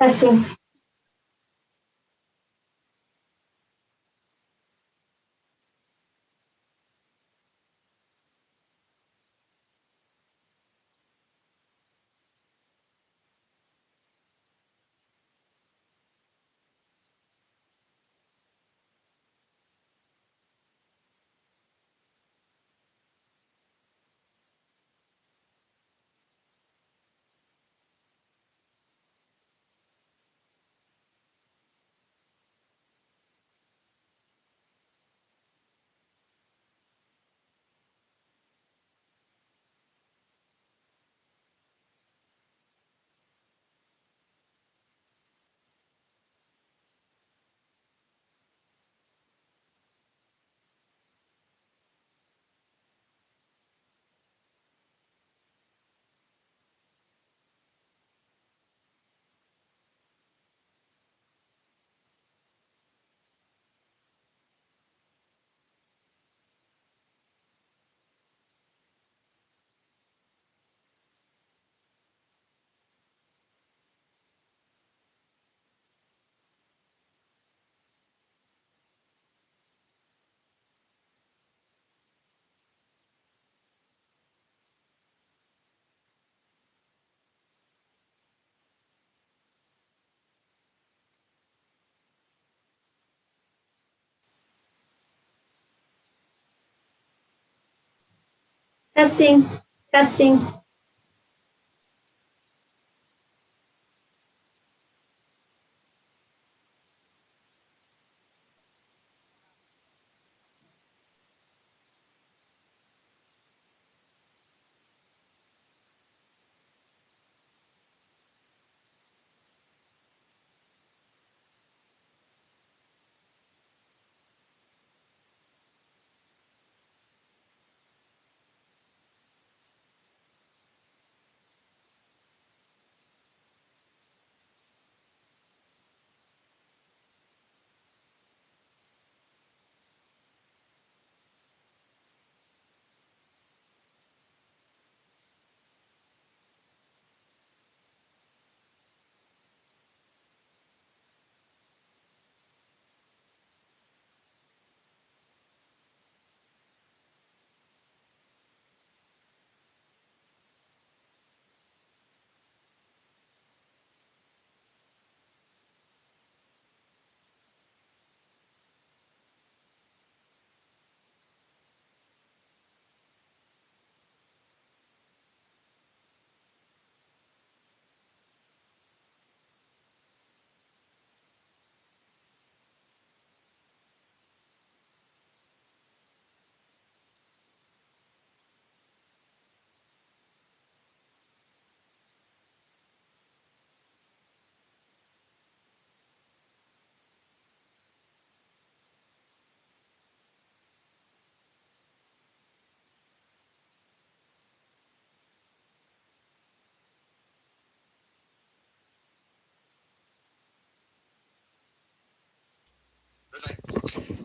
Testing. Testing. Testing.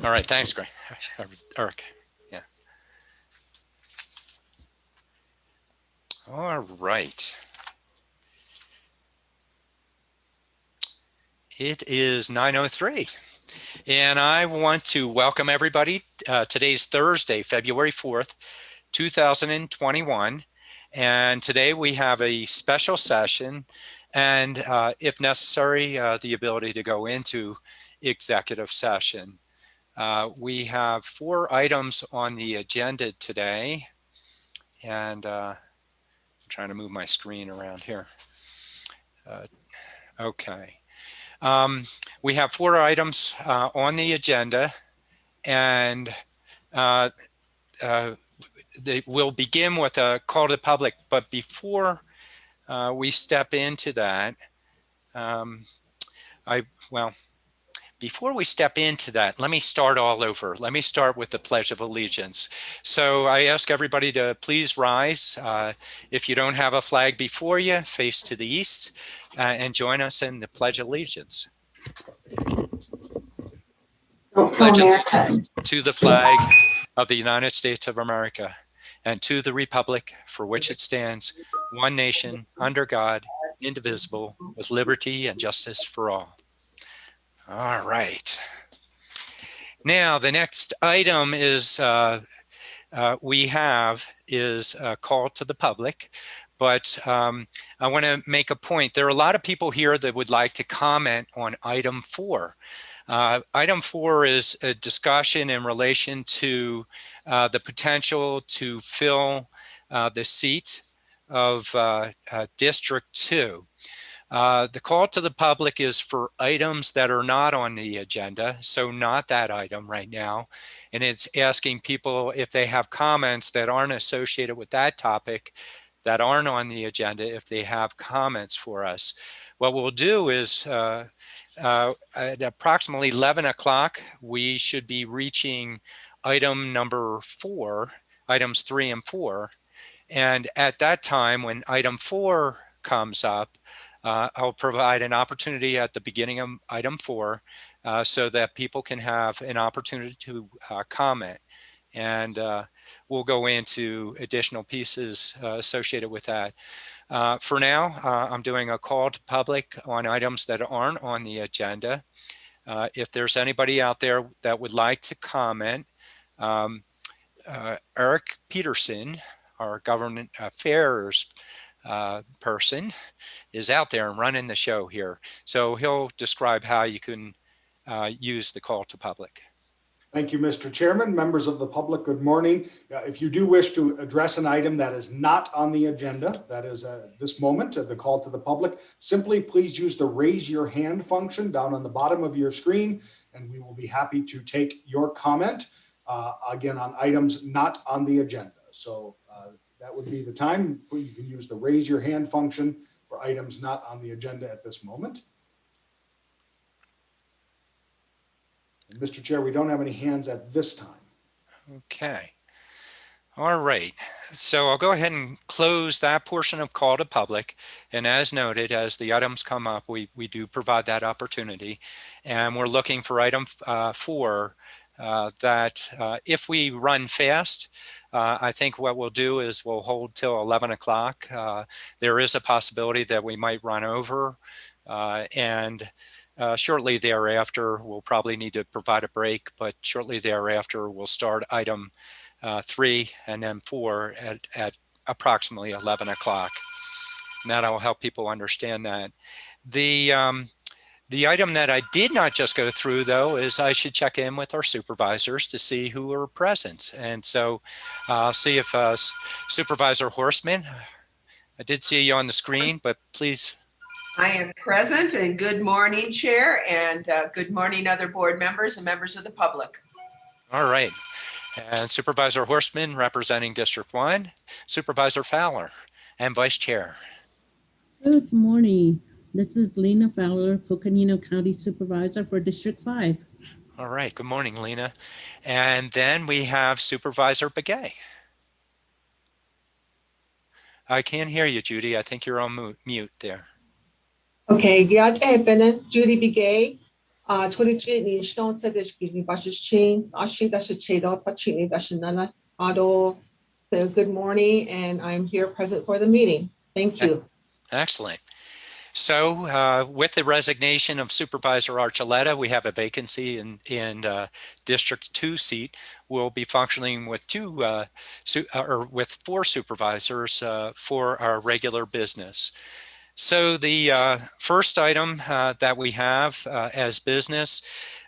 All right, thanks, Greg. Eric, yeah. All right. It is 9:03, and I want to welcome everybody. Today's Thursday, February 4th, 2021, and today we have a special session, and if necessary, the ability to go into executive session. We have 4 items on the agenda today, and I'm trying to move my screen around here. Okay. We have 4 items on the agenda, and we'll begin with a call to the public. But before we step into that, before we step into that, let me start all over. Let me start with the Pledge of Allegiance. So I ask everybody to please rise. If you don't have a flag before you, face to the east and join us in the Pledge of Allegiance. Pledge allegiance to the flag of the United States of America and to the republic for which it stands, one nation, under God, indivisible, with liberty and justice for all. All right. Now, the next item is we have is a call to the public, but I want to make a point. There are a lot of people here that would like to comment on item 4. Item 4 is a discussion in relation to the potential to fill the seat of District 2. The call to the public is for items that are not on the agenda, so not that item right now. And it's asking people if they have comments that aren't associated with that topic, that aren't on the agenda, if they have comments for us. What we'll do is at approximately 11 o'clock, we should be reaching item number 4, items 3 and 4. And at that time, when item 4 comes up, I'll provide an opportunity at the beginning of item 4 so that people can have an opportunity to comment. And we'll go into additional pieces associated with that. For now, I'm doing a call to public on items that aren't on the agenda. If there's anybody out there that would like to comment, Eric Peterson, our government affairs person, is out there and running the show here. So he'll describe how you can use the call to public. Thank you, Mr. Chairman. Members of the public, good morning. If you do wish to address an item that is not on the agenda, that is this moment, the call to the public, simply please use the raise your hand function down on the bottom of your screen, and we will be happy to take your comment, again, on items not on the agenda. So that would be the time. You can use the raise your hand function for items not on the agenda at this moment. And Mr. Chair, we don't have any hands at this time. Okay. All right. So I'll go ahead and close that portion of call to public. And as noted, as the items come up, we do provide that opportunity. And we're looking for item 4 that if we run fast, I think what we'll do is we'll hold till 11 o'clock. There is a possibility that we might run over and shortly thereafter, we'll probably need to provide a break, but shortly thereafter, we'll start item 3 and then 4 at approximately 11 o'clock. And that'll help people understand that. The item that I did not just go through, though, is I should check in with our supervisors to see who are present. And so I'll see if Supervisor Horstman, I did see you on the screen, but please. I am present, and good morning, Chair, and good morning, other board members and members of the public. All right. And Supervisor Horstman representing District 1, Supervisor Fowler, and Vice Chair. Good morning. This is Lena Fowler, Coconino County Supervisor for District 5. All right. Good morning, Lena. And then we have Supervisor Begay. I can't hear you, Judy. I think you're on mute there. Okay, Judy Begay, 22 ni stone said good morning, and I'm here present for the meeting. Thank you. Excellent. So with the resignation of Supervisor Archuleta, we have a vacancy in District 2 seat. We'll be functioning with 4 supervisors for our regular business. So the first item that we have as business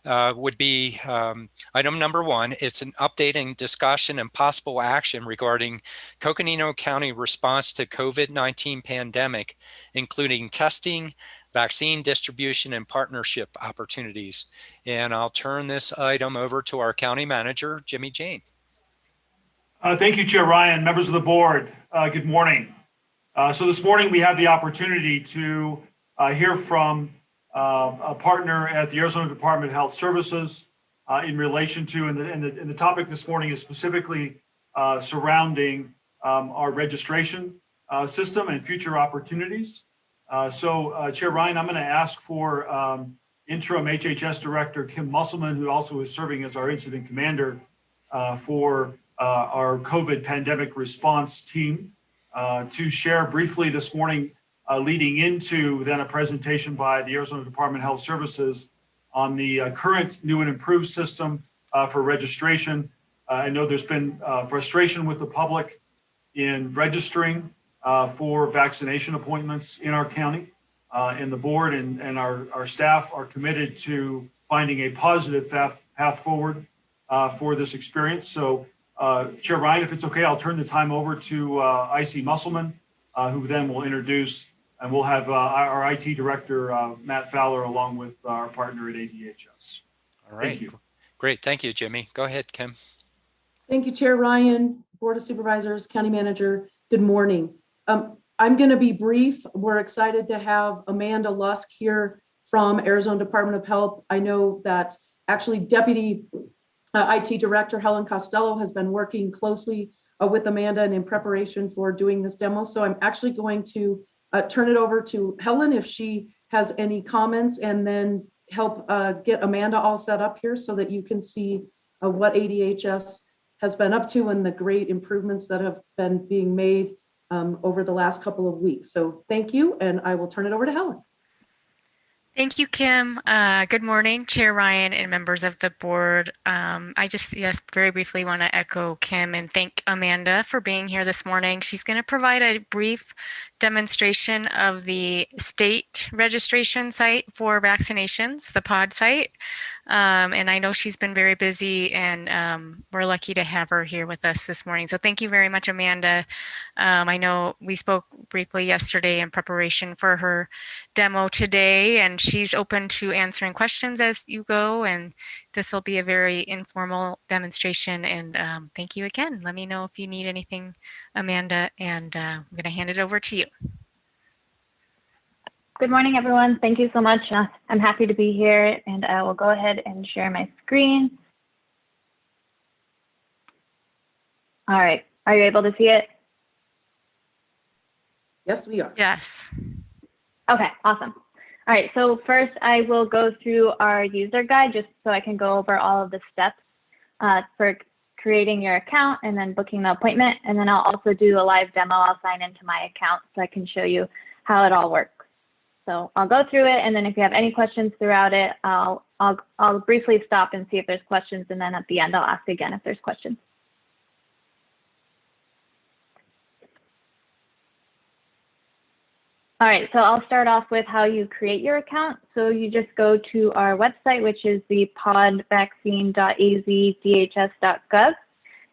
would be item number 1. It's an updating discussion and possible action regarding Coconino County response to COVID-19 pandemic, including testing, vaccine distribution, and partnership opportunities. And I'll turn this item over to our county manager, Jimmy Jane. Thank you, Chair Ryan, members of the board. Good morning. So this morning we have the opportunity to hear from a partner at the Arizona Department of Health Services in relation to, and the topic this morning is specifically surrounding our registration system and future opportunities. So Chair Ryan, I'm going to ask for interim HHS Director Kim Musselman, who also is serving as our incident commander for our COVID pandemic response team, to share briefly this morning leading into then a presentation by the Arizona Department of Health Services on the current new and improved system for registration. I know there's been frustration with the public in registering for vaccination appointments in our county. And the board and our staff are committed to finding a positive path forward for this experience. So Chair Ryan, if it's okay, I'll turn the time over to IC Musselman, who then will introduce, and we'll have our IT director, Matt Fowler, along with our partner at ADHS. All right. Thank you. Great. Thank you, Jimmy. Go ahead, Kim. Thank you, Chair Ryan, Board of Supervisors, County Manager. Good morning. I'm going to be brief. We're excited to have Amanda Lusk here from Arizona Department of Health. I know that actually Deputy IT Director Helen Costello has been working closely with Amanda and in preparation for doing this demo. So I'm actually going to turn it over to Helen if she has any comments, and then help get Amanda all set up here so that you can see what ADHS has been up to and the great improvements that have been being made over the last couple of weeks. So thank you, and I will turn it over to Helen. Thank you, Kim. Good morning, Chair Ryan and members of the board. I just, very briefly want to echo Kim and thank Amanda for being here this morning. She's going to provide a brief demonstration of the state registration site for vaccinations, the POD site. And I know she's been very busy, and we're lucky to have her here with us this morning. So thank you very much, Amanda. I know we spoke briefly yesterday in preparation for her demo today, and she's open to answering questions as you go. And this will be a very informal demonstration. And thank you again. Let me know if you need anything, Amanda, and I'm going to hand it over to you. Good morning, everyone. Thank you so much. I'm happy to be here, and I will go ahead and share my screen. All right. Are you able to see it? Yes, we are. Yes. Okay, awesome. All right, so first I will go through our user guide just so I can go over all of the steps for creating your account and then booking the appointment. And then I'll also do a live demo. I'll sign into my account so I can show you how it all works. So I'll go through it, and then if you have any questions throughout it, I'll briefly stop and see if there's questions, and then at the end I'll ask again if there's questions. All right, so I'll start off with how you create your account. So you just go to our website, which is the podvaccine.azdhs.gov,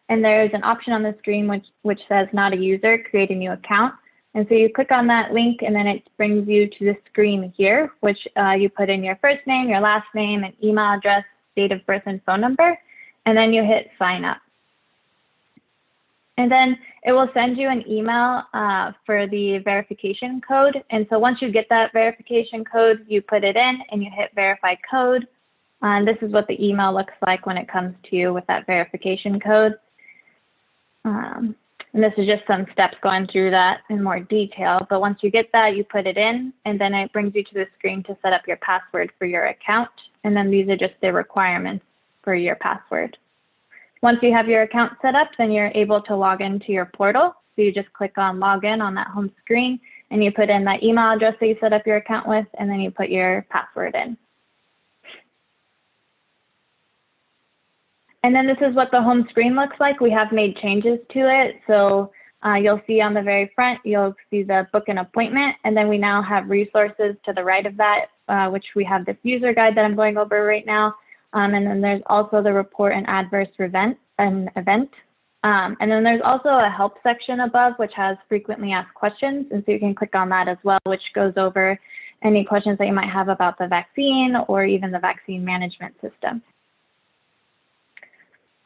and there's an option on the screen which says not a user, create a new account. And so you click on that link, and then it brings you to the screen here, which you put in your first name, your last name, and email address, date of birth, and phone number, and then you hit sign up. And then it will send you an email for the verification code. And so once you get that verification code, you put it in and you hit verify code. And this is what the email looks like when it comes to you with that verification code. And this is just some steps going through that in more detail. But once you get that, you put it in, and then it brings you to the screen to set up your password for your account. And then these are just the requirements for your password. Once you have your account set up, then you're able to log into your portal. So you just click on login on that home screen, and you put in that email address that you set up your account with, and then you put your password in. And then this is what the home screen looks like. We have made changes to it. So you'll see on the very front, you'll see the book an appointment. And then we now have resources to the right of that, which we have this user guide that I'm going over right now. And then there's also the report an adverse event. And then there's also a help section above, which has frequently asked questions. And so you can click on that as well, which goes over any questions that you might have about the vaccine or even the vaccine management system.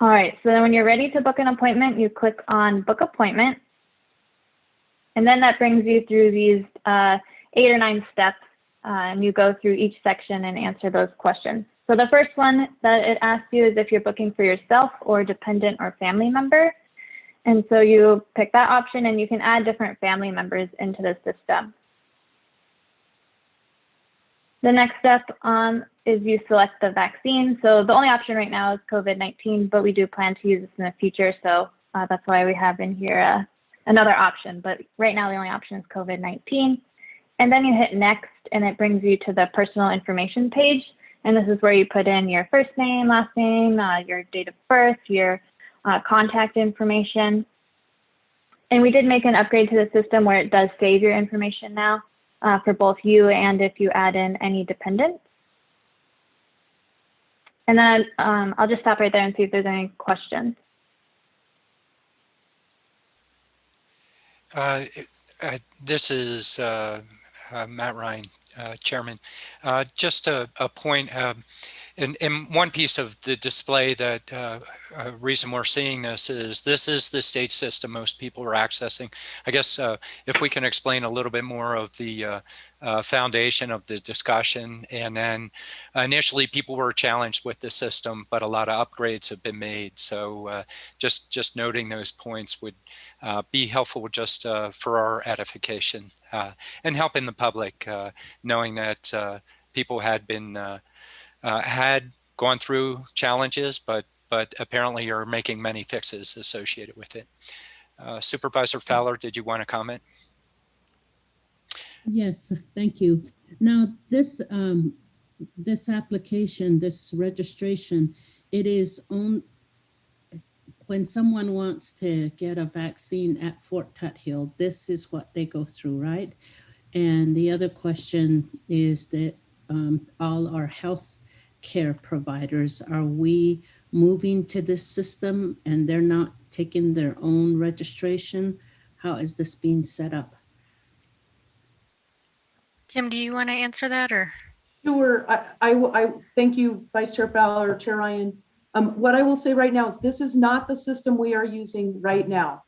All right, so then when you're ready to book an appointment, you click on book appointment. And then that brings you through these 8 or 9 steps, and you go through each section and answer those questions. So the first one that it asks you is if you're booking for yourself or dependent or family member. And so you pick that option, and you can add different family members into the system. The next step is you select the vaccine. So the only option right now is COVID-19, but we do plan to use this in the future. So that's why we have in here another option. But right now, the only option is COVID-19. And then you hit next, and it brings you to the personal information page. And this is where you put in your first name, last name, your date of birth, your contact information. And we did make an upgrade to the system where it does save your information now for both you and if you add in any dependents. And then I'll just stop right there and see if there's any questions. This is Matt Ryan, Chairman. Just a point, in one piece of the display that reason we're seeing this is the state system most people are accessing. I guess if we can explain a little bit more of the foundation of the discussion, and then initially people were challenged with the system, but a lot of upgrades have been made. So just noting those points would be helpful just for our edification and helping the public, knowing that people had been had gone through challenges, but apparently are making many fixes associated with it. Supervisor Fowler, did you want to comment? Yes, thank you. Now, this this application, this registration, it is on when someone wants to get a vaccine at Fort Tuthill, this is what they go through, right? And the other question is that all our health care providers, are we moving to this system and they're not taking their own registration? How is this being set up? Kim, do you want to answer that, or? Sure. I thank you, Vice Chair Fowler, Chair Ryan. What I will say right now is this is not the system we are using right now.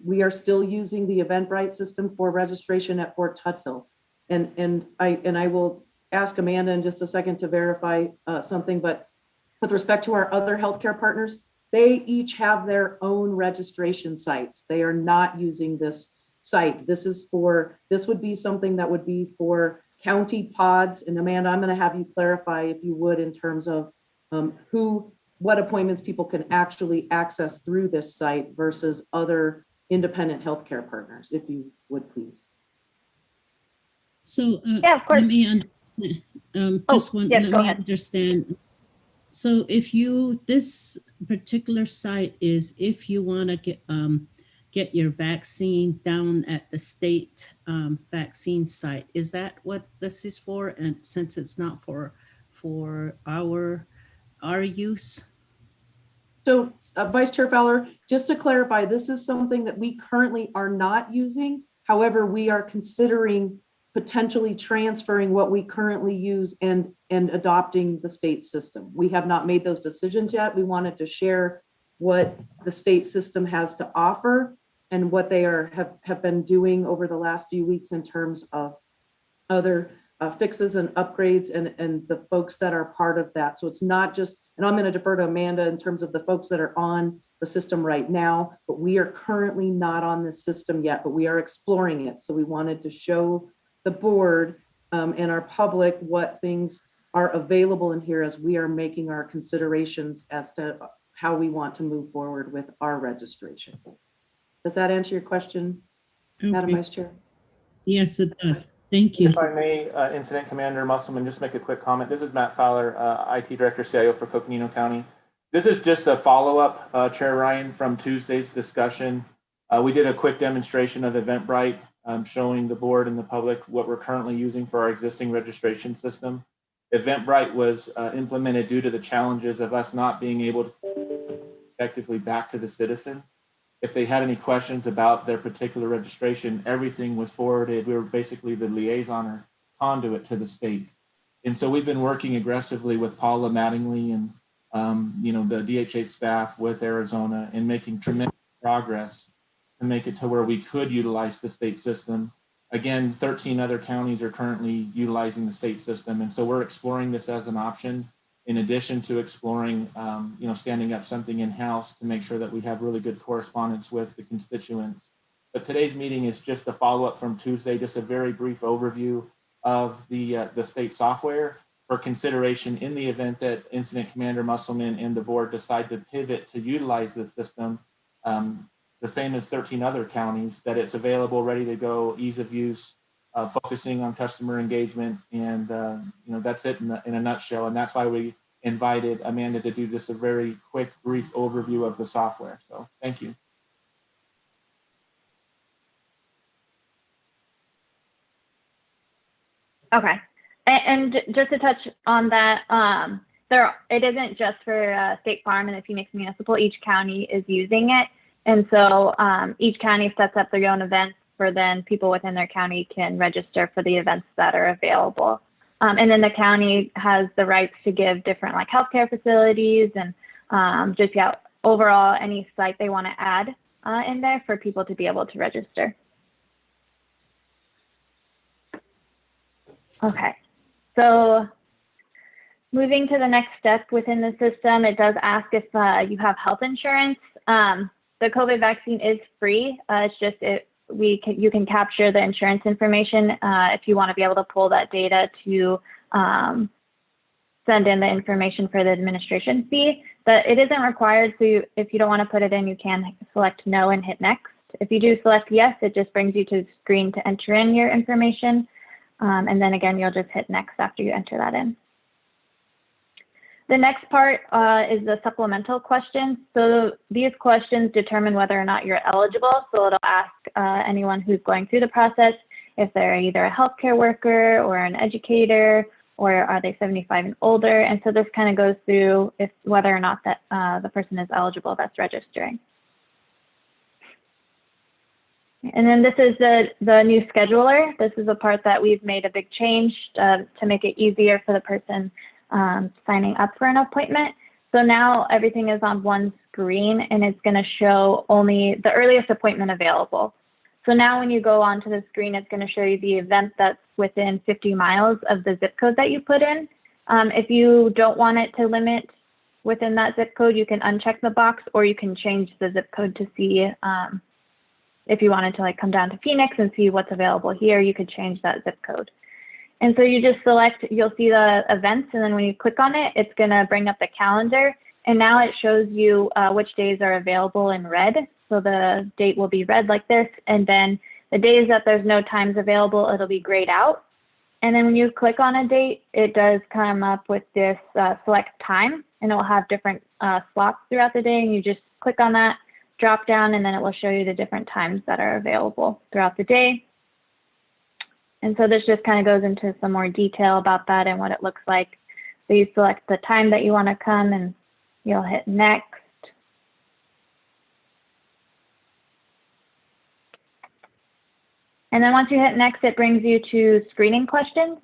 We are still using the Eventbrite system for registration at Fort Tuthill. And I will ask Amanda in just a second to verify something, but with respect to our other healthcare partners, they each have their own registration sites. They are not using this site. This would be something that would be for county pods. And Amanda, I'm going to have you clarify, if you would, in terms of what appointments people can actually access through this site versus other independent healthcare partners, if you would please. So yeah, of course. let me understand. Let me understand. So if this particular site is if you want to get your vaccine down at the state vaccine site, is that what this is for? And since it's not for our use? So Vice Chair Fowler, just to clarify, this is something that we currently are not using. However, we are considering potentially transferring what we currently use and adopting the state system. We have not made those decisions yet. We wanted to share what the state system has to offer and what they have been doing over the last few weeks in terms of other fixes and upgrades and the folks that are part of that. So it's not just, and I'm going to defer to Amanda in terms of the folks that are on the system right now, but we are currently not on this system yet, but we are exploring it. So we wanted to show the board and our public what things are available in here as we are making our considerations as to how we want to move forward with our registration. Does that answer your question, Madam Vice Chair? Yes, it does. Thank you. If I may, Incident Commander Musselman, just make a quick comment. This is Matt Fowler, IT Director CIO for Coconino County. This is just a follow-up, Chair Ryan, from Tuesday's discussion. We did a quick demonstration of Eventbrite, showing the board and the public what we're currently using for our existing registration system. Eventbrite was implemented due to the challenges of us not being able to effectively back to the citizens. If they had any questions about their particular registration, everything was forwarded. We were basically the liaison or conduit to the state. And so we've been working aggressively with Paula Mattingly and the DHA staff with Arizona and making tremendous progress to make it to where we could utilize the state system. Again, 13 other counties are currently utilizing the state system. And so we're exploring this as an option, in addition to exploring, standing up something in-house to make sure that we have really good correspondence with the constituents. But today's meeting is just a follow-up from Tuesday, just a very brief overview of the state software for consideration in the event that Incident Commander Musselman and the board decide to pivot to utilize this system, the same as 13 other counties, that it's available, ready to go, ease of use, focusing on customer engagement. And that's it in a nutshell. And that's why we invited Amanda to do just a very quick, brief overview of the software. So thank you. Okay. And just to touch on that, it isn't just for State Farm and the Phoenix Municipal. Each county is using it. And so each county sets up their own events for then people within their county can register for the events that are available. And then the county has the rights to give different like healthcare facilities and overall any site they want to add in there for people to be able to register. Okay, so moving to the next step within the system, it does ask if you have health insurance. The COVID vaccine is free. It's just you can capture the insurance information if you want to be able to pull that data to send in the information for the administration fee. But it isn't required, so if you don't want to put it in, you can select no and hit next. If you do select yes, it just brings you to the screen to enter in your information. And then again, you'll just hit next after you enter that in. The next part is the supplemental question. So these questions determine whether or not you're eligible. So it'll ask anyone who's going through the process if they're either a healthcare worker or an educator, or are they 75 and older. And so this kind of goes through whether or not that the person is eligible that's registering. And then this is the new scheduler. This is a part that we've made a big change to make it easier for the person signing up for an appointment. So now everything is on one screen and it's going to show only the earliest appointment available. So now when you go onto the screen, it's going to show you the event that's within 50 miles of the zip code that you put in. If you don't want it to limit within that zip code, you can uncheck the box, or you can change the zip code to see if you wanted to like come down to Phoenix and see what's available here, you could change that zip code. And so you just select, you'll see the events, and then when you click on it, it's going to bring up the calendar. And now it shows you which days are available in red. So the date will be red like this. And then the days that there's no times available, it'll be grayed out. And then when you click on a date, it does come up with this select time, and it will have different slots throughout the day. And you just click on that, drop down, and then it will show you the different times that are available throughout the day. And so this just kind of goes into some more detail about that and what it looks like. So you select the time that you want to come, and you'll hit next. And then once you hit next, it brings you to screening questions.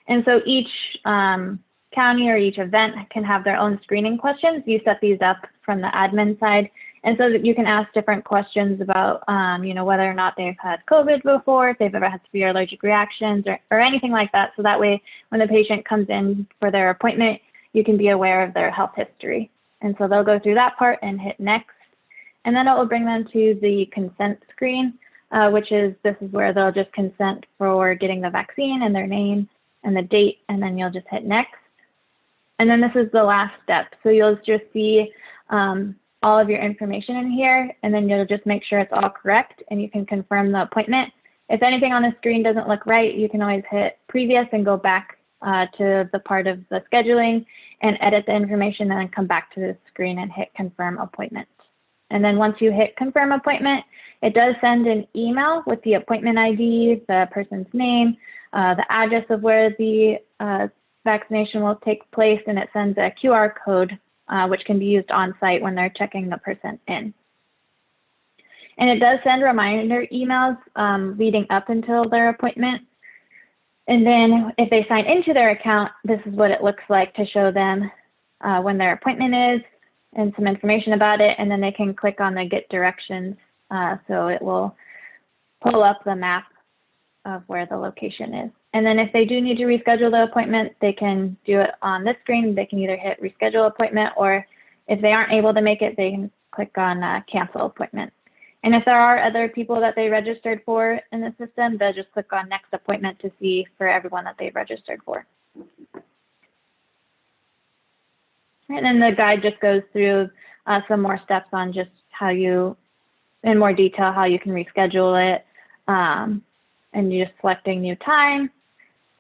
And so each county or each event can have their own screening questions. You set these up from the admin side. And so that you can ask different questions about, whether or not they've had COVID before, if they've ever had severe allergic reactions or anything like that. So that way, when the patient comes in for their appointment, you can be aware of their health history. And so they'll go through that part and hit next. And then it will bring them to the consent screen, this is where they'll just consent for getting the vaccine and their name and the date, and then you'll just hit next. And then this is the last step. So you'll just see all of your information in here, and then you'll just make sure it's all correct, and you can confirm the appointment. If anything on the screen doesn't look right, you can always hit previous and go back to the part of the scheduling and edit the information, and then come back to the screen and hit confirm appointment. And then once you hit confirm appointment, it does send an email with the appointment ID, the person's name, the address of where the vaccination will take place, and it sends a QR code which can be used on site when they're checking the person in. And it does send reminder emails leading up until their appointment. And then if they sign into their account, this is what it looks like to show them when their appointment is and some information about it. And then they can click on the get directions. So it will pull up the map of where the location is. And then if they do need to reschedule the appointment, they can do it on this screen. They can either hit reschedule appointment, or if they aren't able to make it, they can click on cancel appointment. And if there are other people that they registered for in the system, they'll just click on next appointment to see for everyone that they've registered for. And then the guide just goes through some more steps on just how you, in more detail, how you can reschedule it. and you're just selecting new time.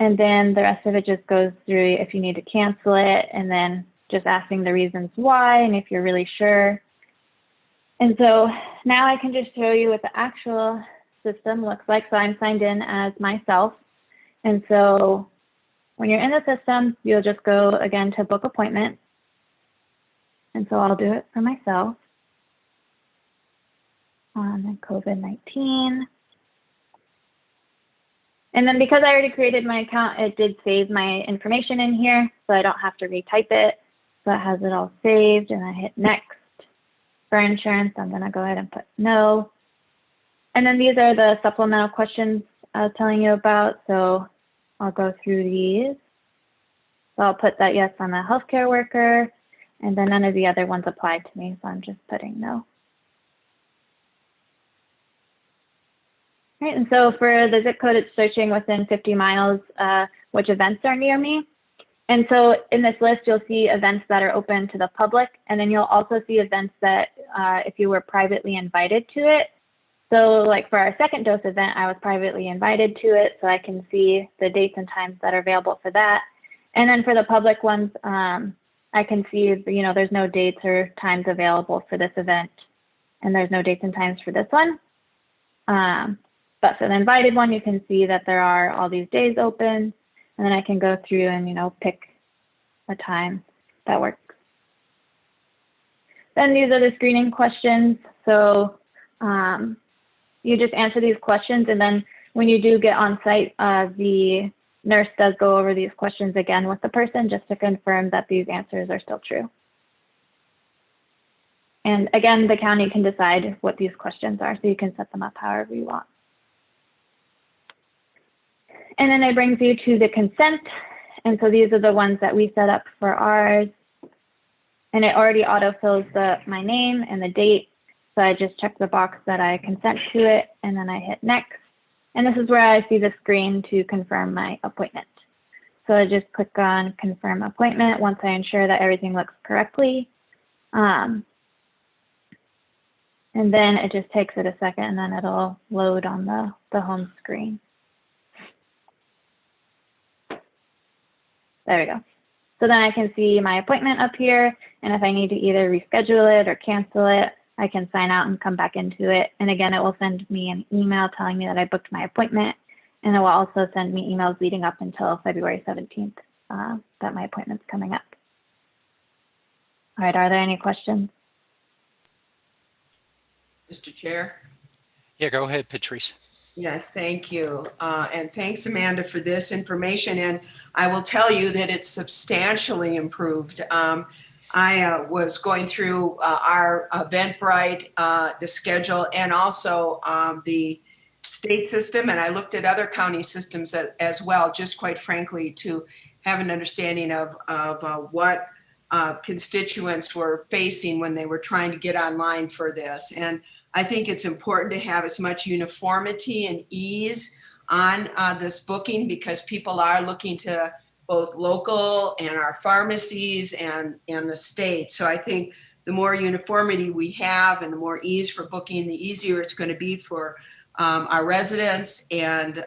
And then the rest of it just goes through if you need to cancel it, and then just asking the reasons why and if you're really sure. And so now I can just show you what the actual system looks like. So I'm signed in as myself. And so when you're in the system, you'll just go again to book appointment. And so I'll do it for myself. And COVID-19. And then because I already created my account, it did save my information in here, so I don't have to retype it. So it has it all saved, and I hit next. For insurance, I'm gonna go ahead and put no. And then these are the supplemental questions I was telling you about. So I'll go through these. So I'll put that yes, I'm a healthcare worker, and then none of the other ones apply to me, so I'm just putting no. Right, and so for the zip code, it's searching within 50 miles which events are near me. And so in this list, you'll see events that are open to the public, and then you'll also see events that if you were privately invited to it. So like for our second dose event, I was privately invited to it, so I can see the dates and times that are available for that. And then for the public ones, I can see, there's no dates or times available for this event, and there's no dates and times for this one. But for the invited one, you can see that there are all these days open, and then I can go through and, pick a time that works. Then these are the screening questions. So you just answer these questions, and then when you do get on site, the nurse does go over these questions again with the person just to confirm that these answers are still true. And again, the county can decide what these questions are, so you can set them up however you want. And then it brings you to the consent. And so these are the ones that we set up for ours. And it already autofills my name and the date. So I just check the box that I consent to it, and then I hit next. And this is where I see the screen to confirm my appointment. So I just click on confirm appointment once I ensure that everything looks correctly. And then it just takes it a second, and then it'll load on the home screen. There we go. So then I can see my appointment up here, and if I need to either reschedule it or cancel it, I can sign out and come back into it. And again, it will send me an email telling me that I booked my appointment, and it will also send me emails leading up until February 17th that my appointment's coming up. All right, are there any questions? Mr. Chair? Yeah, go ahead, Patrice. Yes, thank you. And thanks, Amanda, for this information. And I will tell you that it's substantially improved. I was going through our Eventbrite, the schedule, and also the state system, and I looked at other county systems as well, just quite frankly, to have an understanding of what constituents were facing when they were trying to get online for this. And I think it's important to have as much uniformity and ease on this booking, because people are looking to both local and our pharmacies and the state. So I think the more uniformity we have and the more ease for booking, the easier it's going to be for our residents. And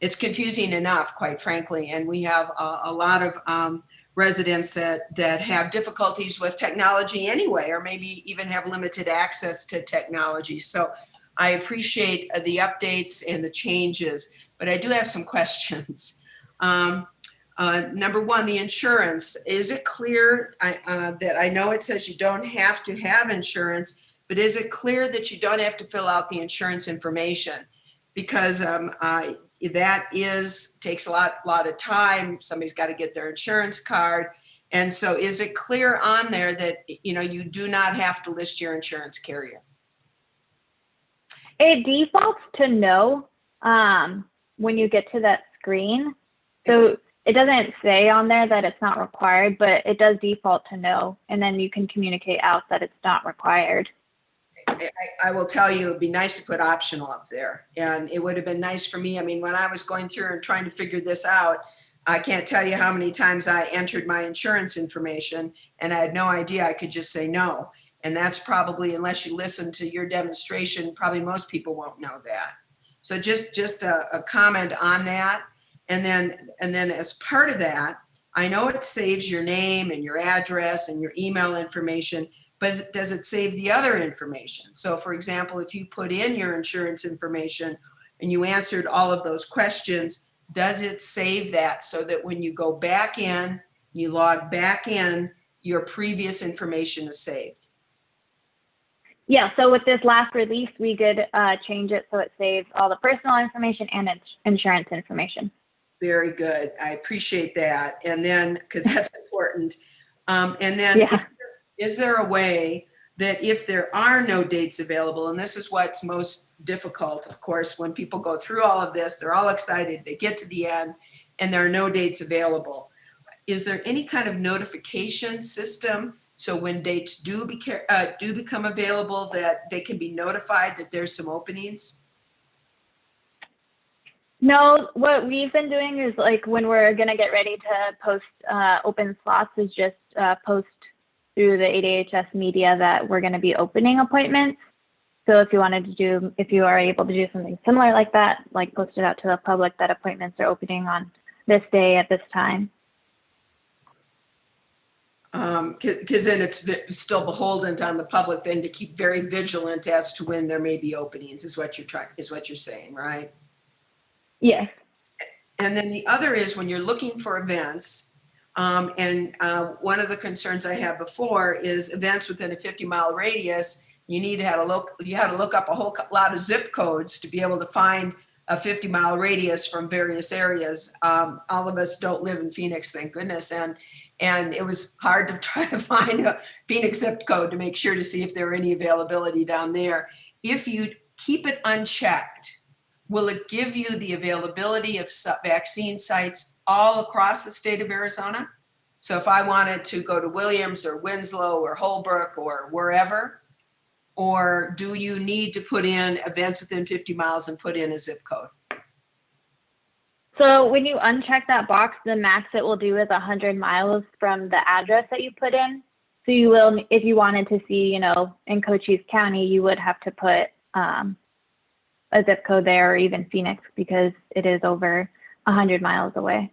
it's confusing enough, quite frankly. And we have a lot of residents that have difficulties with technology anyway, or maybe even have limited access to technology. So I appreciate the updates and the changes, but I do have some questions. Number one, the insurance. Is it clear that I know it says you don't have to have insurance, but is it clear that you don't have to fill out the insurance information? Because that takes a lot of time. Somebody's got to get their insurance card. And so is it clear on there that, you do not have to list your insurance carrier? It defaults to no when you get to that screen. So it doesn't say on there that it's not required, but it does default to no. And then you can communicate out that it's not required. I will tell you, it'd be nice to put optional up there. And it would have been nice for me. I mean, when I was going through and trying to figure this out, I can't tell you how many times I entered my insurance information and I had no idea. I could just say no. And that's probably, unless you listen to your demonstration, probably most people won't know that. So just a comment on that. And then as part of that, I know it saves your name and your address and your email information, but does it save the other information? So for example, if you put in your insurance information and you answered all of those questions, does it save that so that when you go back in, you log back in, your previous information is saved? Yeah, so with this last release, we did change it so it saves all the personal information and insurance information. Very good. I appreciate that. And then, because that's important. And then Yeah. is there a way that if there are no dates available, and this is what's most difficult, of course, when people go through all of this, they're all excited, they get to the end, and there are no dates available. Is there any kind of notification system so when dates do become available that they can be notified that there's some openings? No, what we've been doing is like when we're going to get ready to post open slots is just post through the ADHS media that we're going to be opening appointments. So if you are able to do something similar like that, like post it out to the public that appointments are opening on this day at this time. Because then it's still beholden on the public then to keep very vigilant as to when there may be openings is what you're saying, right? Yes. And then the other is when you're looking for events, one of the concerns I had before is events within a 50-mile radius. You need to have you had to look up a whole lot of zip codes to be able to find a 50-mile radius from various areas. All of us don't live in Phoenix, thank goodness, and it was hard to try to find a Phoenix zip code to make sure to see if there were any availability down there. If you keep it unchecked, will it give you the availability of vaccine sites all across the state of Arizona? So if I wanted to go to Williams or Winslow or Holbrook or wherever, or do you need to put in events within 50 miles and put in a zip code? So when you uncheck that box, the max it will do is 100 miles from the address that you put in. So you will, if you wanted to see, in Cochise County, you would have to put a zip code there, or even Phoenix, because it is over 100 miles away.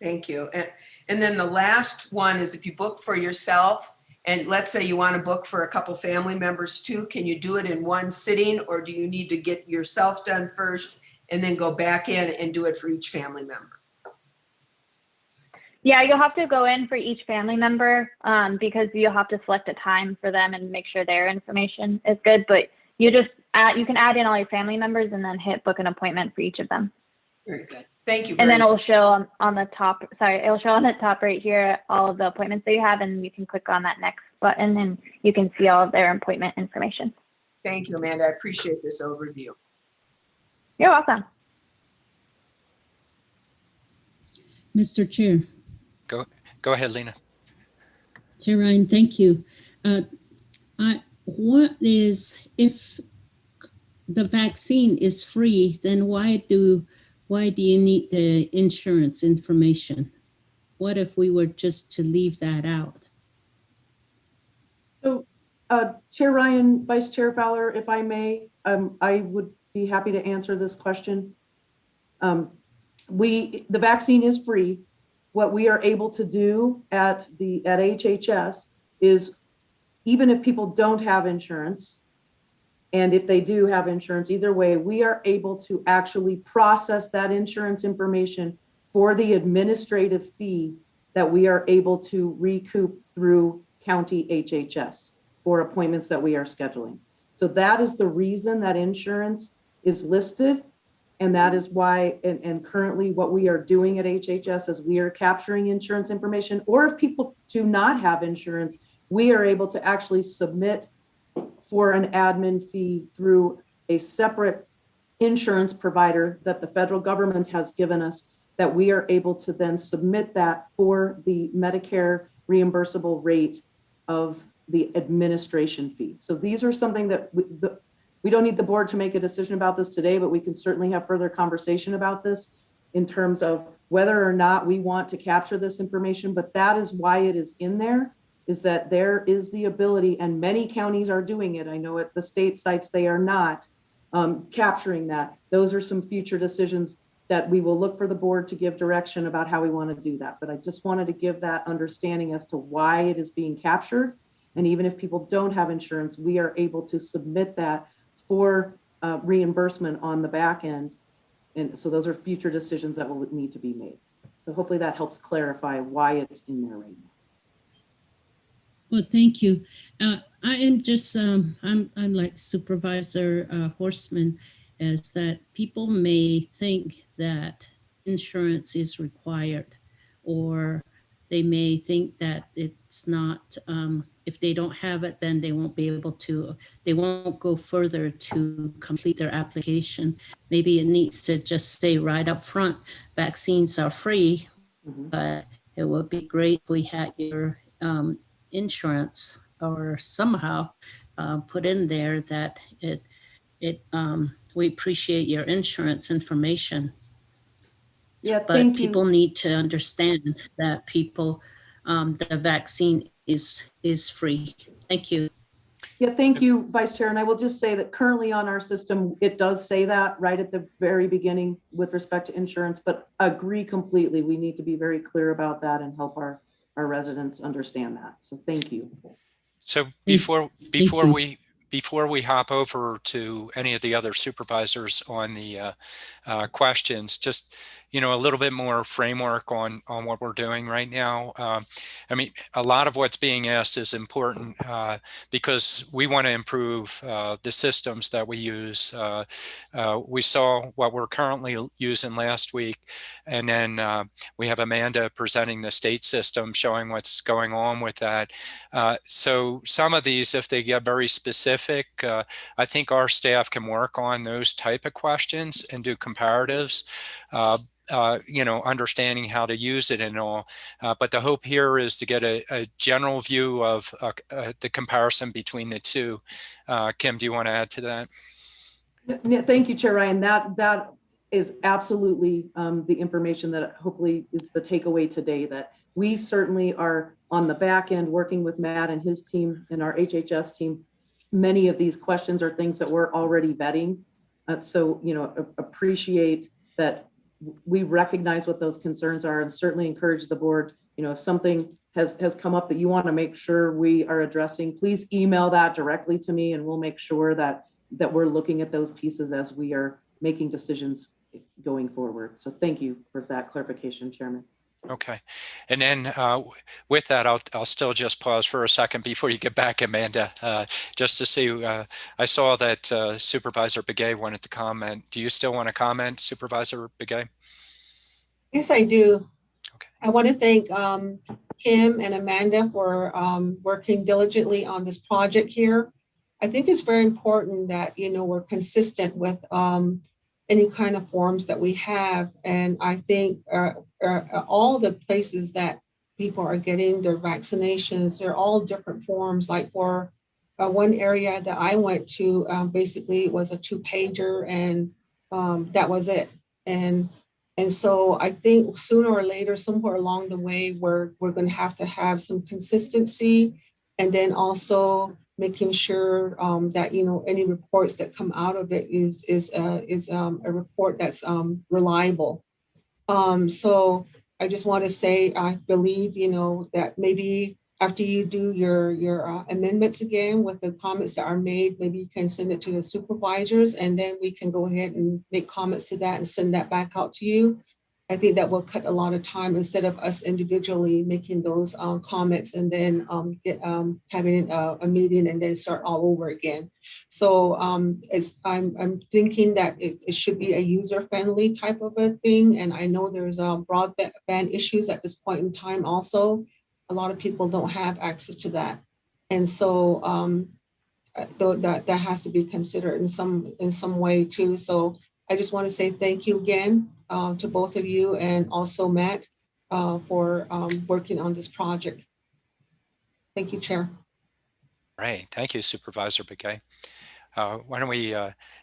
Thank you. And then the last one is if you book for yourself, and let's say you want to book for a couple family members too, can you do it in one sitting, or do you need to get yourself done first and then go back in and do it for each family member? Yeah, you'll have to go in for each family member because you'll have to select a time for them and make sure their information is good. But you can add in all your family members and then hit book an appointment for each of them. Very good. Thank you. And then it will show on the top, it will show on the top right here all of the appointments that you have, and you can click on that next button and you can see all of their appointment information. Thank you, Amanda. I appreciate this overview. You're welcome. Mr. Chair. Go ahead, Lena. Chair Ryan, thank you. What is, if the vaccine is free, then why do you need the insurance information? What if we were just to leave that out? So Chair Ryan, Vice Chair Fowler, if I may, I would be happy to answer this question. The vaccine is free. What we are able to do at HHS is, even if people don't have insurance, and if they do have insurance, either way, we are able to actually process that insurance information for the administrative fee that we are able to recoup through county HHS for appointments that we are scheduling. So that is the reason that insurance is listed. And that is why, and currently what we are doing at HHS is we are capturing insurance information, or if people do not have insurance, we are able to actually submit for an admin fee through a separate insurance provider that the federal government has given us, that we are able to then submit that for the Medicare reimbursable rate of the administration fee. So these are something that we don't need the board to make a decision about this today, but we can certainly have further conversation about this in terms of whether or not we want to capture this information. But that is why it is in there, is that there is the ability, and many counties are doing it. I know at the state sites they are not, capturing that. Those are some future decisions that we will look for the board to give direction about how we want to do that. But I just wanted to give that understanding as to why it is being captured. And even if people don't have insurance, we are able to submit that for reimbursement on the back end. And so those are future decisions that will need to be made. So hopefully that helps clarify why it's in there right now. Well, thank you. I am just, I'm like Supervisor Horstman, is that people may think that insurance is required, or they may think that it's not, if they don't have it, then they won't be able to, they won't go further to complete their application. Maybe it needs to just stay right up front. Vaccines are free, but it would be great if we had your insurance or somehow put in there that we appreciate your insurance information. Yeah, But thank people you. need to understand that the vaccine is free. Thank you. Yeah, thank you, Vice Chair. And I will just say that currently on our system, it does say that right at the very beginning with respect to insurance, but agree completely. We need to be very clear about that and help our residents understand that. So thank you. So before we hop over to any of the other supervisors on the questions, just a little bit more framework on what we're doing right now. I mean, a lot of what's being asked is important because we want to improve the systems that we use. We saw what we're currently using last week, and then we have Amanda presenting the state system, showing what's going on with that. So some of these, if they get very specific, I think our staff can work on those type of questions and do comparatives. Understanding how to use it and all. But the hope here is to get a general view of the comparison between the two. Kim, do you want to add to that? Thank you, Chair Ryan. That is absolutely the information that hopefully is the takeaway today, that we certainly are on the back end working with Matt and his team and our HHS team. Many of these questions are things that we're already vetting. So, appreciate that we recognize what those concerns are, and certainly encourage the board, if something has come up that you want to make sure we are addressing, please email that directly to me, and we'll make sure that we're looking at those pieces as we are making decisions going forward. So thank you for that clarification, Chairman. Okay. And then with that, I'll still just pause for a second before you get back, Amanda, just to see, I saw that Supervisor Begay wanted to comment. Do you still want to comment, Supervisor Begay? Yes, I do. Okay. I want to thank Kim and Amanda for working diligently on this project here. I think it's very important that, we're consistent with any kind of forms that we have. And I think all the places that people are getting their vaccinations, they're all different forms. Like for one area that I went to, basically it was a 2-pager, and that was it. And so I think sooner or later, somewhere along the way, we're going to have some consistency, and then also making sure that any reports that come out of it is a report that's reliable. So I just want to say I believe that maybe after you do your amendments again with the comments that are made, maybe you can send it to the supervisors, and then we can go ahead and make comments to that and send that back out to you. I think that will cut a lot of time instead of us individually making those comments and then having a meeting and then start all over again. So I'm thinking that it should be a user-friendly type of a thing. And I know there's broadband issues at this point in time also. A lot of people don't have access to that. And so that has to be considered in some way too. So I just want to say thank you again to both of you, and also Matt for working on this project. Thank you, Chair. Right. Thank you, Supervisor Begay. Why don't we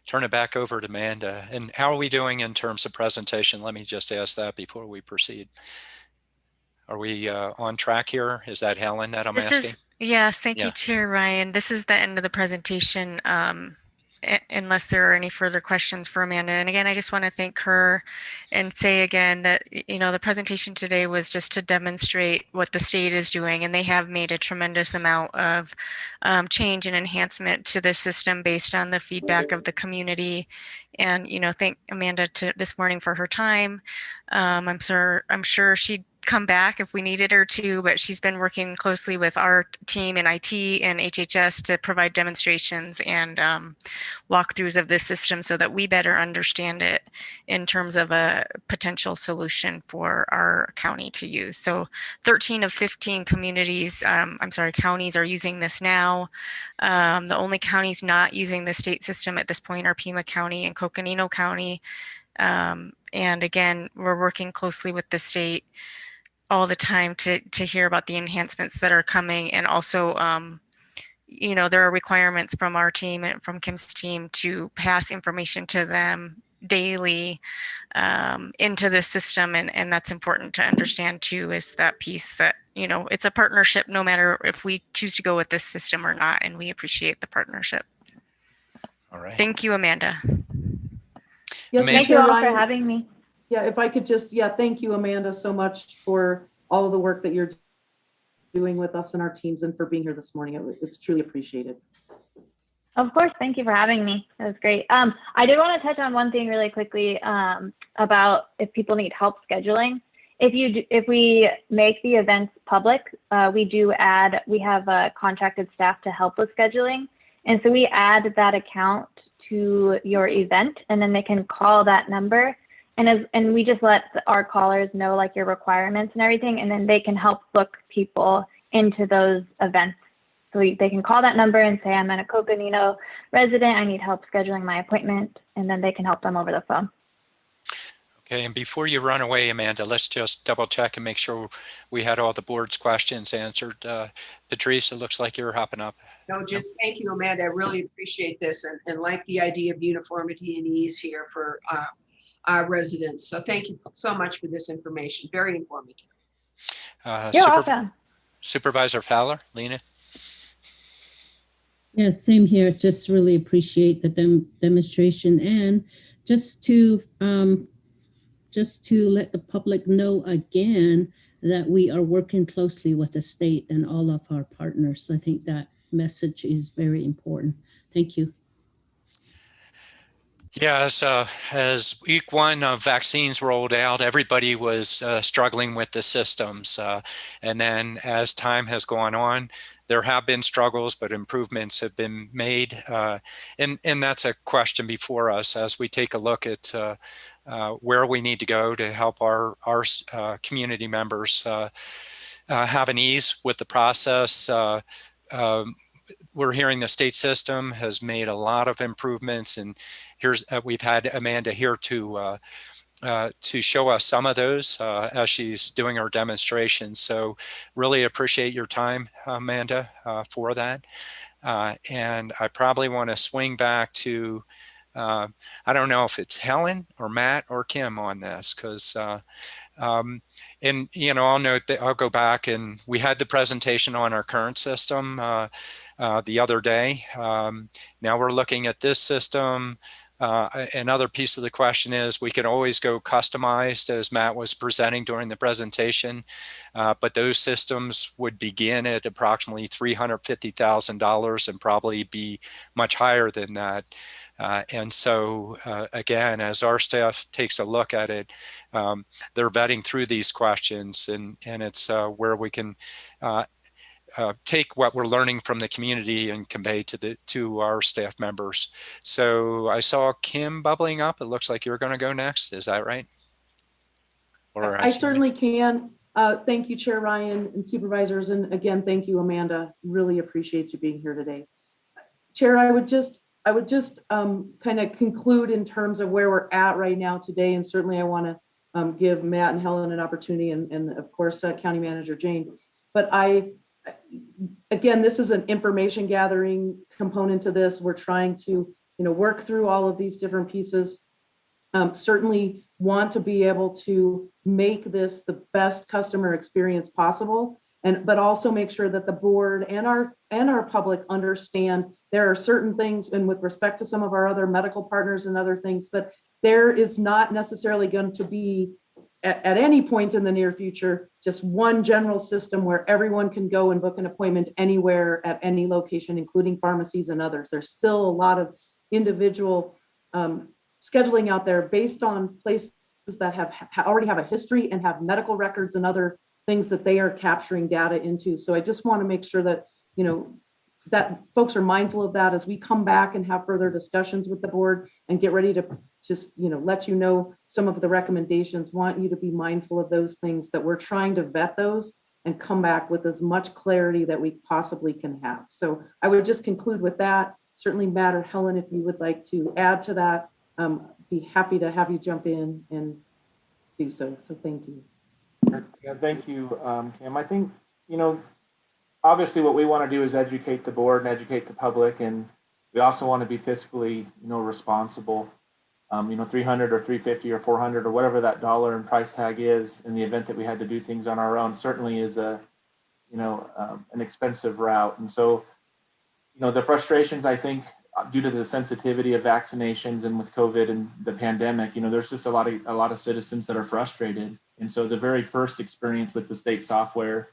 turn it back over to Amanda? And how are we doing in terms of presentation? Let me just ask that before we proceed. Are we on track here? Is that Helen that I'm asking? Yes, thank you, Chair Ryan. This is the end of the presentation. unless there are any further questions for Amanda. And again, I just want to thank her and say again that, you know, the presentation today was just to demonstrate what the state is doing, and they have made a tremendous amount of change and enhancement to the system based on the feedback of the community. And, you know, thank Amanda this morning for her time. I'm sure she'd come back if we needed her to, but she's been working closely with our team in IT and HHS to provide demonstrations and walkthroughs of this system so that we better understand it in terms of a potential solution for our county to use. So 13 of 15 counties are using this now. The only counties not using the state system at this point are Pima County and Coconino County. And again, we're working closely with the state all the time to hear about the enhancements that are coming. And also, you know, there are requirements from our team and from Kim's team to pass information to them daily into the system. And that's important to understand too, is that piece that, you know, it's a partnership no matter if we choose to go with this system or not. And we appreciate the partnership. All right. Thank you, Amanda. Yes, Thank you all for having me. Yeah, if I could just, thank you, Amanda, so much for all of the work that you're doing with us and our teams and for being here this morning. It's truly appreciated. Of course, thank you for having me. That was great. I did want to touch on one thing really quickly about if people need help scheduling. If we make the events public, we have contracted staff to help with scheduling. And so we add that account to your event, and then they can call that number. And we just let our callers know like your requirements and everything, and then they can help book people into those events. So they can call that number and say, I'm a Coconino resident, I need help scheduling my appointment, and then they can help them over the phone. Okay, and before you run away, Amanda, let's just double check and make sure we had all the board's questions answered. Patrice, it looks like you're hopping up. No, just thank you, Amanda. I really appreciate this and like the idea of uniformity and ease here for our residents. So thank you so much for this information. Very informative. You're welcome. Supervisor Fowler, Lena. Yeah, same here. Just really appreciate the demonstration, and just to let the public know again that we are working closely with the state and all of our partners. I think that message is very important. Thank you. Yeah, as week one of vaccines rolled out, everybody was struggling with the systems. And then as time has gone on, there have been struggles, but improvements have been made. And that's a question before us as we take a look at where we need to go to help our community members have an ease with the process. We're hearing the state system has made a lot of improvements, and we've had Amanda here to show us some of those as she's doing her demonstration. So really appreciate your time, Amanda, for that. And I probably want to swing back to, I don't know if it's Helen or Matt or Kim on this, because and, you know, I'll note that I'll go back, and we had the presentation on our current system the other day. Now we're looking at this system. Another piece of the question is we can always go customized, as Matt was presenting during the presentation, but those systems would begin at approximately $350,000 and probably be much higher than that. And so, again, as our staff takes a look at it, they're vetting through these questions, and it's where we can take what we're learning from the community and convey to our staff members. So I saw Kim bubbling up. It looks like you're going to go next. Is that right? Or I certainly can. Thank you, Chair Ryan and supervisors. And again, thank you, Amanda. Really appreciate you being here today. Chair, I would just kind of conclude in terms of where we're at right now today. And certainly I want to give Matt and Helen an opportunity, and of course, County Manager Jane. But again, this is an information gathering component to this. We're trying to, work through all of these different pieces. Certainly want to be able to make this the best customer experience possible. but also make sure that the board and our public understand there are certain things, and with respect to some of our other medical partners and other things, that there is not necessarily going to be at any point in the near future just one general system where everyone can go and book an appointment anywhere at any location, including pharmacies and others. There's still a lot of individual scheduling out there based on places that already have a history and have medical records and other things that they are capturing data into. So I just want to make sure that, that folks are mindful of that as we come back and have further discussions with the board and get ready to just, let you know some of the recommendations. Want you to be mindful of those things, that we're trying to vet those and come back with as much clarity that we possibly can have. So I would just conclude with that. Certainly, Matt or Helen, if you would like to add to that, be happy to have you jump in and do so. So thank you. Yeah, thank you, Kim. I think, obviously what we want to do is educate the board and educate the public, and we also want to be fiscally, responsible. 300 or 350 or 400 or whatever that dollar and price tag is in the event that we had to do things on our own certainly is an expensive route. And so, the frustrations, I think, due to the sensitivity of vaccinations and with COVID and the pandemic, there's just a lot of citizens that are frustrated. And so the very first experience with the state software,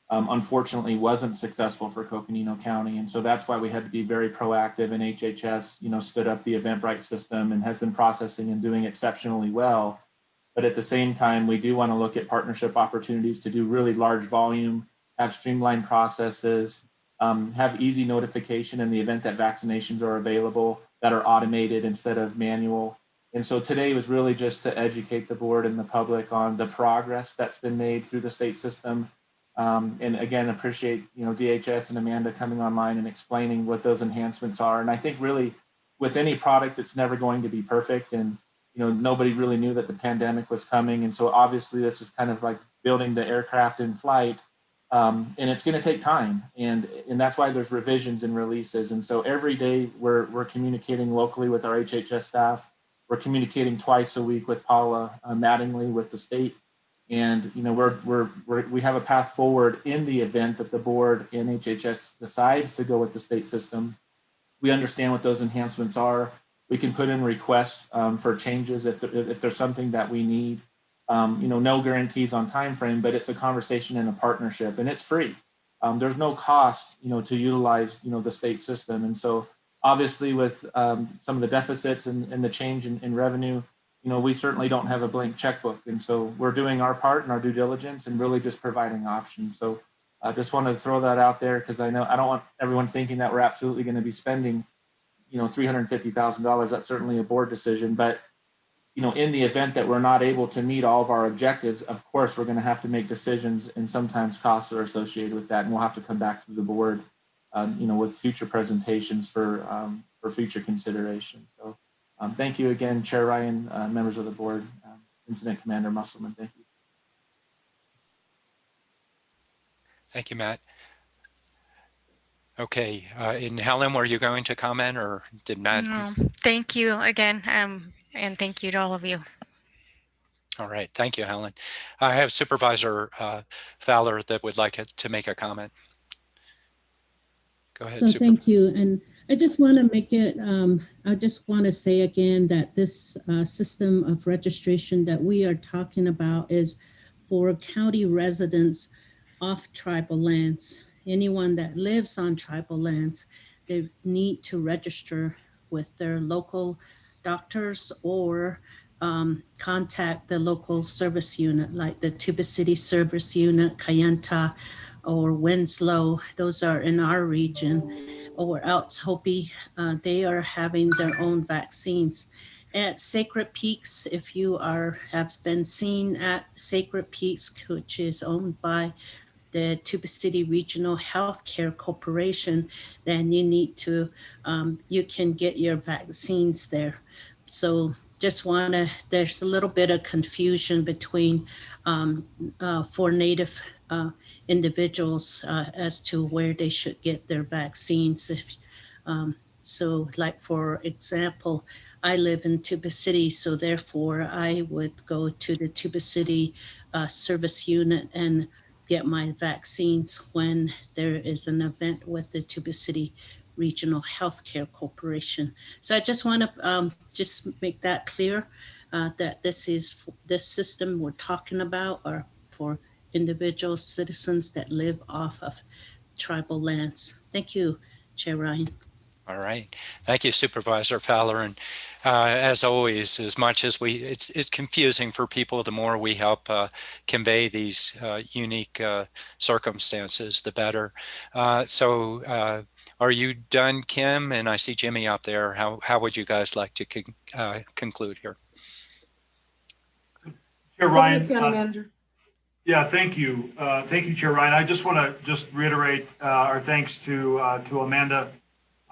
unfortunately, wasn't successful for Coconino County. And so that's why we had to be very proactive, and HHS, stood up the Eventbrite system and has been processing and doing exceptionally well. But at the same time, we do want to look at partnership opportunities to do really large volume, have streamlined processes, have easy notification in the event that vaccinations are available that are automated instead of manual. And so today was really just to educate the board and the public on the progress that's been made through the state system. And again, appreciate, DHS and Amanda coming online and explaining what those enhancements are. And I think really with any product, it's never going to be perfect. And, nobody really knew that the pandemic was coming. And so obviously this is kind of like building the aircraft in flight. And it's going to take time. And that's why there's revisions and releases. And so every day we're communicating locally with our HHS staff. We're communicating twice a week with Paula Mattingly with the state. And, we have a path forward in the event that the board and HHS decides to go with the state system. We understand what those enhancements are. We can put in requests for changes if there's something that we need. No guarantees on time frame, but it's a conversation and a partnership, and it's free. There's no cost, to utilize, the state system. And so obviously with some of the deficits and the change in revenue, we certainly don't have a blank checkbook. And so we're doing our part and our due diligence and really just providing options. So I just wanted to throw that out there because I don't want everyone thinking that we're absolutely going to be spending, $350,000. That's certainly a board decision. But, in the event that we're not able to meet all of our objectives, of course, we're going to have to make decisions, and sometimes costs are associated with that. And we'll have to come back to the board, with future presentations for future consideration. So thank you again, Chair Ryan, members of the board, Incident Commander Musselman. Thank you. Thank you, Matt. Okay, and Helen, were you going to comment, or did Matt? No, thank you again, and thank you to all of you. All right, thank you, Helen. I have Supervisor Fowler that would like to make a comment. Go ahead, So thank you. And I just want to make it, I just want to say again that this system of registration that we are talking about is for county residents off tribal lands. Anyone that lives on tribal lands, they need to register with their local doctors or contact the local service unit, like the Tuba City Service Unit, Kayenta, or Winslow. Those are in our region, or else Hopi. They are having their own vaccines. At Sacred Peaks, if you have been seen at Sacred Peaks, which is owned by the Tuba City Regional Healthcare Corporation, then you need to, you can get your vaccines there. So just there's a little bit of confusion between for Native individuals as to where they should get their vaccines. So like, for example, I live in Tuba City, so therefore I would go to the Tuba City Service Unit and get my vaccines when there is an event with the Tuba City Regional Healthcare Corporation. So I just want to just make that clear that this system we're talking about are for individual citizens that live off of tribal lands. Thank you, Chair Ryan. All right. Thank you, Supervisor Fowler. And as always, as much as it's confusing for people, the more we help convey these unique circumstances, the better. So are you done, Kim? And I see Jimmy out there. How would you guys like to conclude here? Chair Go Ryan. ahead, County Manager. Yeah, thank you. Thank you, Chair Ryan. I just want to reiterate our thanks to Amanda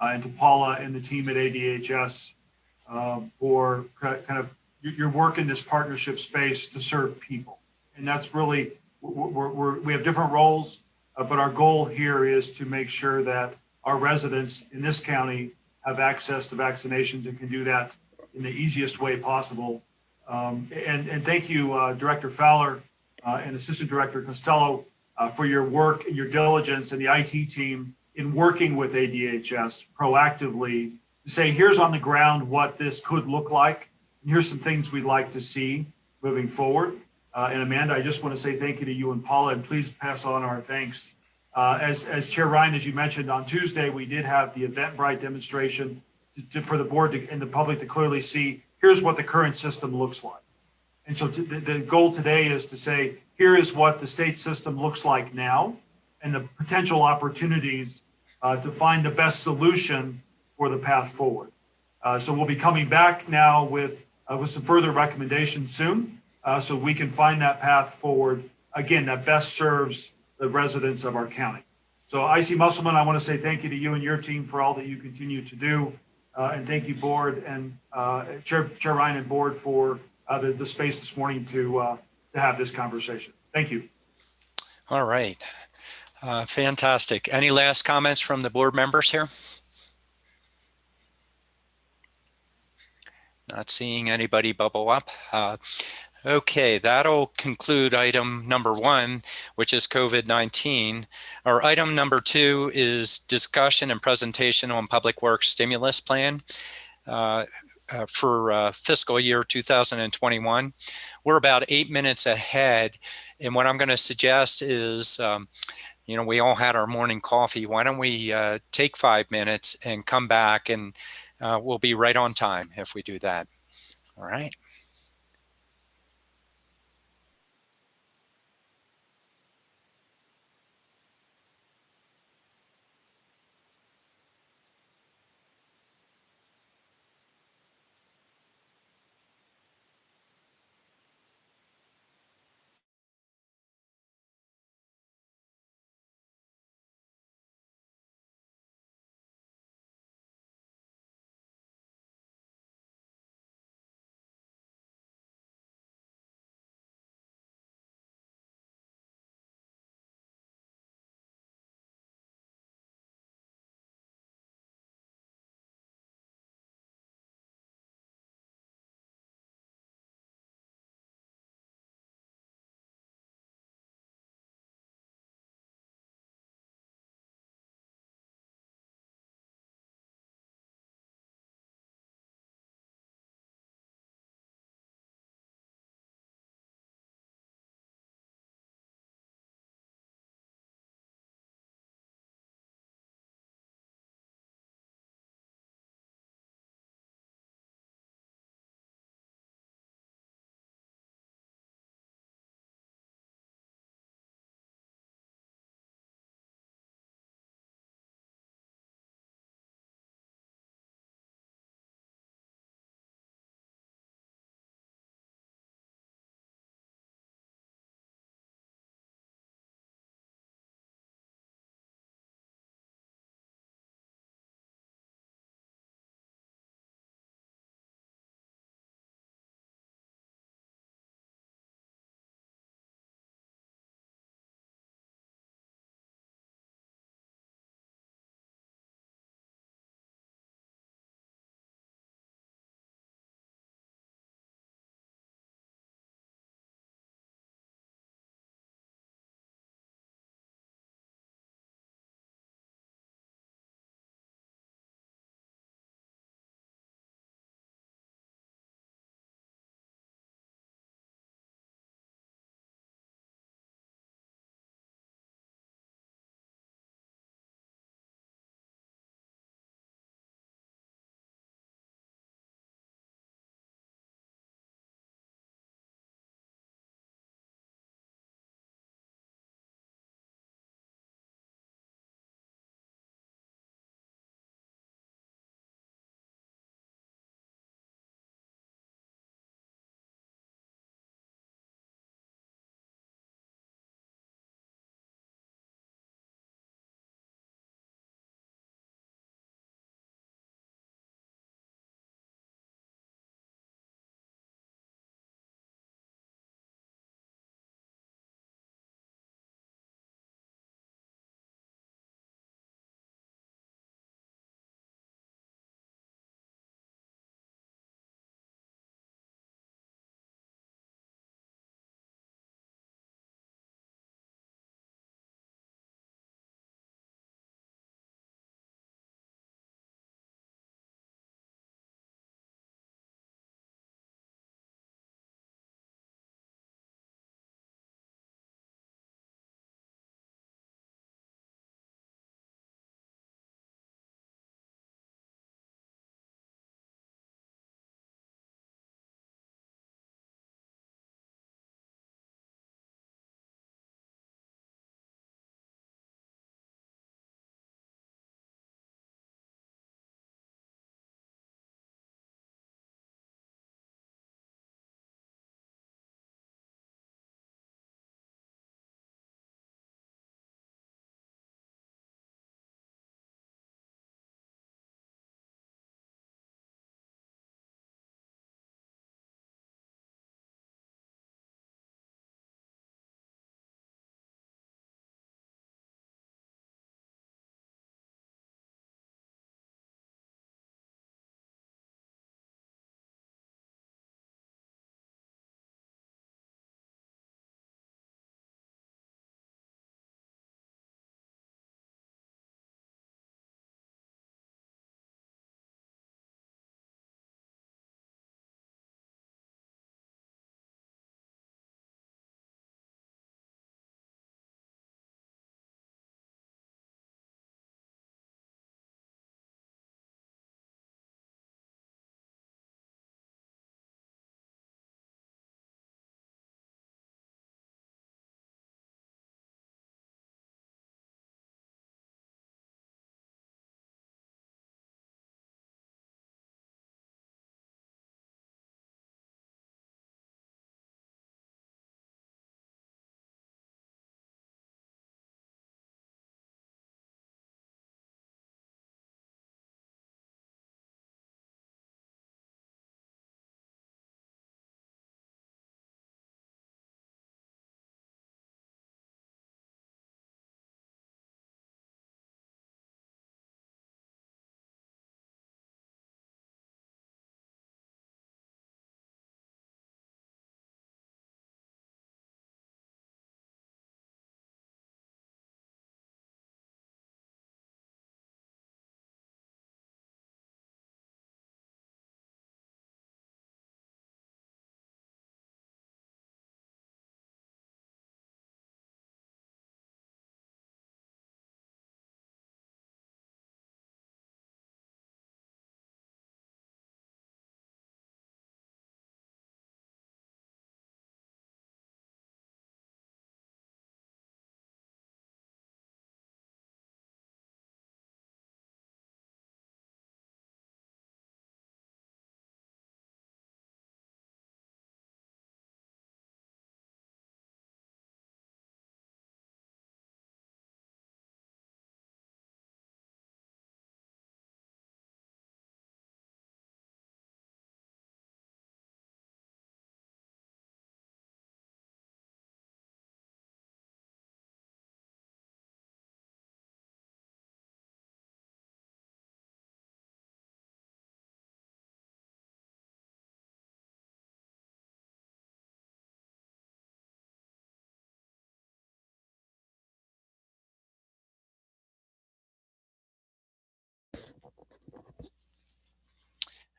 and to Paula and the team at ADHS for kind of your work in this partnership space to serve people. And that's really, we have different roles, but our goal here is to make sure that our residents in this county have access to vaccinations and can do that in the easiest way possible. And thank you, Director Fowler and Assistant Director Costello for your work and your diligence, and the IT team in working with ADHS proactively to say, here's on the ground what this could look like. And here's some things we'd like to see moving forward. And Amanda, I just want to say thank you to you and Paula, and please pass on our thanks. As Chair Ryan, as you mentioned, on Tuesday, we did have the Eventbrite demonstration for the board and the public to clearly see, here's what the current system looks like. And so the goal today is to say, here is what the state system looks like now, and the potential opportunities to find the best solution for the path forward. So we'll be coming back now with some further recommendations soon, so we can find that path forward, again, that best serves the residents of our county. So IC Musselman, I want to say thank you to you and your team for all that you continue to do. And thank you, board, and Chair Ryan and board for the space this morning to have this conversation. Thank you. All right. Fantastic. Any last comments from the board members here? Not seeing anybody bubble up. Okay, that'll conclude item number 1, which is COVID-19. Our item number 2 is discussion and presentation on Public Works Stimulus Plan for fiscal year 2021. We're about 8 minutes ahead. And what I'm going to suggest is, you know, we all had our morning coffee. Why don't we take 5 minutes and come back, and we'll be right on time if we do that. All right.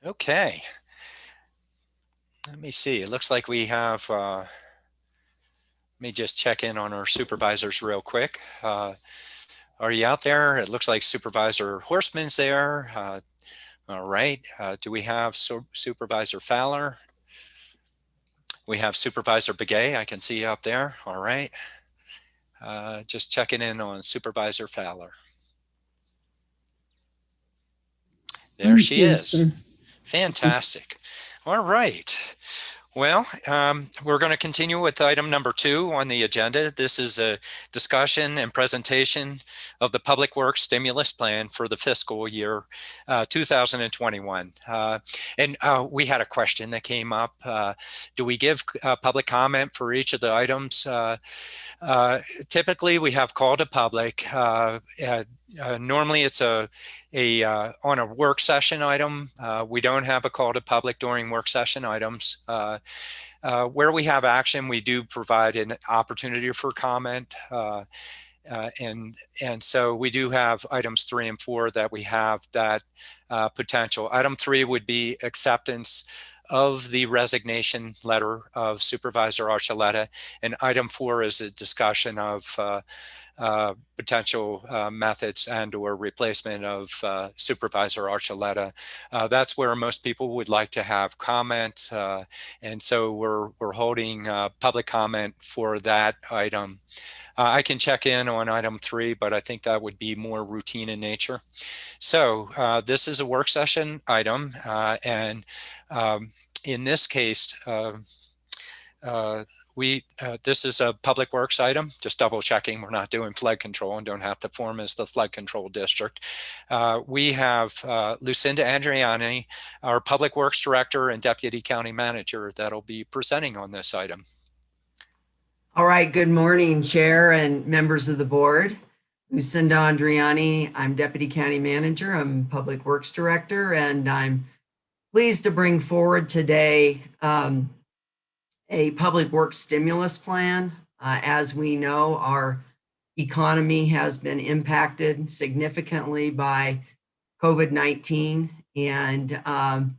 Okay. Let me see. It looks like we have, let me just check in on our supervisors real quick. Are you out there? It looks like Supervisor Horstman's there. All right. Do we have Supervisor Fowler? We have Supervisor Begay. I can see you up there. All right. Just checking in on Supervisor Fowler. There she is. Sir. Fantastic. All right. Well, we're going to continue with item number 2 on the agenda. This is a discussion and presentation of the Public Works Stimulus Plan for the fiscal year 2021. And we had a question that came up. Do we give public comment for each of the items? Typically, we have call to public. Normally, it's on a work session item. We don't have a call to public during work session items. Where we have action, we do provide an opportunity for comment. And so we do have items 3 and 4 that we have that potential. Item 3 would be acceptance of the resignation letter of Supervisor Archuleta, and item 4 is a discussion of potential methods and or replacement of Supervisor Archuleta. That's where most people would like to have comment, and so we're holding public comment for that item. I can check in on item 3, but I think that would be more routine in nature. So this is a work session item, and in this case, this is a public works item, just double checking we're not doing flood control and don't have to form as the flood control district. We have Lucinda Andriani, our public works director and deputy county manager, that'll be presenting on this item. All right, good morning, Chair and members of the board. Lucinda Andriani, I'm Deputy County Manager, I'm Public Works Director, and I'm pleased to bring forward today a public works stimulus plan. As we know, our economy has been impacted significantly by COVID-19, and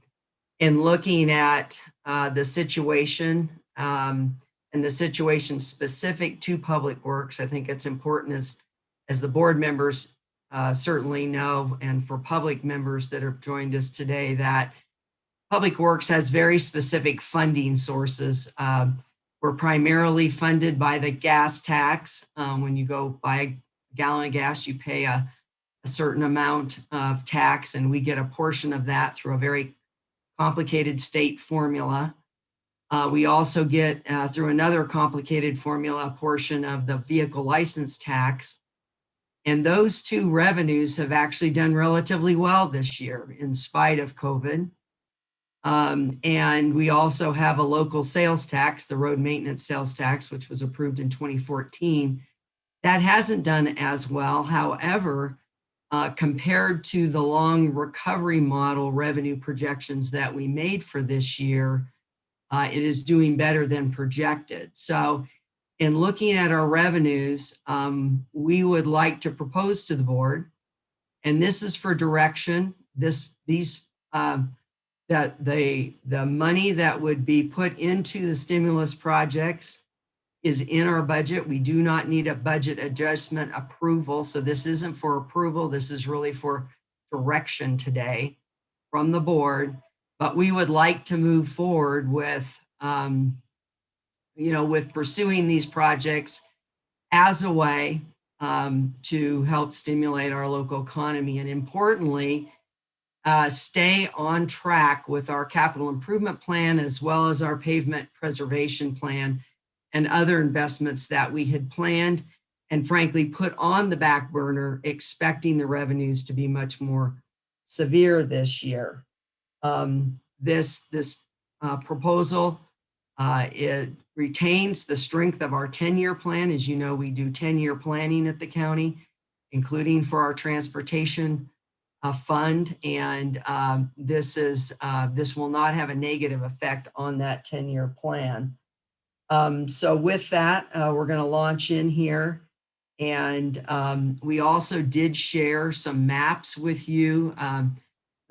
in looking at the situation and the situation specific to public works, I think it's important as the board members certainly know, and for public members that have joined us today, that Public Works has very specific funding sources. We're primarily funded by the gas tax. When you go buy a gallon of gas, you pay a certain amount of tax, and we get a portion of that through a very complicated state formula. We also get, through another complicated formula, a portion of the vehicle license tax. And those two revenues have actually done relatively well this year in spite of COVID. And we also have a local sales tax, the road maintenance sales tax, which was approved in 2014. That hasn't done as well. However, compared to the long recovery model revenue projections that we made for this year, it is doing better than projected. So in looking at our revenues, we would like to propose to the board, and this is for direction, that the money that would be put into the stimulus projects is in our budget. We do not need a budget adjustment approval. So this isn't for approval. This is really for direction today from the board. But we would like to move forward with, with pursuing these projects as a way to help stimulate our local economy. And importantly, stay on track with our capital improvement plan, as well as our pavement preservation plan and other investments that we had planned and frankly put on the back burner, expecting the revenues to be much more severe this year. This proposal, it retains the strength of our 10-year plan. As you know, we do 10-year planning at the county, including for our transportation fund, and this will not have a negative effect on that 10-year plan. So with that, we're going to launch in here, and we also did share some maps with you.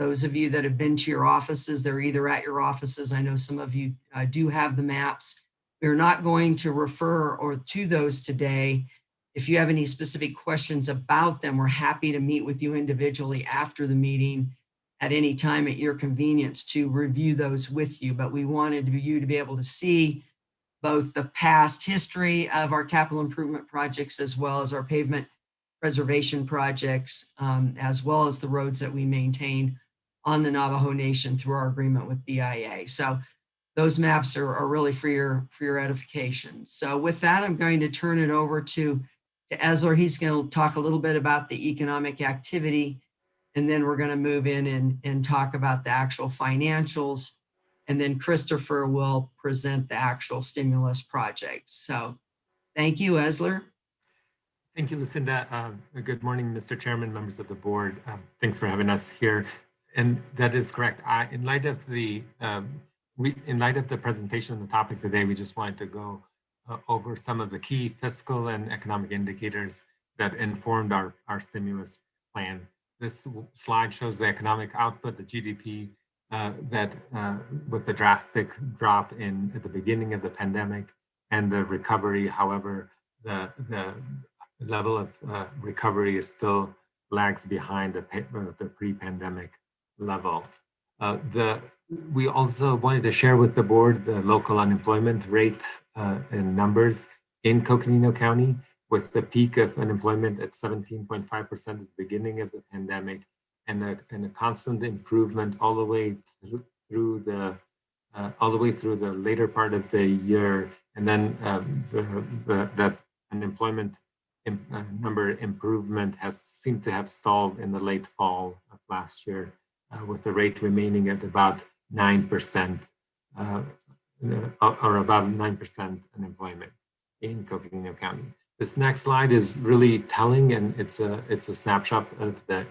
Those of you that have been to your offices, they're either at your offices. I know some of you do have the maps. We're not going to refer or to those today. If you have any specific questions about them, we're happy to meet with you individually after the meeting at any time at your convenience to review those with you. But we wanted you to be able to see both the past history of our capital improvement projects as well as our pavement preservation projects, as well as the roads that we maintain on the Navajo Nation through our agreement with BIA. So those maps are really for your edification. So with that, I'm going to turn it over to Esler. He's going to talk a little bit about the economic activity, and then we're going to move in and talk about the actual financials. And then Christopher will present the actual stimulus project. So thank you, Esler. Thank you, Lucinda. Good morning, Mr. Chairman, members of the board. Thanks for having us here. And that is correct. In light of the presentation on the topic today, we just wanted to go over some of the key fiscal and economic indicators that informed our stimulus plan. This slide shows the economic output, the GDP, with the drastic drop at the beginning of the pandemic and the recovery. However, the level of recovery is still lags behind the pre-pandemic level. We also wanted to share with the board the local unemployment rate and numbers in Coconino County, with the peak of unemployment at 17.5% at the beginning of the pandemic, and a constant improvement all the way through the later part of the year, and then that unemployment number improvement has seemed to have stalled in the late fall of last year, with the rate remaining at about 9%, or about 9% unemployment in Coconino County. This next slide is really telling, and it's a snapshot of the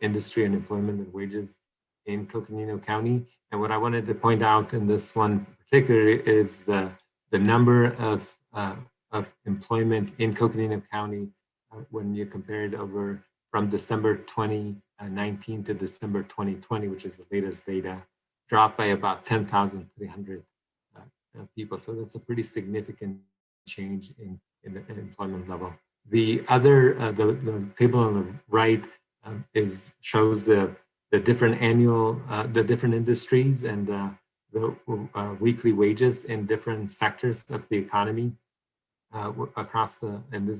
industry and employment and wages in Coconino County. And what I wanted to point out in this one particularly is the number of employment in Coconino County when you compare it over from December 2019 to December 2020, which is the latest data, dropped by about 10,300 people. So that's a pretty significant change in the employment level. The other, the table on the right shows the different the different industries and the weekly wages in different sectors of the economy across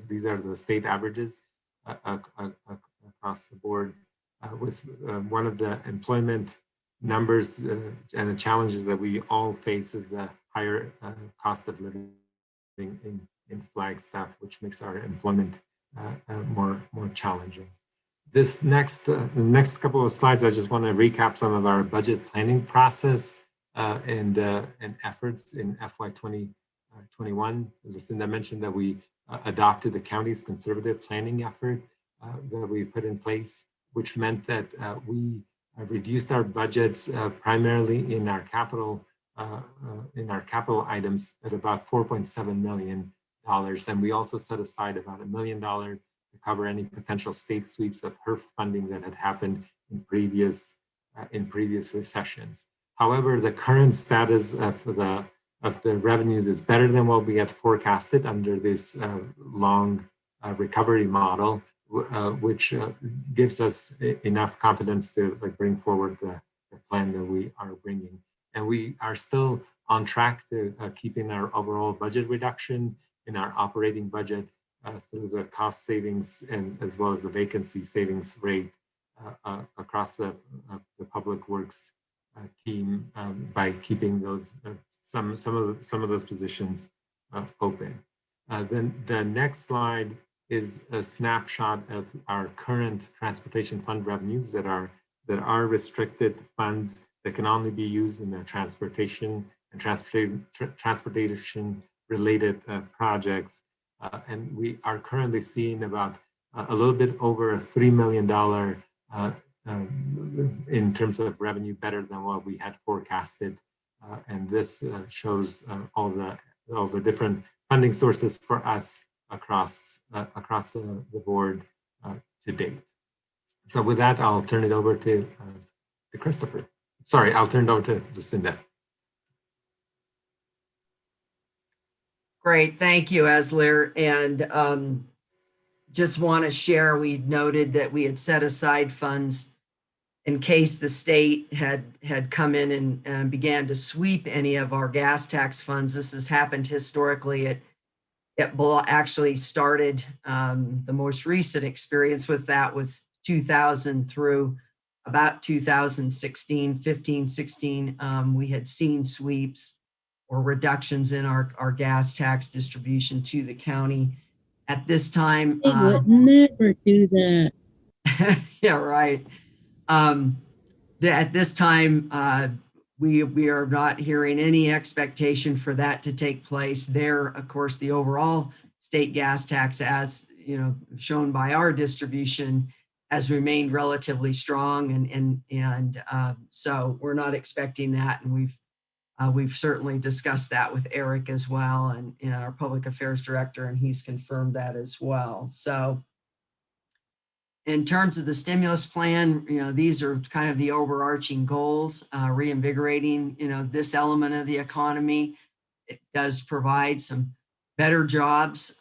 these are the state averages across the board, with one of the employment numbers and the challenges that we all face is the higher cost of living in Flagstaff, which makes our employment more challenging. This the next couple of slides, I just want to recap some of our budget planning process and efforts in FY 2021. Lucinda mentioned that we adopted the county's conservative planning effort that we put in place, which meant that we reduced our budgets primarily in our capital items at about $4.7 million. And we also set aside about $1 million to cover any potential state sweeps of HERF funding that had happened in previous recessions. However, the current status of the revenues is better than what we had forecasted under this long recovery model, which gives us enough confidence to bring forward the plan that we are bringing. And we are still on track to keeping our overall budget reduction in our operating budget through the cost savings and as well as the vacancy savings rate across the public works team by keeping those some of those positions open. Then the next slide is a snapshot of our current transportation fund revenues that are restricted funds that can only be used in the transportation and transportation related projects. And we are currently seeing about a little bit over $3 million in terms of revenue, better than what we had forecasted. And this shows all the different funding sources for us across the board to date. So with that, I'll turn it over to Christopher. Sorry, I'll turn it over to Lucinda. Great, thank you, Esler. And just want to share, we noted that we had set aside funds in case the state had come in and began to sweep any of our gas tax funds. This has happened historically. It actually started, the most recent experience with that was 2000 through about 2016, 15, 16. We had seen sweeps or reductions in our gas tax distribution to the county. At this time, They would never do that. yeah, right. At this time, we are not hearing any expectation for that to take place. There, of course, the overall state gas tax, as you know, shown by our distribution, has remained relatively strong, and so we're not expecting that. And we've certainly discussed that with Eric as well, and our public affairs director, and he's confirmed that as well. So in terms of the stimulus plan, you know, these are kind of the overarching goals, reinvigorating, you know, this element of the economy. It does provide some better jobs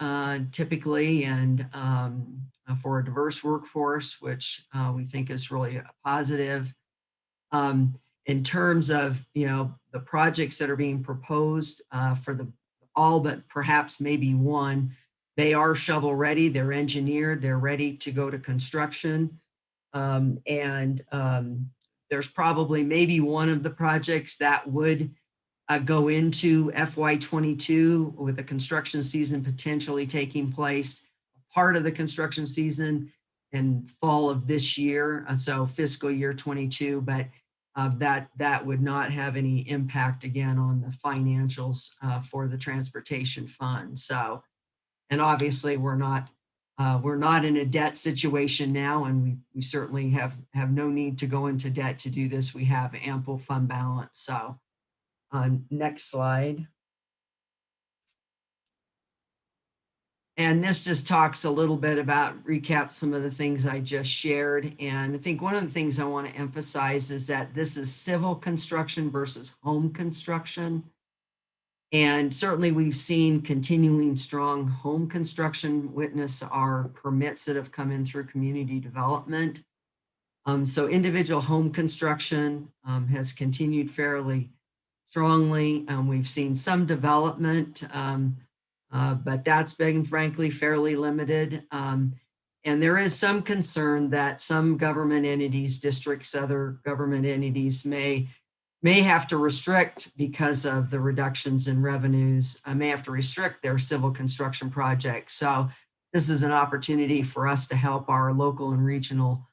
typically, and for a diverse workforce, which we think is really a positive. In terms of, you know, the projects that are being proposed for all but perhaps maybe one, they are shovel ready, they're engineered, they're ready to go to construction. There's probably maybe one of the projects that would go into FY22 with the construction season potentially taking place, part of the construction season in fall of this year, so fiscal year 22, but that would not have any impact again on the financials for the transportation fund. So, and obviously we're not in a debt situation now, and we certainly have no need to go into debt to do this. We have ample fund balance. So next slide. And this just talks a little bit about, recap some of the things I just shared. And I think one of the things I want to emphasize is that this is civil construction versus home construction. And certainly we've seen continuing strong home construction, witness our permits that have come in through community development. So individual home construction has continued fairly strongly. We've seen some development, but that's been frankly fairly limited. And there is some concern that some government entities, districts, other government entities may have to restrict, because of the reductions in revenues, may have to restrict their civil construction projects. So this is an opportunity for us to help our local and regional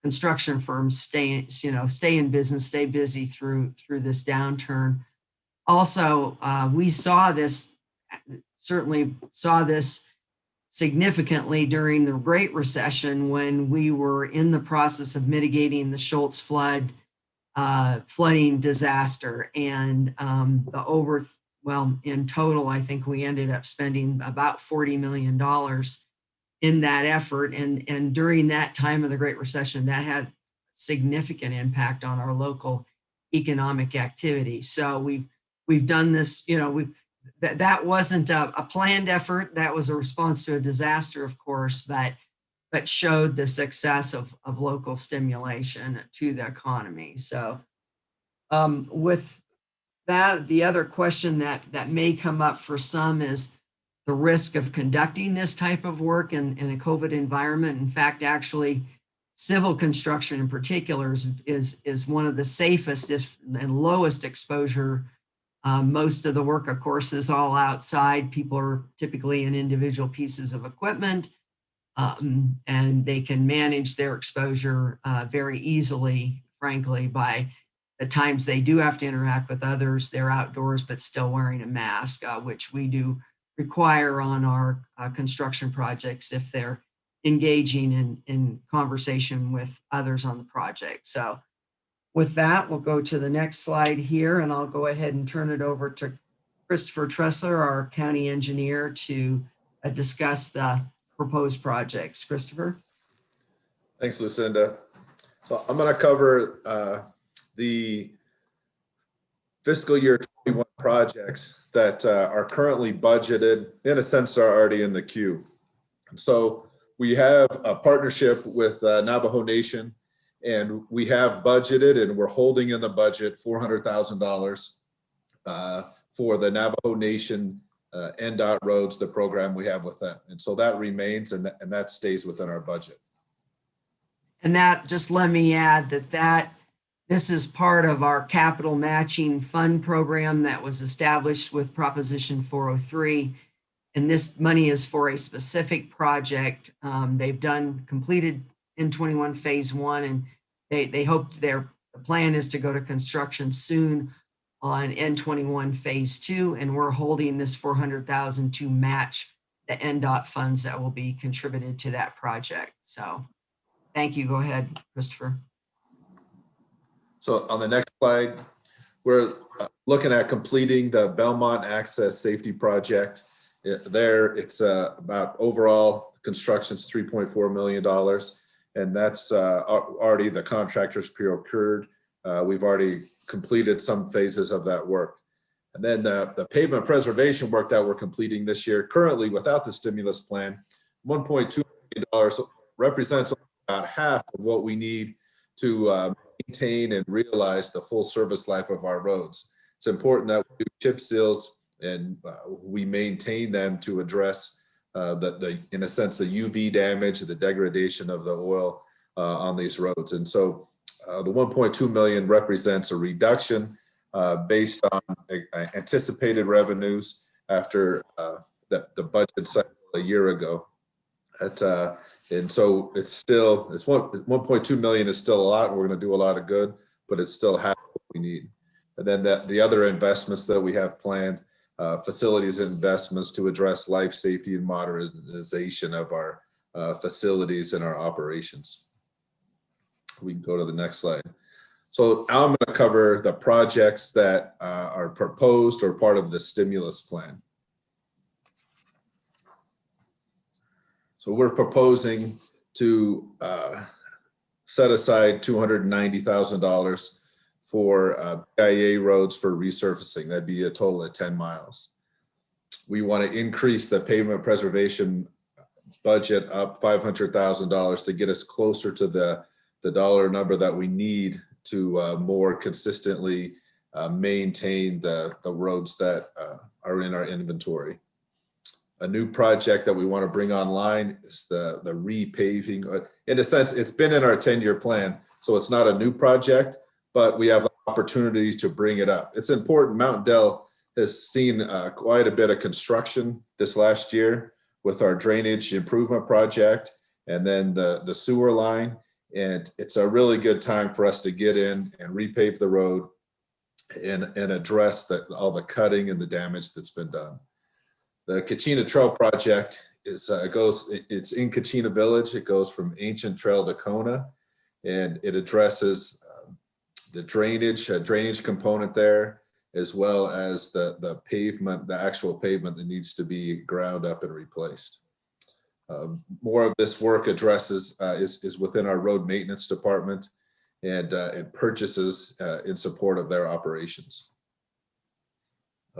construction firms stay in business, stay busy through this downturn. Also, we certainly saw this significantly during the Great Recession, when we were in the process of mitigating the Schultz flooding disaster, and in total, I think we ended up spending about $40 million in that effort. And during that time of the Great Recession, that had significant impact on our local economic activity. So we've done this, you know, that wasn't a planned effort. That was a response to a disaster, of course, but showed the success of local stimulation to the economy. So with that, the other question that may come up for some is the risk of conducting this type of work in a COVID environment. In fact, actually, civil construction in particular is one of the safest and lowest exposure. Most of the work, of course, is all outside. People are typically in individual pieces of equipment, and they can manage their exposure very easily, frankly, by the times they do have to interact with others. They're outdoors, but still wearing a mask, which we do require on our construction projects if they're engaging in conversation with others on the project. So with that, we'll go to the next slide here, and I'll go ahead and turn it over to Christopher Tressler, our county engineer, to discuss the proposed projects. Christopher? Thanks, Lucinda. So I'm going to cover the fiscal year 21 projects that are currently budgeted, in a sense, are already in the queue. So we have a partnership with Navajo Nation, and we have budgeted and we're holding in the budget $400,000 for the Navajo Nation NDOT roads, the program we have with them. And so that remains, and that stays within our budget. And that, just let me add that this is part of our capital matching fund program that was established with Proposition 403. And this money is for a specific project. They've completed N21 phase 1, and they hope the plan is to go to construction soon on N21 phase 2. And we're holding this $400,000 to match the NDOT funds that will be contributed to that project. So thank you. Go ahead, Christopher. So on the next slide, we're looking at completing the Belmont Access Safety Project. It's about overall construction's $3.4 million. And that's already the contractors procured. We've already completed some phases of that work. And then the pavement preservation work that we're completing this year, currently without the stimulus plan, $1.2 million represents about half of what we need to maintain and realize the full service life of our roads. It's important that we do chip seals and we maintain them to address in a sense, the UV damage, the degradation of the oil on these roads. And so the 1.2 million represents a reduction based on anticipated revenues after the budget cycle a year ago. And so it's 1.2 million is still a lot, and we're going to do a lot of good, but it's still half what we need. And then the other investments that we have planned, facilities investments to address life safety and modernization of our facilities and our operations. We can go to the next slide. So now I'm going to cover the projects that are proposed or part of the stimulus plan. So we're proposing to set aside $290,000 for BIA roads for resurfacing. That'd be a total of 10 miles. We want to increase the pavement preservation budget up $500,000 to get us closer to the dollar number that we need to more consistently maintain the roads that are in our inventory. A new project that we want to bring online is the repaving. In a sense, it's been in our 10-year plan, so it's not a new project, but we have the opportunity to bring it up. It's important. Mountain Dell has seen quite a bit of construction this last year with our drainage improvement project and then the sewer line. And it's a really good time for us to get in and repave the road and address all the cutting and the damage that's been done. The Kachina Trail project it's in Kachina Village. It goes from Ancient Trail to Kona, and it addresses the drainage component there, as well as the pavement, the actual pavement that needs to be ground up and replaced. More of this work addresses is within our road maintenance department and purchases in support of their operations.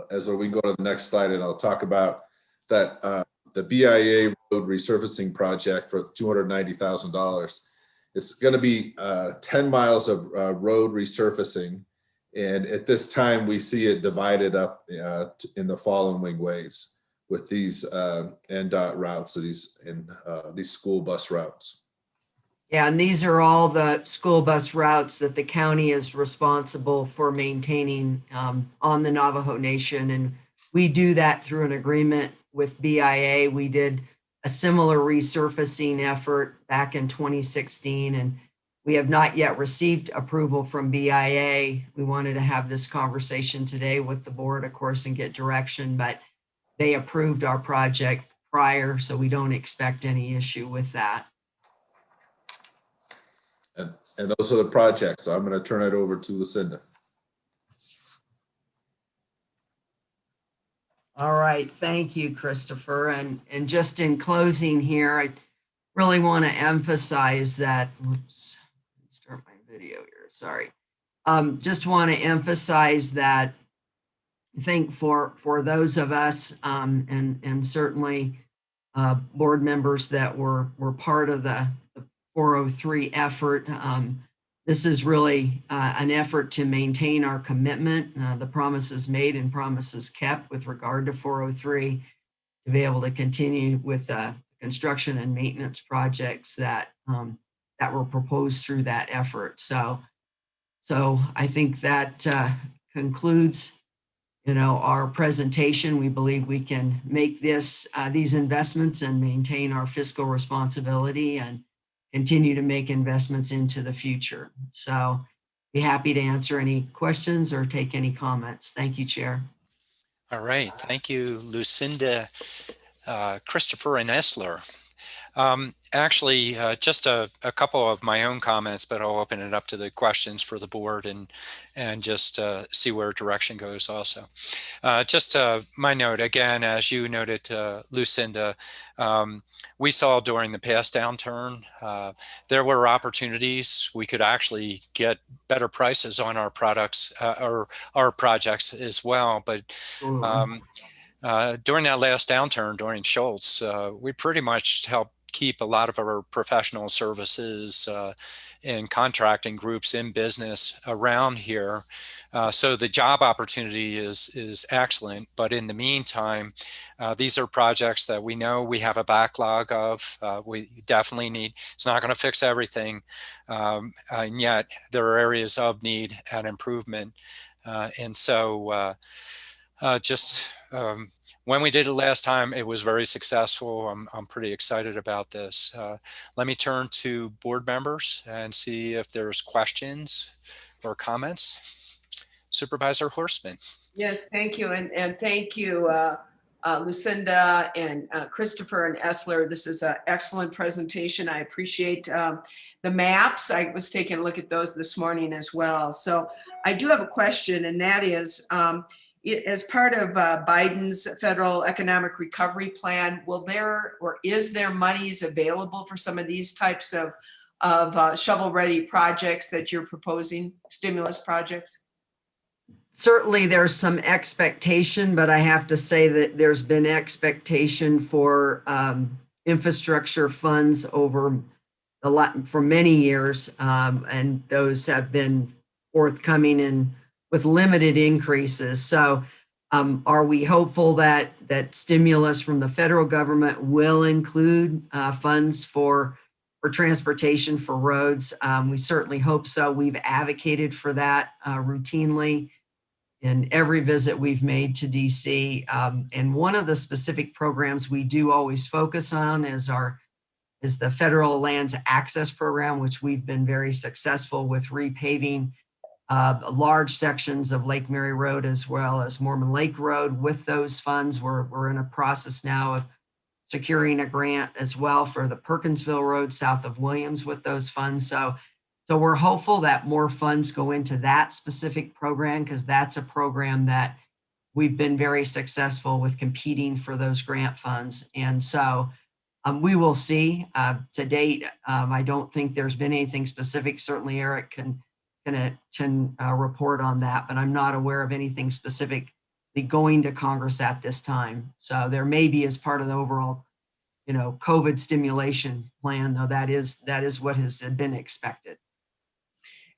As we go to the next slide, and I'll talk about that the BIA road resurfacing project for $290,000. It's going to be 10 miles of road resurfacing, and at this time we see it divided up in the following ways with these NDOT routes, these school bus routes. Yeah, and these are all the school bus routes that the county is responsible for maintaining on the Navajo Nation. And we do that through an agreement with BIA. We did a similar resurfacing effort back in 2016, and we have not yet received approval from BIA. We wanted to have this conversation today with the board, of course, and get direction, but they approved our project prior, so we don't expect any issue with that. And those are the projects. So I'm going to turn it over to Lucinda. All right, thank you, Christopher. And just in closing here, I really want to emphasize that, oops, start my video here, sorry. Just want to emphasize that I think for those of us and certainly board members that were part of the 403 effort, this is really an effort to maintain our commitment, the promises made and promises kept with regard to 403, to be able to continue with construction and maintenance projects that were proposed through that effort. So I think that concludes, our presentation. We believe we can make these investments and maintain our fiscal responsibility and continue to make investments into the future. So be happy to answer any questions or take any comments. Thank you, Chair. All right. Thank you, Lucinda, Christopher, and Esler. Actually, just a couple of my own comments, but I'll open it up to the questions for the board and just see where direction goes also. Just my note, again, as you noted, Lucinda, we saw during the past downturn, there were opportunities. We could actually get better prices on our products or our projects as well. But during that last downturn, during Schultz, we pretty much helped keep a lot of our professional services and contracting groups in business around here. So the job opportunity is excellent. But in the meantime, these are projects that we know we have a backlog of. We definitely need, it's not going to fix everything. And yet there are areas of need and improvement. And so when we did it last time, it was very successful. I'm pretty excited about this. Let me turn to board members and see if there's questions or comments. Supervisor Horstman. Yes, thank you. And thank you, Lucinda and Christopher and Esler. This is an excellent presentation. I appreciate the maps. I was taking a look at those this morning as well. So I do have a question, and that is, as part of Biden's federal economic recovery plan, is there monies available for some of these types of shovel-ready projects that you're proposing, stimulus projects? Certainly there's some expectation, but I have to say that there's been expectation for infrastructure funds over for many years, and those have been forthcoming and with limited increases. So are we hopeful that stimulus from the federal government will include funds for transportation, for roads? We certainly hope so. We've advocated for that routinely in every visit we've made to DC. And one of the specific programs we do always focus on is the Federal Lands Access Program, which we've been very successful with repaving large sections of Lake Mary Road as well as Mormon Lake Road. With those funds, we're in a process now of securing a grant as well for the Perkinsville Road south of Williams with those funds. So we're hopeful that more funds go into that specific program, because that's a program that we've been very successful with competing for those grant funds. And so we will see. To date, I don't think there's been anything specific. Certainly Eric can report on that, but I'm not aware of anything specifically going to Congress at this time. So there may be as part of the overall, COVID stimulation plan, though that is what has been expected.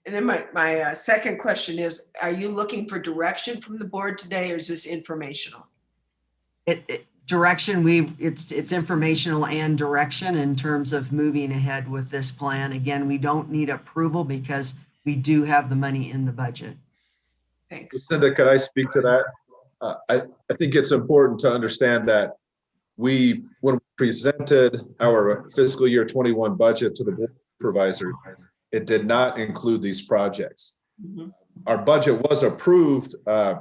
And then my second question is, are you looking for direction from the board today, or is this informational? Direction, it's informational and direction in terms of moving ahead with this plan. Again, we don't need approval because we do have the money in the budget. Thanks. Lucinda, could I speak to that? I think it's important to understand that when we presented our fiscal year 21 budget to the board of supervisors, it did not include these projects. Mm-hmm. Our budget was approved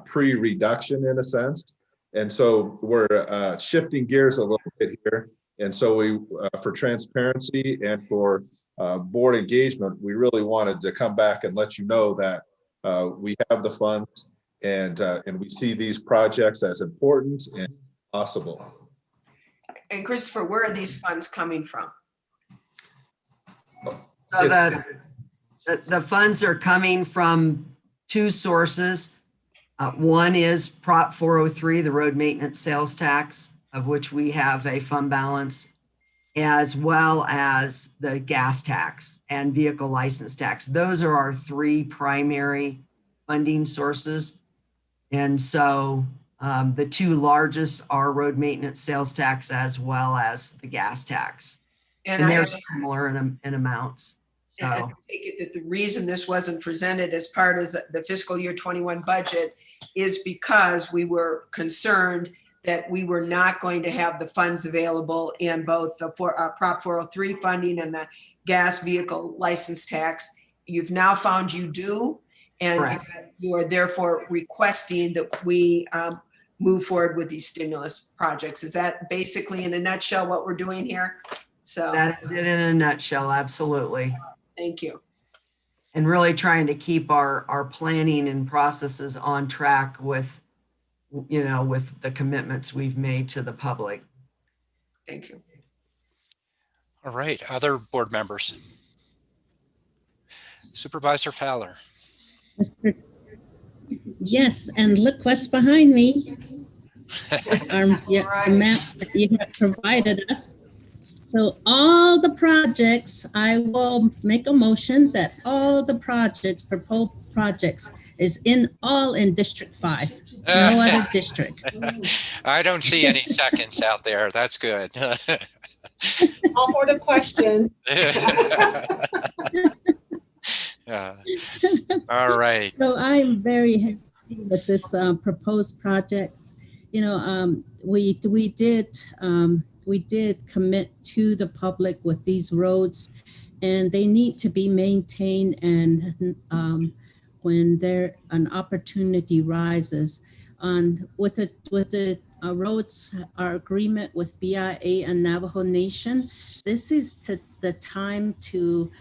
pre-reduction in a sense. And so we're shifting gears a little bit here. And so we, for transparency and for board engagement, we really wanted to come back and let you know that we have the funds and we see these projects as important and possible. And Christopher, where are these funds coming from? So the funds are coming from two sources. One is Prop 403, the road maintenance sales tax, of which we have a fund balance, as well as the gas tax and vehicle license tax. Those are our three primary funding sources. And so the two largest are road maintenance sales tax as well as the gas tax. And they're similar in amounts. So and I take it that the reason this wasn't presented as part of the fiscal year 21 budget is because we were concerned that we were not going to have the funds available in both the Prop 403 funding and the gas vehicle license tax. You've now found you do, and you are therefore requesting that we move forward with these stimulus projects. Is that basically in a nutshell what we're doing here? So that is it in a nutshell, absolutely. Thank you. And really trying to keep our planning and processes on track with, with the commitments we've made to the public. Thank you. All right, other board members. Supervisor Fowler. Yes, and look what's behind me. The map that you have provided us. So all the projects, I will make a motion that all the projects, proposed projects, is all in District 5, no other district. I don't see any seconds out there. That's good. All for the question. All right. So I'm very happy with this proposed projects. We did commit to the public with these roads, and they need to be maintained. And when an opportunity rises, with the roads, our agreement with BIA and Navajo Nation, this is the time to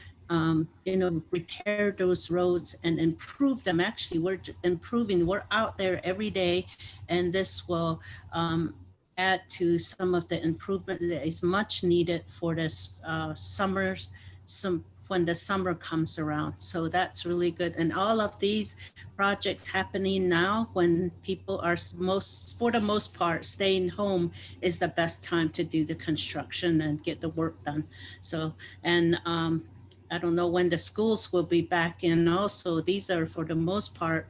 repair those roads and improve them. Actually, we're improving. We're out there every day, and this will add to some of the improvement that is much needed for this when the summer comes around. So that's really good. And all of these projects happening now when people are for the most part, staying home is the best time to do the construction and get the work done. So, and I don't know when the schools will be back in. Also, these are for the most part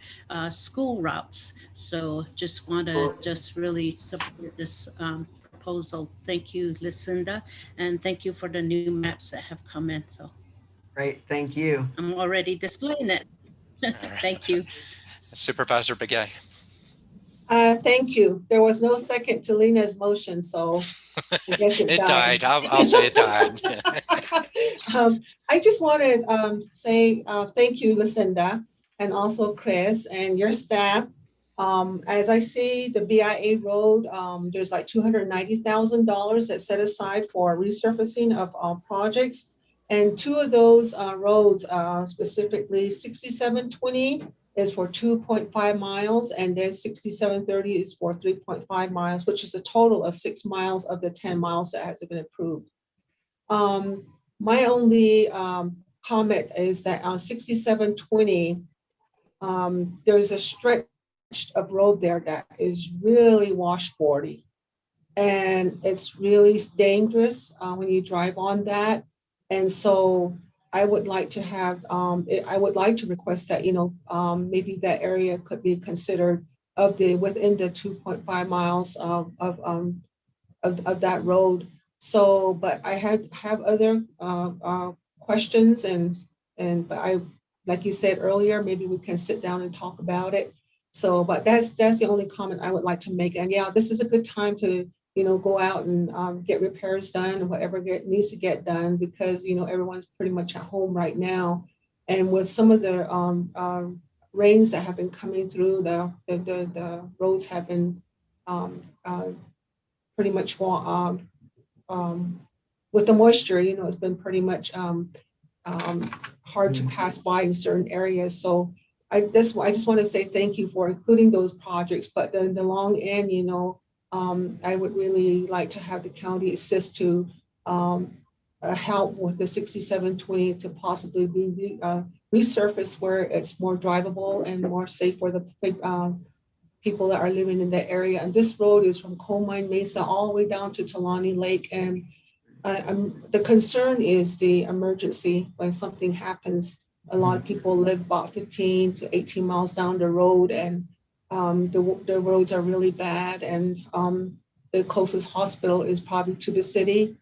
school routes. So just want to really support this proposal. Thank you, Lucinda, and thank you for the new maps that have come in. So great, thank you. I'm already displaying it. Thank you. Supervisor Begay. Thank you. There was no second to Lena's motion, so I guess it died. I'll say it died. I just want to say thank you, Lucinda, and also Chris and your staff. As I see the BIA road, there's like $290,000 that's set aside for resurfacing of projects. And two of those roads, specifically 6720 is for 2.5 miles, and then 6730 is for 3.5 miles, which is a total of 6 miles of the 10 miles that has been approved. My only comment is that on 6720, there's a stretch of road there that is really washboardy, and it's really dangerous when you drive on that. And so I would like to have, I would like to request that, maybe that area could be considered within the 2.5 miles of that road. So, but I have other questions, but like you said earlier, maybe we can sit down and talk about it. So, but that's the only comment I would like to make. And yeah, this is a good time to go out and get repairs done and whatever needs to get done, because everyone's pretty much at home right now. And with some of the rains that have been coming through, the roads have been pretty much with the moisture, it's been pretty much hard to pass by in certain areas. So I just want to say thank you for including those projects. But in the long end, I would really like to have the county assist to help with the 6720 to possibly be resurface where it's more drivable and more safe for the people that are living in that area. And this road is from Coal Mine Mesa all the way down to Talani Lake. And the concern is the emergency when something happens. A lot of people live about 15 to 18 miles down the road, and the roads are really bad. And the closest hospital is probably to the city,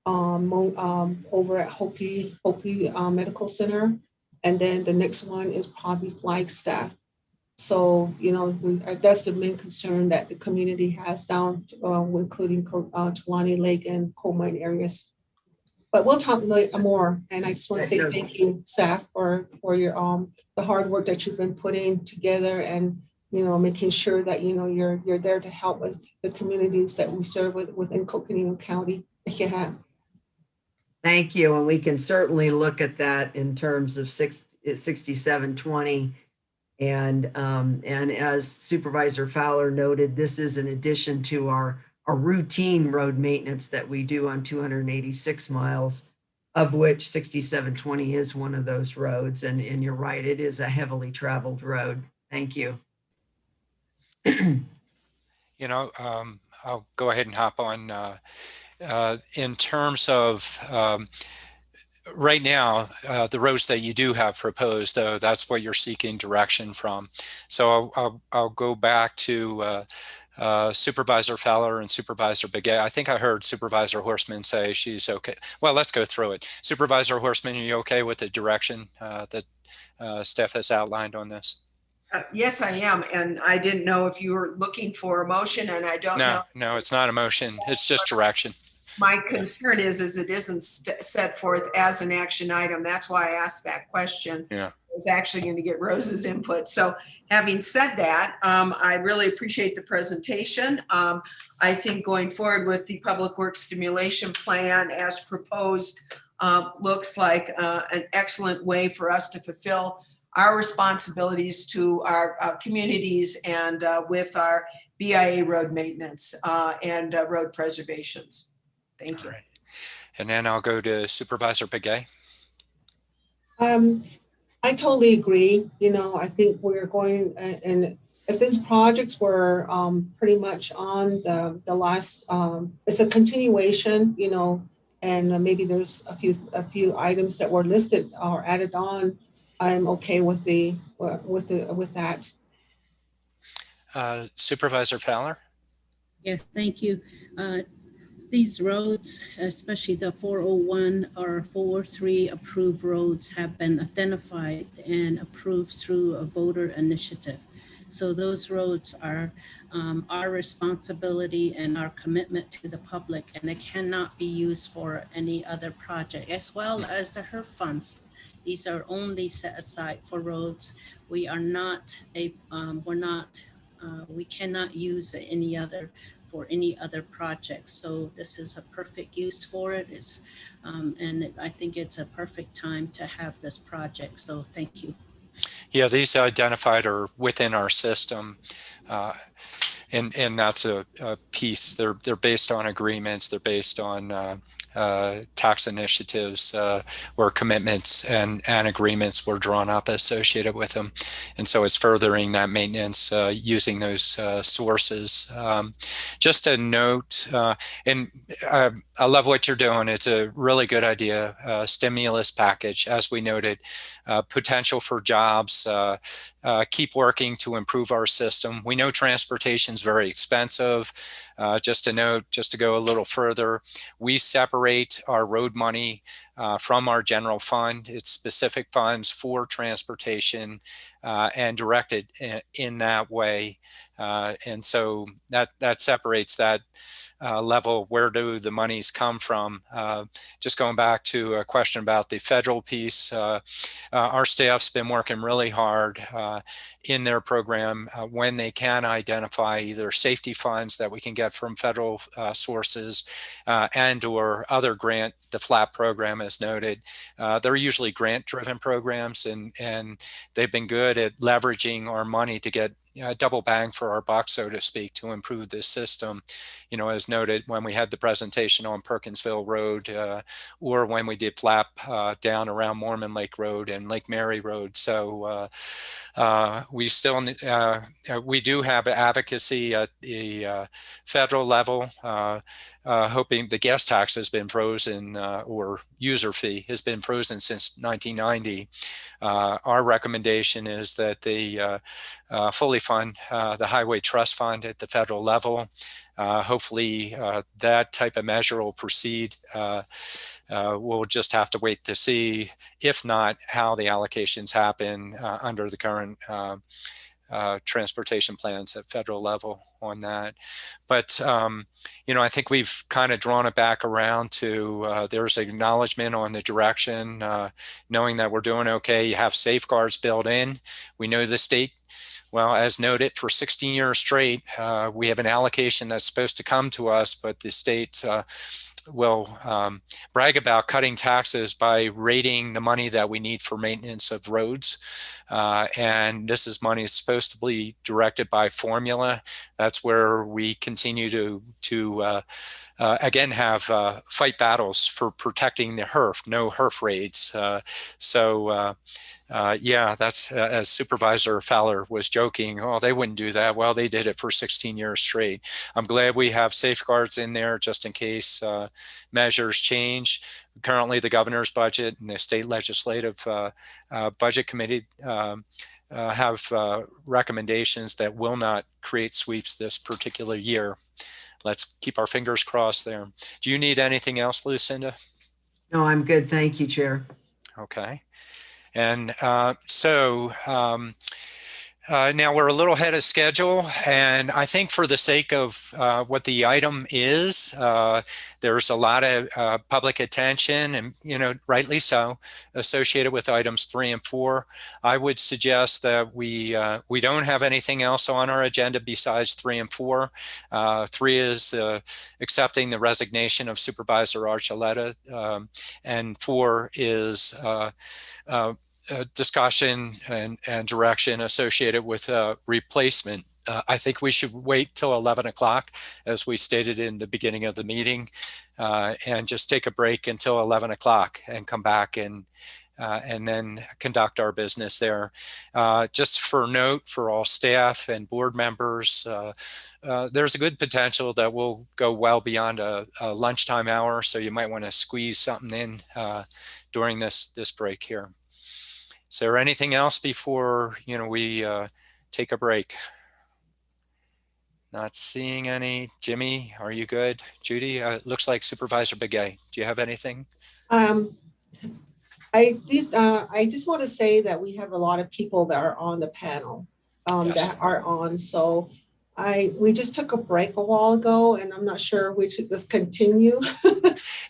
over at Hopi Medical Center. And then the next one is probably Flagstaff. So, that's the main concern that the community has down, including Tulani Lake and coal mine areas. But we'll talk more. And I just want to say thank you, staff, for your the hard work that you've been putting together, and making sure that you're there to help us, the communities that we serve within Coconino County. Thank you, and we can certainly look at that in terms of 6720. And as Supervisor Fowler noted, this is in addition to our routine road maintenance that we do on 286 miles, of which 6720 is one of those roads. And you're right, it is a heavily traveled road. Thank you. I'll go ahead and hop on. In terms of right now, the roads that you do have proposed, though, that's what you're seeking direction from. So I'll go back to Supervisor Fowler and Supervisor Begay. I think I heard Supervisor Horstman say she's okay. Well, let's go through it. Supervisor Horstman, are you okay with the direction that Steph has outlined on this? Yes, I am. And I didn't know if you were looking for a motion, and I don't know. No, it's not a motion. It's just direction. My concern is it isn't set forth as an action item. That's why I asked that question. Yeah. I was actually going to get Rose's input. So having said that, I really appreciate the presentation. I think going forward with the Public Works Stimulation Plan as proposed looks like an excellent way for us to fulfill our responsibilities to our communities and with our BIA road maintenance and road preservations. Thank you. Right. And then I'll go to Supervisor Begay. I totally agree. I think we're going, and if these projects were pretty much on the last, it's a continuation, and maybe there's a few items that were listed or added on. I'm okay with that. Supervisor Fowler? Yes, thank you. These roads, especially the 401 or 403 approved roads, have been identified and approved through a voter initiative. So those roads are our responsibility and our commitment to the public, and they cannot be used for any other project, as well as the HERF funds. These are only set aside for roads. We are not we cannot use for any other project. So this is a perfect use for it. And I think it's a perfect time to have this project. So thank you. Yeah, these identified are within our system. And that's a piece. They're based on agreements. They're based on tax initiatives where commitments and agreements were drawn up associated with them. And so it's furthering that maintenance using those sources. Just a note, and I love what you're doing. It's a really good idea, stimulus package, as we noted, potential for jobs, keep working to improve our system. We know transportation is very expensive. Just a note, just to go a little further, we separate our road money from our general fund. It's specific funds for transportation and directed in that way. And so that separates that level. Where do the monies come from? Just going back to a question about the federal piece, our staff's been working really hard in their program when they can identify either safety funds that we can get from federal sources and or other grant, the FLAP program as noted. They're usually grant-driven programs, and they've been good at leveraging our money to get double bang for our buck, so to speak, to improve this system. You know, as noted, when we had the presentation on Perkinsville Road, or when we did flap down around Mormon Lake Road and Lake Mary Road. So we still we do have advocacy at the federal level, hoping the gas tax has been frozen, or user fee has been frozen since 1990. Our recommendation is that they fully fund the Highway Trust Fund at the federal level. Hopefully that type of measure will proceed. We'll just have to wait to see, if not, how the allocations happen under the current transportation plans at federal level on that. But, you know, I think we've kind of drawn it back around to there's acknowledgement on the direction, knowing that we're doing okay. You have safeguards built in. We know the state, well, as noted, for 16 years straight, we have an allocation that's supposed to come to us, but the state will brag about cutting taxes by rating the money that we need for maintenance of roads. And this is money supposed to be directed by formula. That's where we continue to again have fight battles for protecting the HERF, no HERF raids. Yeah, that's as Supervisor Fowler was joking, oh, they wouldn't do that. Well, they did it for 16 years straight. I'm glad we have safeguards in there just in case measures change. Currently, the governor's budget and the state legislative budget committee have recommendations that will not create sweeps this particular year. Let's keep our fingers crossed there. Do you need anything else, Lucinda? No, I'm good. Thank you, Chair. Okay. And now we're a little ahead of schedule, and I think for the sake of what the item is, there's a lot of public attention, and you know, rightly so, associated with items 3 and 4. I would suggest that we don't have anything else on our agenda besides 3 and 4. 3 is accepting the resignation of Supervisor Archuleta, and 4 is discussion and direction associated with replacement. I think we should wait till 11 o'clock, as we stated in the beginning of the meeting, and just take a break until 11 o'clock and come back and then conduct our business there. Just for note for all staff and board members, there's a good potential that we'll go well beyond a lunchtime hour, so you might want to squeeze something in during this break here. Is there anything else before we take a break? Not seeing any. Jimmy, are you good? Judy, looks like Supervisor Begay. Do you have anything? I just want to say that we have a lot of people that are on the panel Yes. that are on. So we just took a break a while ago, and I'm not sure we should just continue.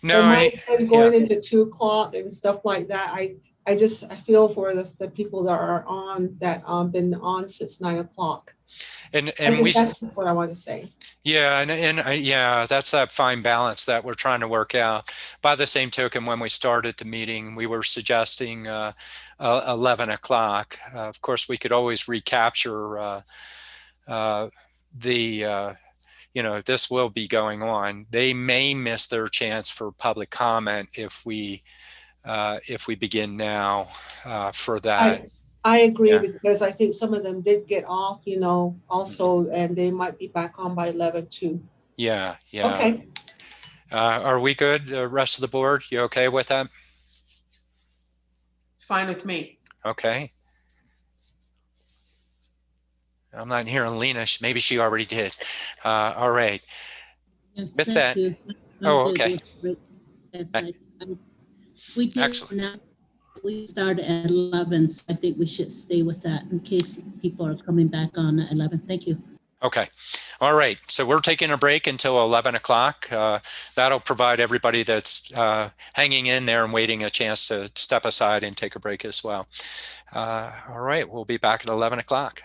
No, going into 2 o'clock and stuff like that. I feel for the people that are on that been on since 9 o'clock. And that's what I want to say. Yeah, yeah, that's that fine balance that we're trying to work out. By the same token, when we started the meeting, we were suggesting 11 o'clock. Of course, we could always recapture this will be going on. They may miss their chance for public comment if we begin now for that. I agree, Yeah. because I think some of them did get off, also, and they might be back on by 11 too. Yeah. Okay. Are we good? The rest of the board, you okay with that? It's fine with me. Okay. I'm not hearing Lena. Maybe she already did. All right. Yes, With thank that. you. Oh, I'm good okay. with- Yes, we did. Excellent. Now we start at 11, so I think we should stay with that in case people are coming back on at 11. Thank you. Okay. All right. So we're taking a break until 11 o'clock. That'll provide everybody that's hanging in there and waiting a chance to step aside and take a break as well. All right. We'll be back at 11 o'clock.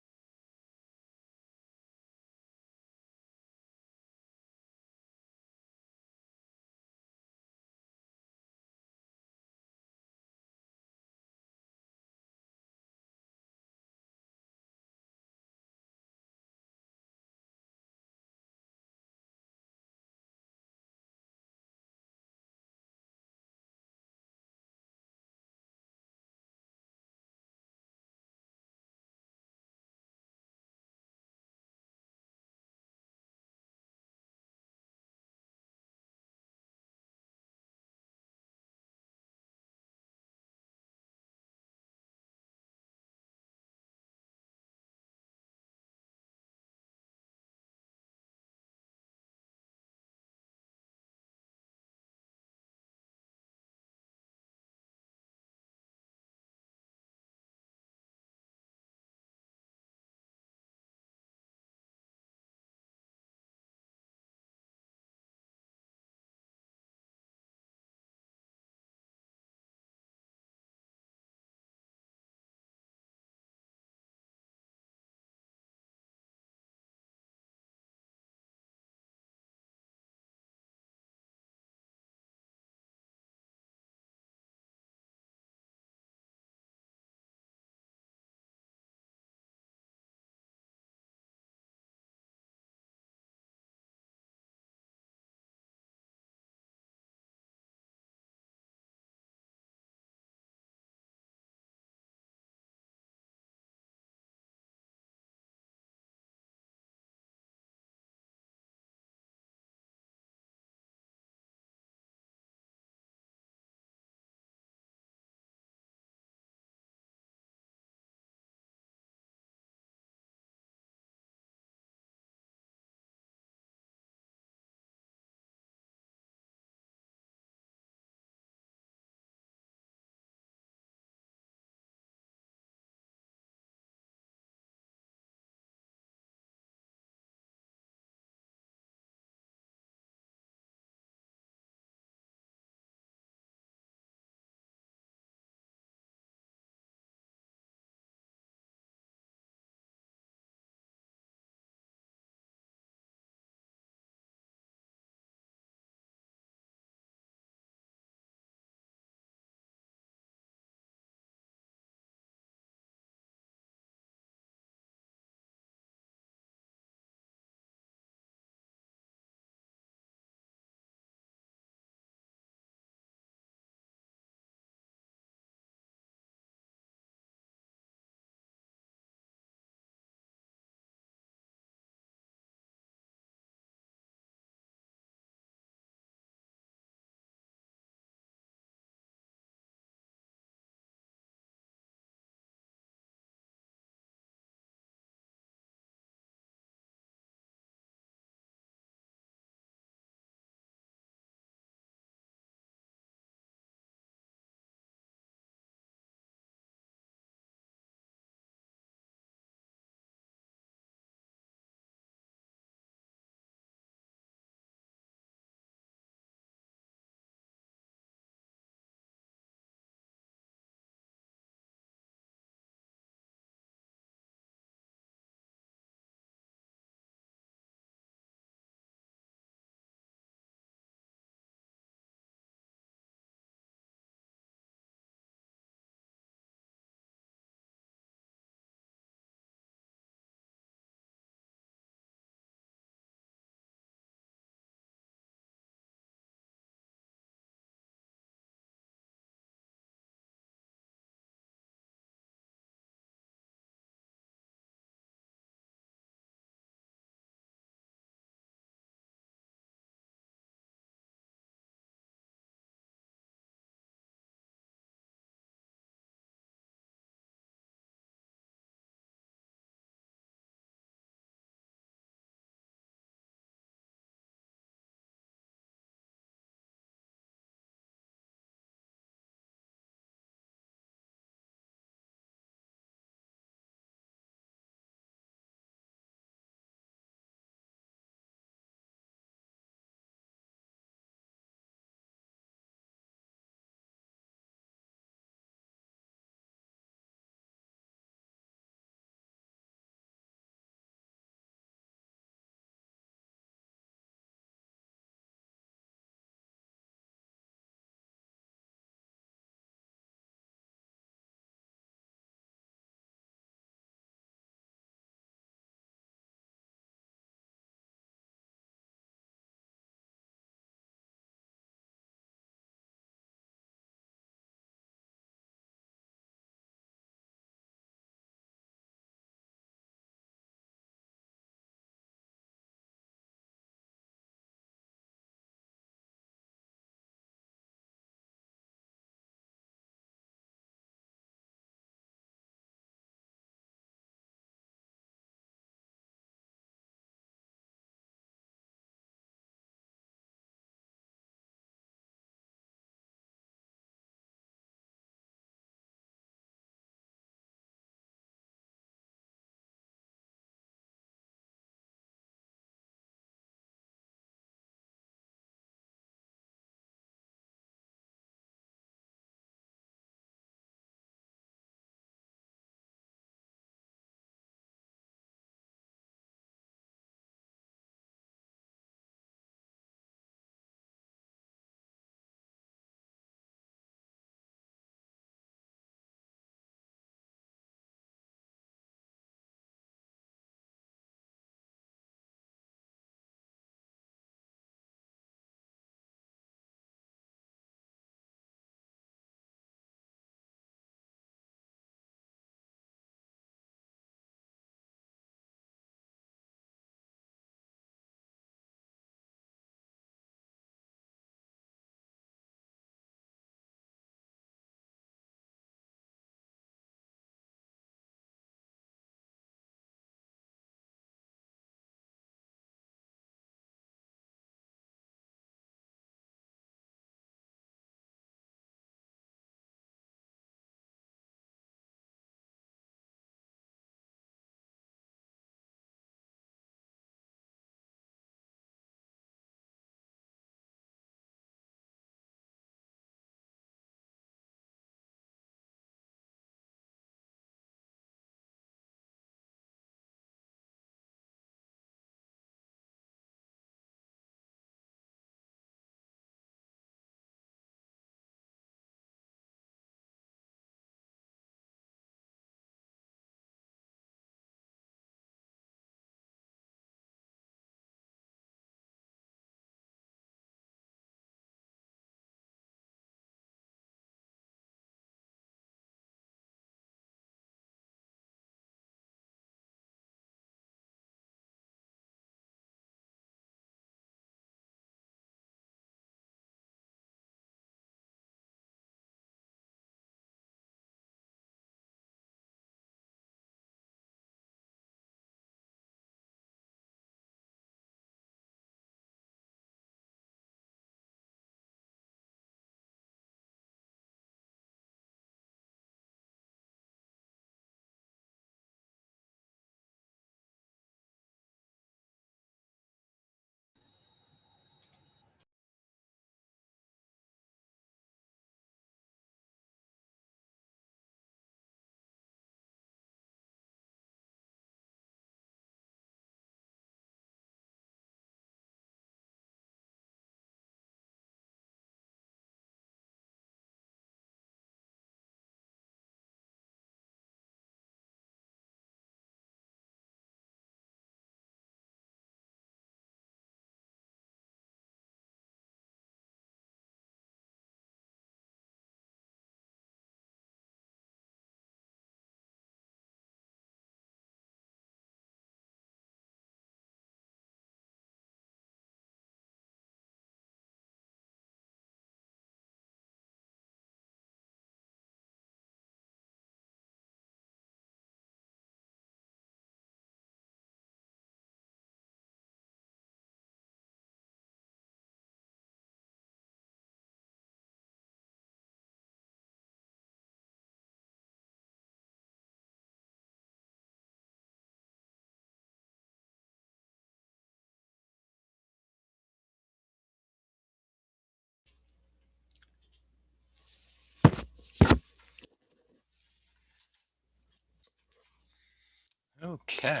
Okay.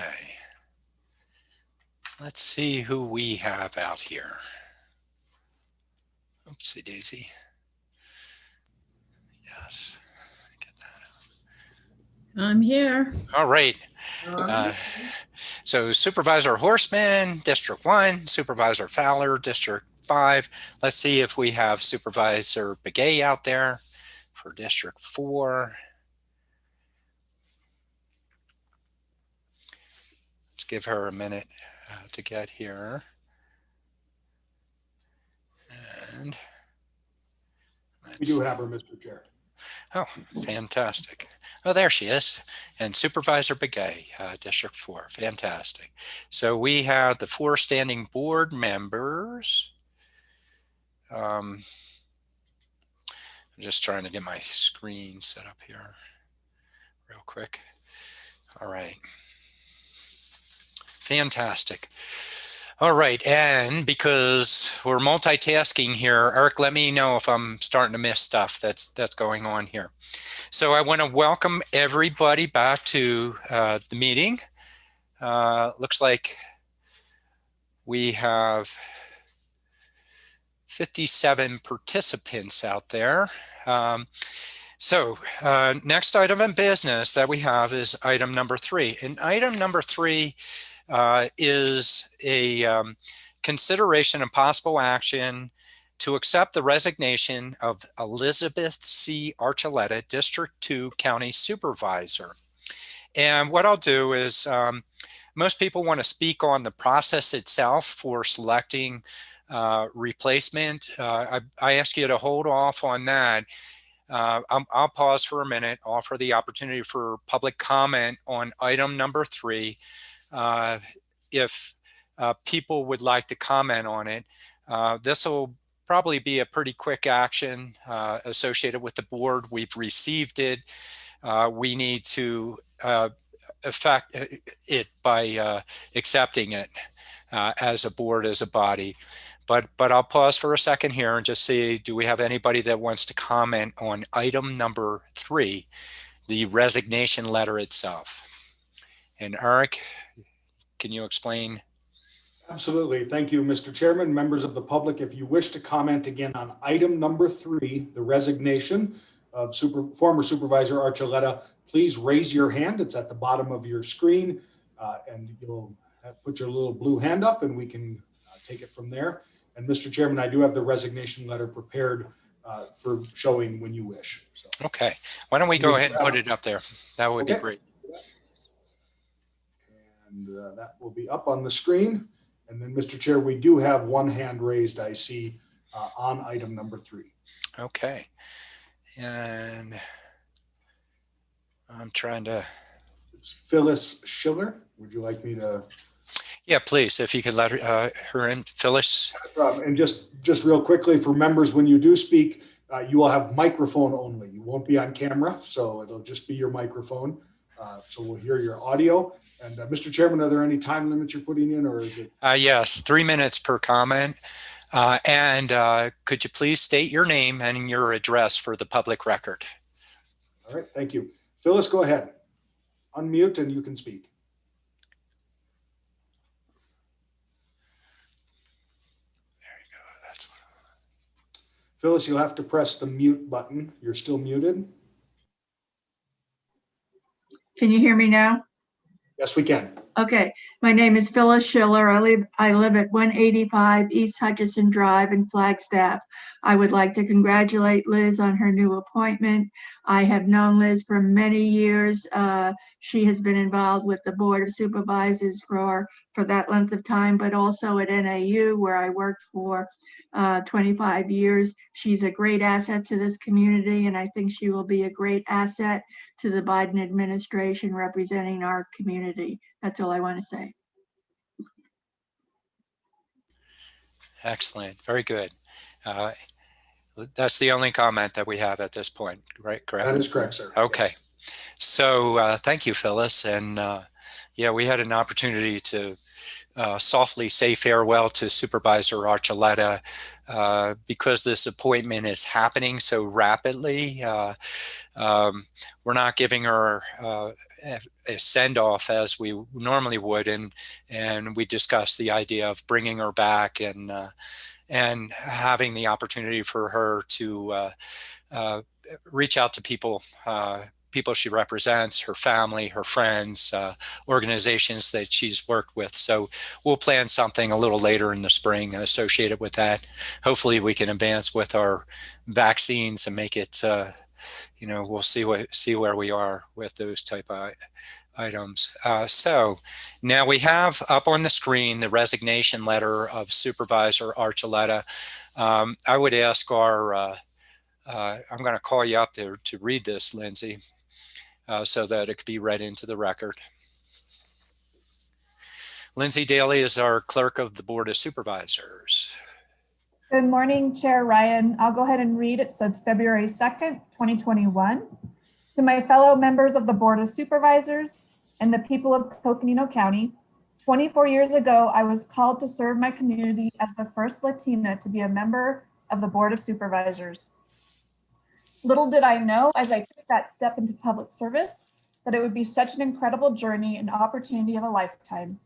Let's see who we have out here. Oopsie daisy. Yes. Get that I'm here. out. All right. Um, So Supervisor Horseman, District 1, Supervisor Fowler, District 5. Let's see if we have Supervisor Begay out there for District 4. Let's give her a minute to get here. And We do have her, Mr. Chair. oh, fantastic. Oh, there she is. And Supervisor Begay, District 4. Fantastic. So we have the 4 standing board members. I'm just trying to get my screen set up here real quick. All right. Fantastic. All right, and because we're multitasking here, Eric, let me know if I'm starting to miss stuff that's going on here. So I want to welcome everybody back to the meeting. Looks like we have 57 participants out there. Next item of business that we have is item number 3. And item number 3 is a consideration and possible action to accept the resignation of Elizabeth C. Archuleta, District 2 County Supervisor. And what I'll do is most people want to speak on the process itself for selecting replacement. I ask you to hold off on that. I'll pause for a minute, offer the opportunity for public comment on item number 3. If people would like to comment on it, this will probably be a pretty quick action associated with the board. We've received it. We need to affect it by accepting it as a board, as a body. But I'll pause for a second here and just see, do we have anybody that wants to comment on item number 3, the resignation letter itself? And Eric, can you explain? Absolutely. Thank you, Mr. Chairman. Members of the public, if you wish to comment again on item number 3, the resignation of former Supervisor Archuleta, please raise your hand. It's at the bottom of your screen, and you'll put your little blue hand up and we can take it from there. And Mr. Chairman, I do have the resignation letter prepared for showing when you wish. So. Okay. Why don't we go ahead and put it up there? That would be great. And that will be up on the screen. And then, Mr. Chair, we do have one hand raised, I see, on item number 3. Okay. And I'm trying to... It's Phyllis Schiller. Would you like me to... Yeah, please, if you could let her in. Phyllis. And just real quickly, for members, when you do speak, you will have microphone only. You won't be on camera, so it'll just be your microphone. So we'll hear your audio. And Mr. Chairman, are there any time limits you're putting in, or is it? Yes, 3 minutes per comment. And could you please state your name and your address for the public record? All right, thank you. Phyllis, go ahead. Unmute and you can speak. There you go. That's what. Phyllis, you'll have to press the mute button. You're still muted. Can you hear me now? Yes, we can. Okay, my name is Phyllis Schiller. I live at 185 East Hutchison Drive in Flagstaff. I would like to congratulate Liz on her new appointment. I have known Liz for many years. She has been involved with the Board of Supervisors for that length of time, but also at NAU, where I worked for 25 years. She's a great asset to this community, and I think she will be a great asset to the Biden administration representing our community. That's all I want to say. Excellent. Very good. That's the only comment that we have at this point, right? Correct? That is correct, sir. Okay. Yes. So thank you, Phyllis. And yeah, we had an opportunity to softly say farewell to Supervisor Archuleta because this appointment is happening so rapidly. We're not giving her a send-off as we normally would, and we discussed the idea of bringing her back and having the opportunity for her to reach out to people she represents, her family, her friends, organizations that she's worked with. So we'll plan something a little later in the spring associated with that. Hopefully we can advance with our vaccines and make it, we'll see where we are with those type of items. So now we have up on the screen the resignation letter of Supervisor Archuleta. I would ask I'm going to call you up there to read this, Lindsay, so that it could be read into the record. Lindsay Daly is our clerk of the Board of Supervisors. Good morning, Chair Ryan. I'll go ahead and read. It says February 2nd, 2021. To my fellow members of the Board of Supervisors and the people of Coconino County, 24 years ago, I was called to serve my community as the first Latina to be a member of the Board of Supervisors. Little did I know as I took that step into public service that it would be such an incredible journey and opportunity of a lifetime.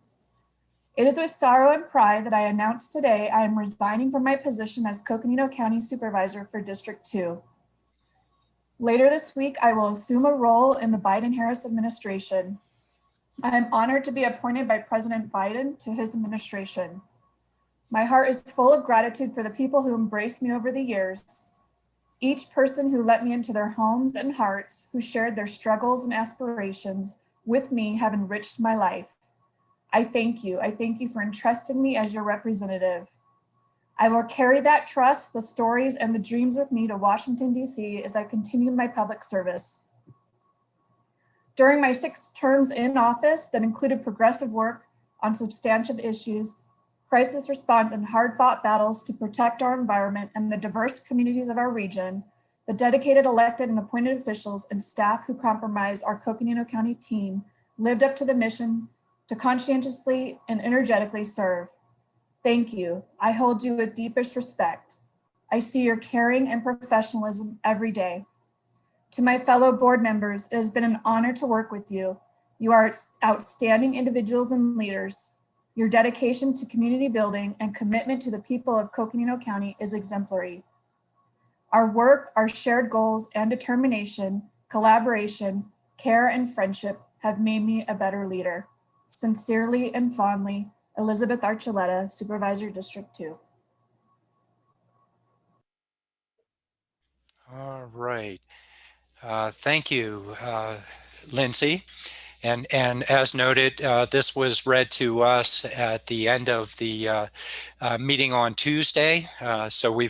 It is with sorrow and pride that I announce today I am resigning from my position as Coconino County Supervisor for District 2. Later this week, I will assume a role in the Biden-Harris administration. I am honored to be appointed by President Biden to his administration. My heart is full of gratitude for the people who embraced me over the years. Each person who let me into their homes and hearts, who shared their struggles and aspirations with me, have enriched my life. I thank you. I thank you for entrusting me as your representative. I will carry that trust, the stories, and the dreams with me to Washington, D.C. as I continue my public service. During my 6 terms in office that included progressive work on substantive issues, crisis response, and hard-fought battles to protect our environment and the diverse communities of our region, the dedicated elected and appointed officials and staff who comprise our Coconino County team lived up to the mission to conscientiously and energetically serve. Thank you. I hold you with deepest respect. I see your caring and professionalism every day. To my fellow board members, it has been an honor to work with you. You are outstanding individuals and leaders. Your dedication to community building and commitment to the people of Coconino County is exemplary. Our work, our shared goals and determination, collaboration, care, and friendship have made me a better leader. Sincerely and fondly, Elizabeth Archuleta, Supervisor, District 2. All right. Thank you, Lindsay. And as noted, this was read to us at the end of the meeting on Tuesday. So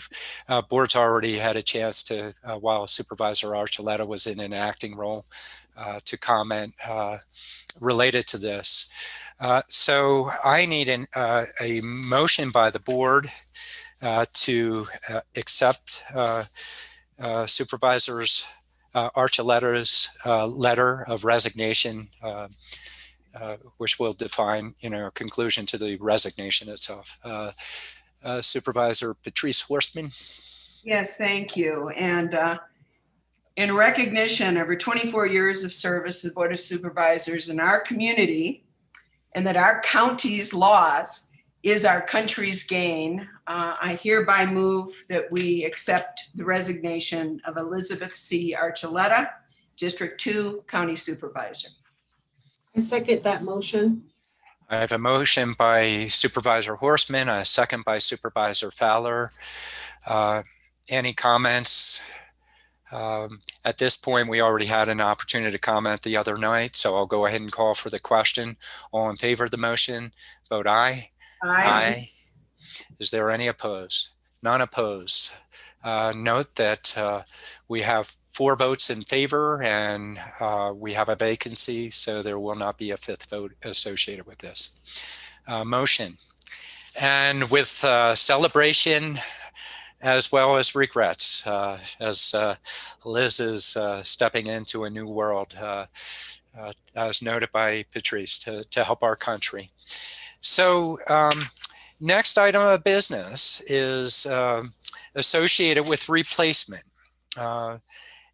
board's already had a chance to, while Supervisor Archuleta was in an acting role, to comment related to this. So I need a motion by the board to accept Supervisors Archuleta's letter of resignation, which will define, a conclusion to the resignation itself. Supervisor Patrice Horstman. Yes, thank you. And in recognition of her 24 years of service to the Board of Supervisors in our community, and that our county's loss is our country's gain, I hereby move that we accept the resignation of Elizabeth C. Archuleta, District 2 County Supervisor. I second that motion. I have a motion by Supervisor Horstman, a second by Supervisor Fowler. Any comments? At this point, we already had an opportunity to comment the other night, so I'll go ahead and call for the question. All in favor of the motion, vote aye. Aye. Is there any opposed? None opposed. Note that we have 4 votes in favor and we have a vacancy, so there will not be a 5th vote associated with this motion. And with celebration as well as regrets, as Liz is stepping into a new world, as noted by Patrice, to help our country. So next item of business is associated with replacement.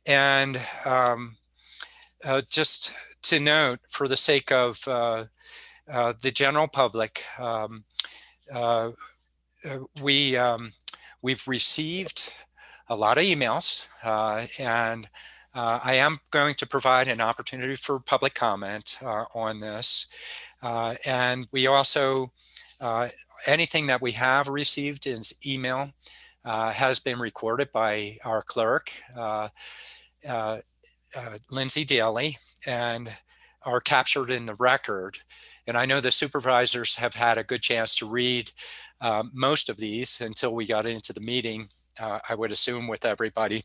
And just to note, for the sake of the general public, we've received a lot of emails, and I am going to provide an opportunity for public comment on this. And we also, anything that we have received in email has been recorded by our clerk, Lindsay Daly, and are captured in the record. And I know the supervisors have had a good chance to read most of these until we got into the meeting, I would assume, with everybody.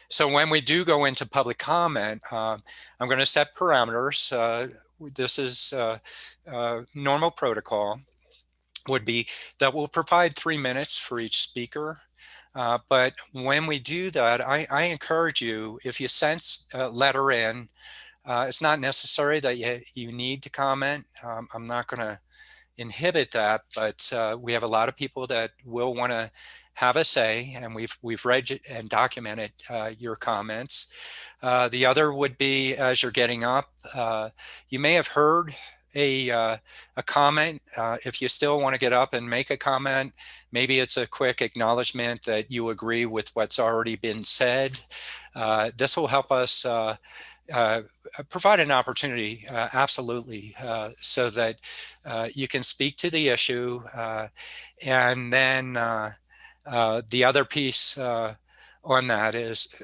So when we do go into public comment, I'm going to set parameters. This is normal protocol would be that we'll provide 3 minutes for each speaker. But when we do that, I encourage you, if you sense a letter in, it's not necessary that you need to comment. I'm not going to inhibit that, but we have a lot of people that will want to have a say, and we've read and documented your comments. The other would be, as you're getting up, you may have heard a comment. If you still want to get up and make a comment, maybe it's a quick acknowledgement that you agree with what's already been said. This will help us provide an opportunity, absolutely, so that you can speak to the issue. And then the other piece on that is,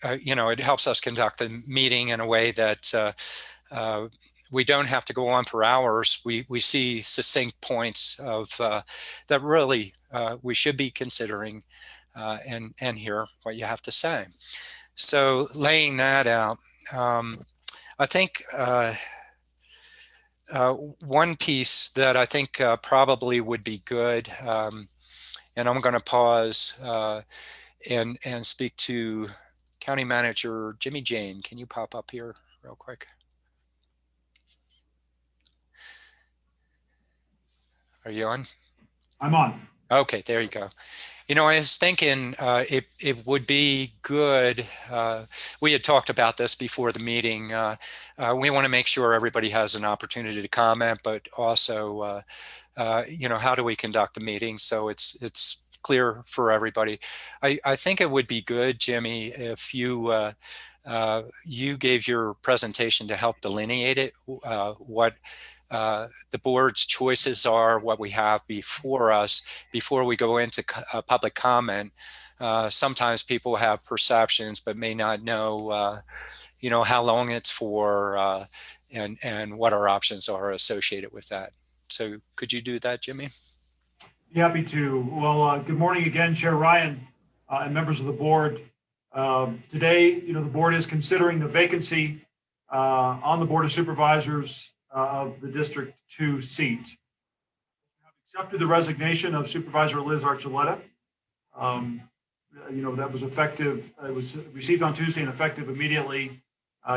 it helps us conduct the meeting in a way that we don't have to go on for hours. We see succinct points of that really we should be considering and hear what you have to say. So laying that out, I think one piece that I think probably would be good, and I'm going to pause and speak to County Manager Jimmy Jane. Can you pop up here real quick? Are you on? I'm on. Okay, there you go. I was thinking it would be good. We had talked about this before the meeting. We want to make sure everybody has an opportunity to comment, but also, how do we conduct the meeting so it's clear for everybody. I think it would be good, Jimmy, if you you gave your presentation to help delineate it, what the board's choices are, what we have before us, before we go into public comment. Sometimes people have perceptions, but may not know, how long it's for and what our options are associated with that. So could you do that, Jimmy? Be happy to. Well, good morning again, Chair Ryan and members of the board. Today, the board is considering the vacancy on the Board of Supervisors of the District 2 seat. We have accepted the resignation of Supervisor Liz Archuleta. That was effective. It was received on Tuesday and effective immediately.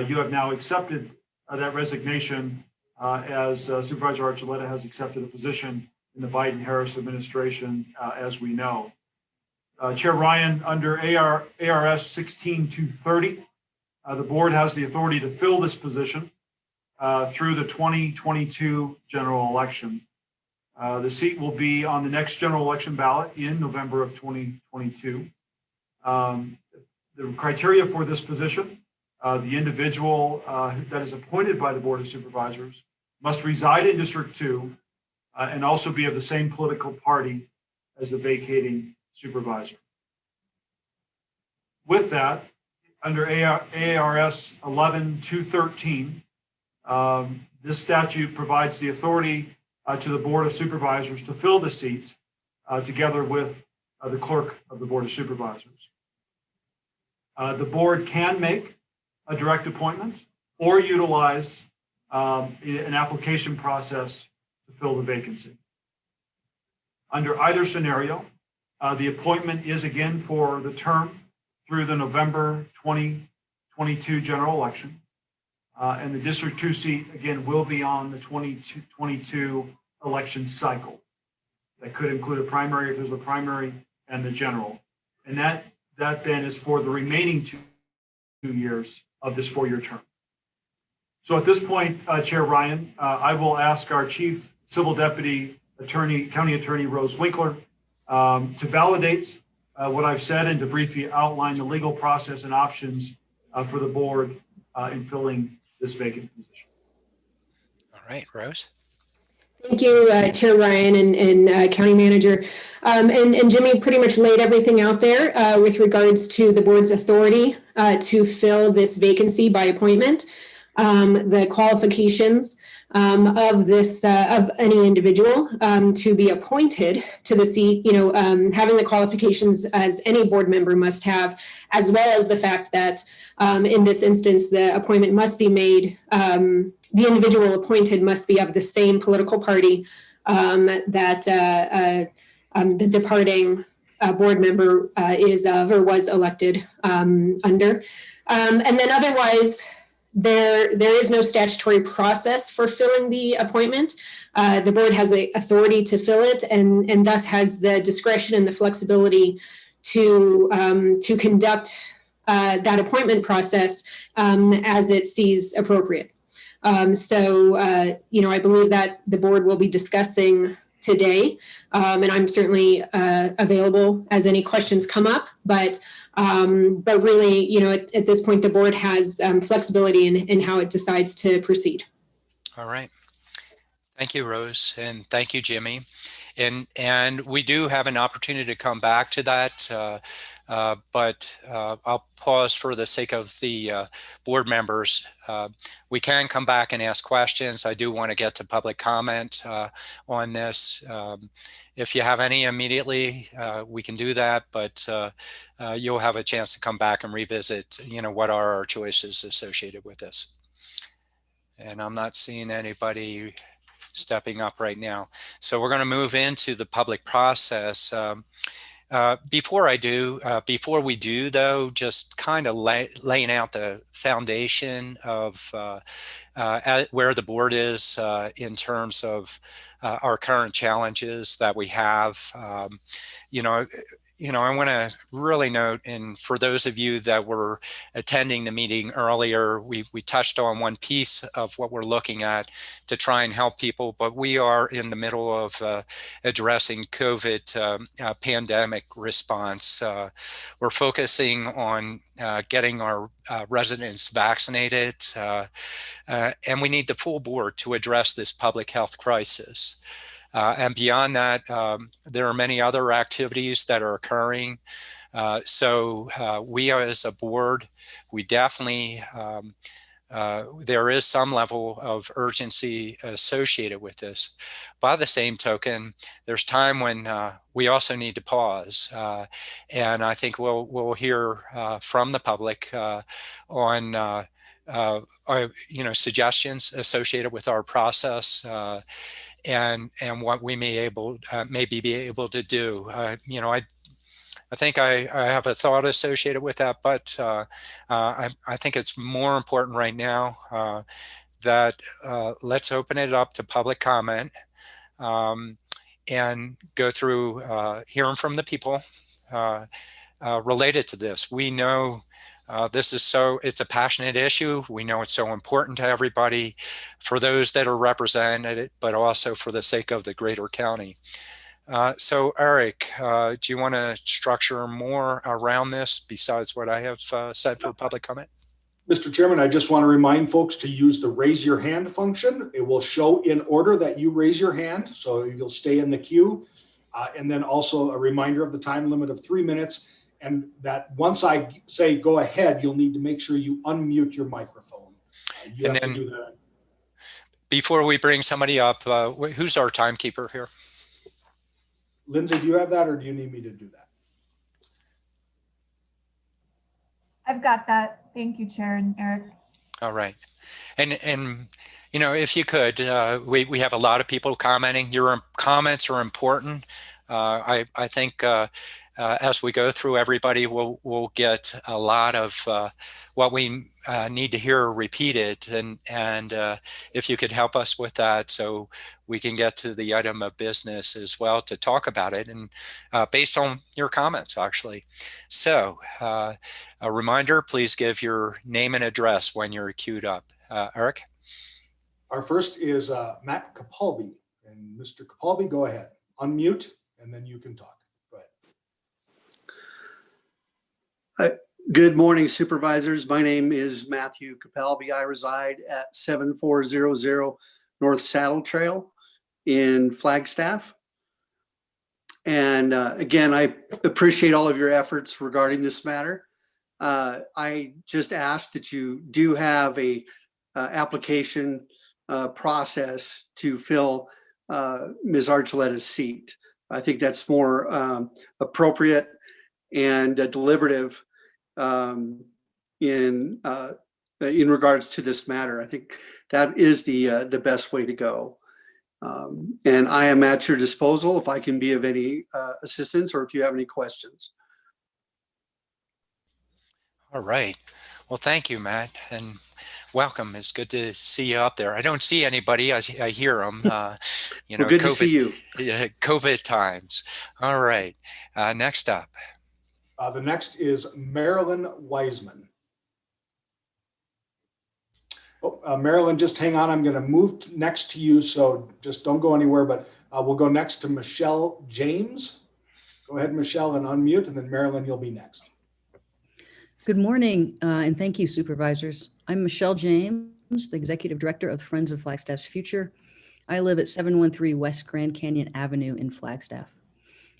You have now accepted that resignation as Supervisor Archuleta has accepted a position in the Biden-Harris administration, as we know. Chair Ryan, under ARS 16230, the board has the authority to fill this position through the 2022 general election. The seat will be on the next general election ballot in November of 2022. The criteria for this position, the individual that is appointed by the Board of Supervisors must reside in District 2 and also be of the same political party as the vacating supervisor. With that, under ARS 11213, this statute provides the authority to the Board of Supervisors to fill the seat together with the clerk of the Board of Supervisors. The board can make a direct appointment or utilize an application process to fill the vacancy. Under either scenario, the appointment is again for the term through the November 2022 general election. And the District 2 seat, again, will be on the 2022 election cycle. That could include a primary if there's a primary and the general. And that then is for the remaining 2 years of this 4-year term. So at this point, Chair Ryan, I will ask our Chief Civil Deputy Attorney, County Attorney Rose Winkler, to validate what I've said and to briefly outline the legal process and options for the board in filling this vacant position. All right, Rose. Thank you, Chair Ryan and County Manager. And Jimmy pretty much laid everything out there with regards to the board's authority to fill this vacancy by appointment. The qualifications of this of any individual to be appointed to the seat, having the qualifications as any board member must have, as well as the fact that in this instance, the appointment must be made, the individual appointed must be of the same political party that the departing board member is of or was elected under. And then otherwise, there is no statutory process for filling the appointment. The board has the authority to fill it and thus has the discretion and the flexibility to conduct that appointment process as it sees appropriate. So I believe that the board will be discussing today, and I'm certainly available as any questions come up. But really, at this point, the board has flexibility in how it decides to proceed. All right. Thank you, Rose, and thank you, Jimmy. And we do have an opportunity to come back to that, but I'll pause for the sake of the board members. We can come back and ask questions. I do want to get to public comment on this. If you have any immediately, we can do that, but you'll have a chance to come back and revisit, what are our choices associated with this. And I'm not seeing anybody stepping up right now. So we're going to move into the public process. Before we do though, just kind of laying out the foundation of where the board is in terms of our current challenges that we have. I want to really note, and for those of you that were attending the meeting earlier, we touched on one piece of what we're looking at to try and help people, but we are in the middle of addressing COVID pandemic response. We're focusing on getting our residents vaccinated, and we need the full board to address this public health crisis. And beyond that, there are many other activities that are occurring. So we as a board, we definitely, there is some level of urgency associated with this. By the same token, there's time when we also need to pause. And I think we'll hear from the public on suggestions associated with our process. And what we maybe be able to do. I think I have a thought associated with that, but I think it's more important right now that let's open it up to public comment and go through hearing from the people related to this. We know it's a passionate issue. We know it's so important to everybody, for those that are represented, but also for the sake of the greater county. So Eric, do you want to structure more around this besides what I have said for public comment? Mr. Chairman, I just want to remind folks to use the raise your hand function. It will show in order that you raise your hand, so you'll stay in the queue. And then also a reminder of the time limit of 3 minutes. And that once I say go ahead, you'll need to make sure you unmute your microphone. You have to do that. Before we bring somebody up, who's our timekeeper here? Lindsay, do you have that, or do you need me to do that? I've got that. Thank you, Chair and Eric. All right. And if you could, we have a lot of people commenting. Your comments are important. I think as we go through, everybody will get a lot of what we need to hear repeated, and if you could help us with that so we can get to the item of business as well to talk about it, and based on your comments, actually. So a reminder, please give your name and address when you're queued up. Eric? Our first is Matt Capalbi. And Mr. Capalbi, go ahead. Unmute, and then you can talk. Go ahead. Good morning, supervisors. My name is Matthew Capalbi. I reside at 7400 North Saddle Trail in Flagstaff. And again, I appreciate all of your efforts regarding this matter. I just ask that you do have a application process to fill Ms. Archuletta's seat. I think that's more appropriate and deliberative in regards to this matter. I think that is the best way to go. And I am at your disposal if I can be of any assistance or if you have any questions. All right. Well, thank you, Matt, and welcome. It's good to see you up there. I don't see anybody. I hear them. You know, well, good COVID, to see you. COVID times. All right. Next up. The next is Marilyn Wiseman. Oh, Marilyn, just hang on. I'm going to move next to you, so just don't go anywhere. But we'll go next to Michelle James. Go ahead, Michelle, and unmute, and then Marilyn, you'll be next. Good morning, and thank you, supervisors. I'm Michelle James, the Executive Director of the Friends of Flagstaff's Future. I live at 713 West Grand Canyon Avenue in Flagstaff.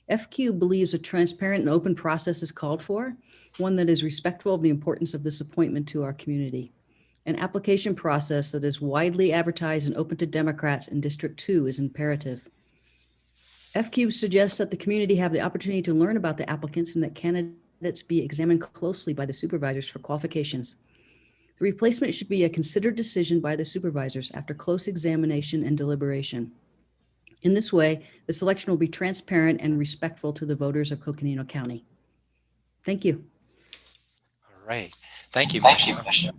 FQ believes a transparent and open process is called for, one that is respectful of the importance of this appointment to our community. An application process that is widely advertised and open to Democrats in District 2 is imperative. FQ suggests that the community have the opportunity to learn about the applicants and that candidates be examined closely by the supervisors for qualifications. The replacement should be a considered decision by the supervisors after close examination and deliberation. In this way, the selection will be transparent and respectful to the voters of Coconino County. Thank you. All right. Thank you, Michelle.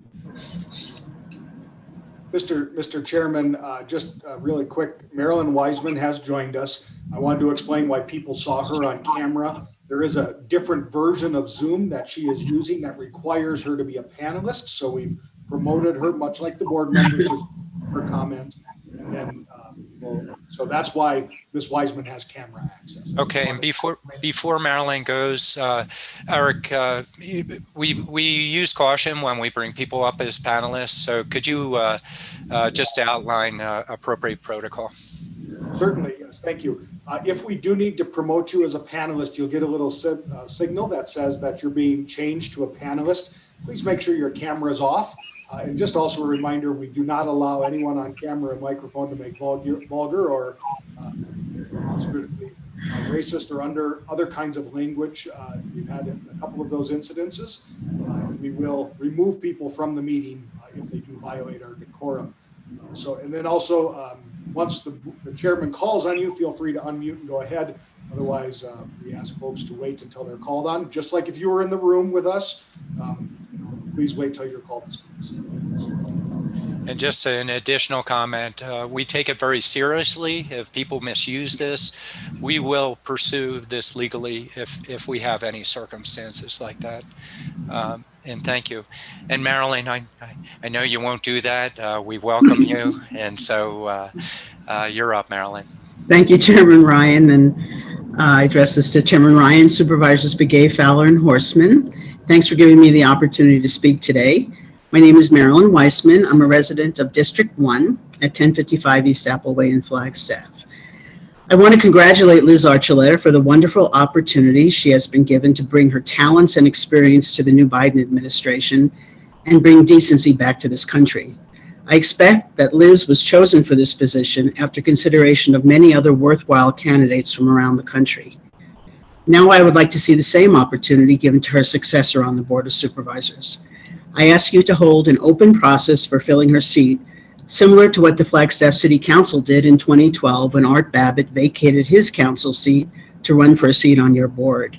Mr. Chairman, just really quick, Marilyn Wiseman has joined us. I wanted to explain why people saw her on camera. There is a different version of Zoom that she is using that requires her to be a panelist. So we've promoted her, much like the board members, her comment. And then, so that's why Ms. Wiseman has camera access. Okay, and before Marilyn goes, Eric, we use caution when we bring people up as panelists. So could you just outline appropriate protocol? Certainly, yes, thank you. If we do need to promote you as a panelist, you'll get a little signal that says that you're being changed to a panelist. Please make sure your camera is off. And just also a reminder, we do not allow anyone on camera and microphone to make vulgar or racist or other kinds of language. We've had a couple of those incidences. We will remove people from the meeting if they do violate our decorum. And then also, once the chairman calls on you, feel free to unmute and go ahead. Otherwise, we ask folks to wait until they're called on. Just like if you were in the room with us, please wait till you're called to speak. And just an additional comment, we take it very seriously. If people misuse this, we will pursue this legally if we have any circumstances like that. And thank you. And Marilyn, I know you won't do that. We welcome you. And so you're up, Marilyn. Thank you, Chairman Ryan. And I address this to Chairman Ryan, Supervisors Begay, Fowler, and Horseman. Thanks for giving me the opportunity to speak today. My name is Marilyn Weissman. I'm a resident of District 1 at 1055 East Apple Way in Flagstaff. I want to congratulate Liz Archuleta for the wonderful opportunity she has been given to bring her talents and experience to the new Biden administration and bring decency back to this country. I expect that Liz was chosen for this position after consideration of many other worthwhile candidates from around the country. Now I would like to see the same opportunity given to her successor on the Board of Supervisors. I ask you to hold an open process for filling her seat, similar to what the Flagstaff City Council did in 2012 when Art Babbitt vacated his council seat to run for a seat on your board.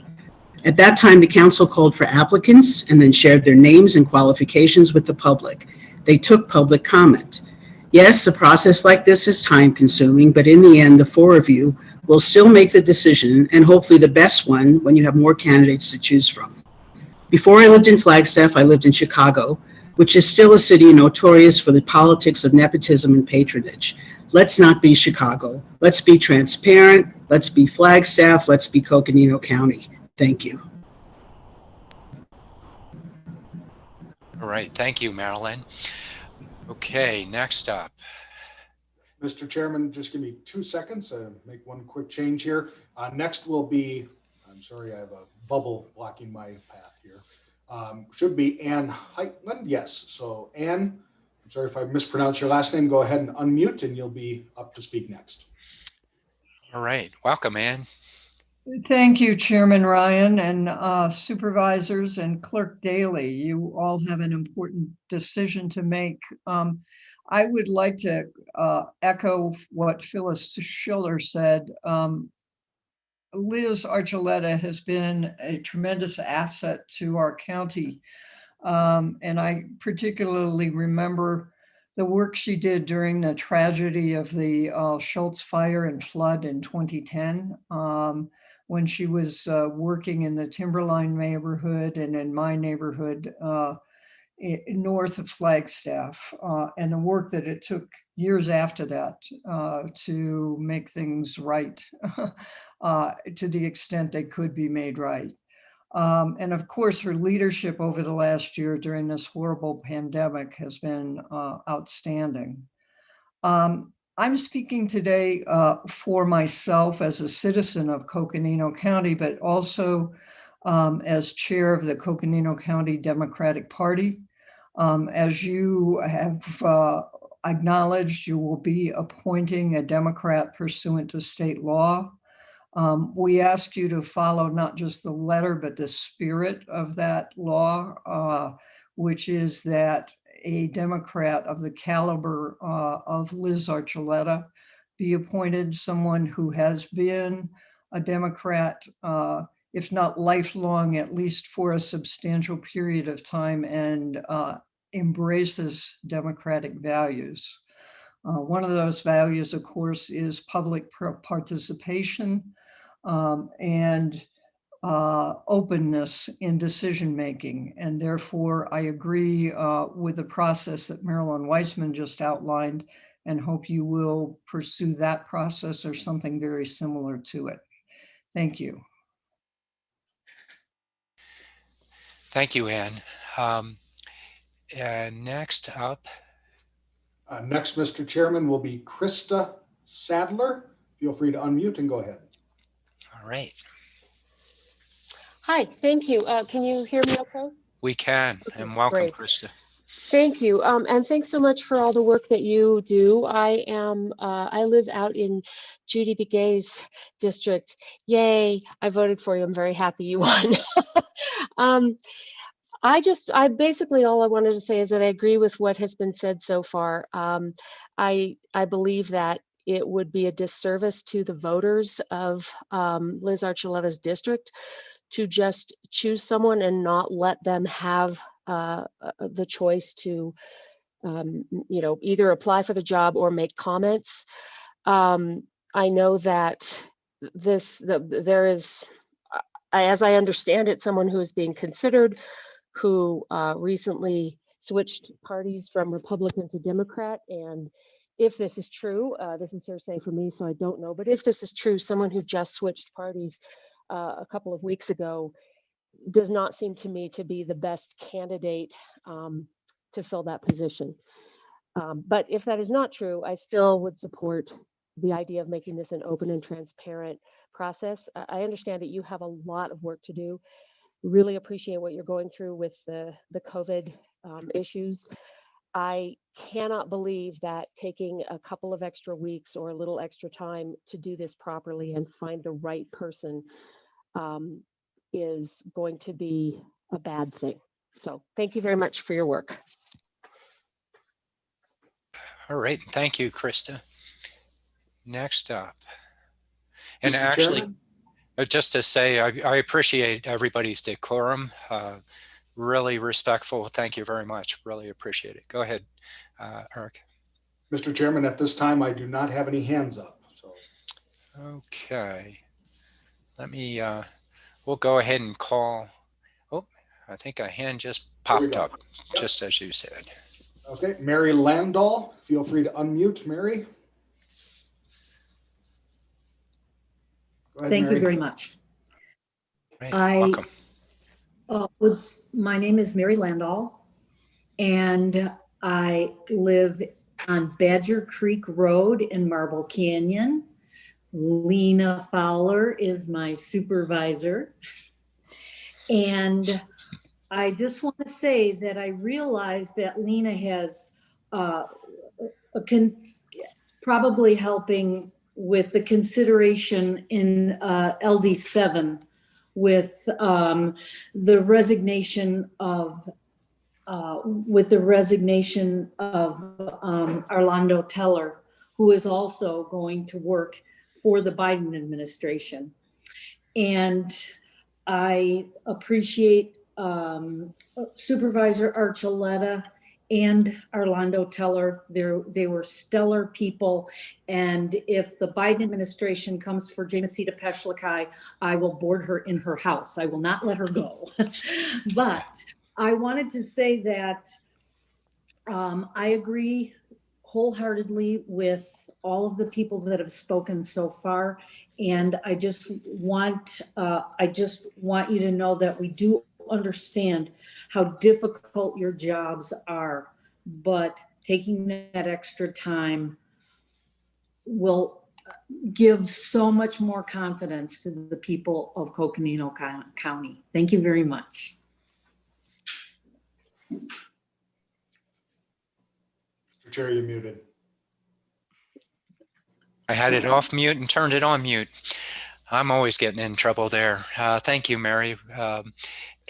At that time, the council called for applicants and then shared their names and qualifications with the public. They took public comment. Yes, a process like this is time consuming, but in the end, the four of you will still make the decision, and hopefully the best one when you have more candidates to choose from. Before I lived in Flagstaff, I lived in Chicago, which is still a city notorious for the politics of nepotism and patronage. Let's not be Chicago. Let's be transparent. Let's be Flagstaff. Let's be Coconino County. Thank you. All right. Thank you, Marilyn. Okay, next up. Mr. Chairman, just give me 2 seconds. Make one quick change here. Next will be, I'm sorry, I have a bubble blocking my path here. Should be Ann Heitland. Yes. So Ann, I'm sorry if I mispronounced your last name. Go ahead and unmute and you'll be up to speak next. All right. Welcome, Ann. Thank you, Chairman Ryan and supervisors and Clerk Daly. You all have an important decision to make. I would like to echo what Phyllis Schiller said. Liz Archuleta has been a tremendous asset to our county. And I particularly remember the work she did during the tragedy of the Schultz fire and flood in 2010, when she was working in the Timberline neighborhood and in my neighborhood north of Flagstaff, and the work that it took years after that to make things right to the extent they could be made right. And of course, her leadership over the last year during this horrible pandemic has been outstanding. I'm speaking today for myself as a citizen of Coconino County, but also as chair of the Coconino County Democratic Party. As you have acknowledged, you will be appointing a Democrat pursuant to state law. We ask you to follow not just the letter, but the spirit of that law, which is that a Democrat of the caliber of Liz Archuleta be appointed, someone who has been a Democrat, if not lifelong, at least for a substantial period of time, and embraces democratic values. One of those values, of course, is public participation and openness in decision-making. And therefore, I agree with the process that Marilyn Weissman just outlined and hope you will pursue that process or something very similar to it. Thank you. Thank you, Ann. And next up. Next, Mr. Chairman, will be Krista Sadler. Feel free to unmute and go ahead. All right. Hi, thank you. Can you hear me okay? We can, Okay, and welcome, great. Krista. Thank you, and thanks so much for all the work that you do. I live out in Judy Begay's district. Yay, I voted for you. I'm very happy you won. I basically, all I wanted to say is that I agree with what has been said so far. I believe that it would be a disservice to the voters of Liz Archuleta's district to just choose someone and not let them have the choice to, either apply for the job or make comments. I know that there is, as I understand it, someone who is being considered who recently switched parties from Republican to Democrat. And if this is true, this is hearsay for me, so I don't know. But if this is true, someone who just switched parties a couple of weeks ago does not seem to me to be the best candidate to fill that position. But if that is not true, I still would support the idea of making this an open and transparent process. I understand that you have a lot of work to do. Really appreciate what you're going through with the COVID issues. I cannot believe that taking a couple of extra weeks or a little extra time to do this properly and find the right person is going to be a bad thing. So thank you very much for your work. All right, thank you, Krista. Next up. And Mr. actually, Chairman? Just to say, I appreciate everybody's decorum. Really respectful. Thank you very much. Really appreciate it. Go ahead, Eric. Mr. Chairman, at this time, I do not have any hands up. So. Okay. Let me, we'll go ahead and call. Oh, I think a hand just popped up, just as you said. Okay, Mary Landahl, feel free to unmute, Mary. Go ahead, Thank Mary. You very much. Welcome. My name is Mary Landahl, and I live on Badger Creek Road in Marble Canyon. Lena Fowler is my supervisor. And I just want to say that I realize that Lena has probably helping with the consideration in LD7 with the resignation of Arlando Teller, who is also going to work for the Biden administration. And I appreciate Supervisor Archuleta and Arlando Teller. They were stellar people. And if the Biden administration comes for Jamasita Peshlikai, I will board her in her house. I will not let her go. But I wanted to say that I agree wholeheartedly with all of the people that have spoken so far. And I just want you to know that we do understand how difficult your jobs are, but taking that extra time will give so much more confidence to the people of Coconino County. Thank you very much. Mr. Chair, you're muted. I had it off mute and turned it on mute. I'm always getting in trouble there. Thank you, Mary.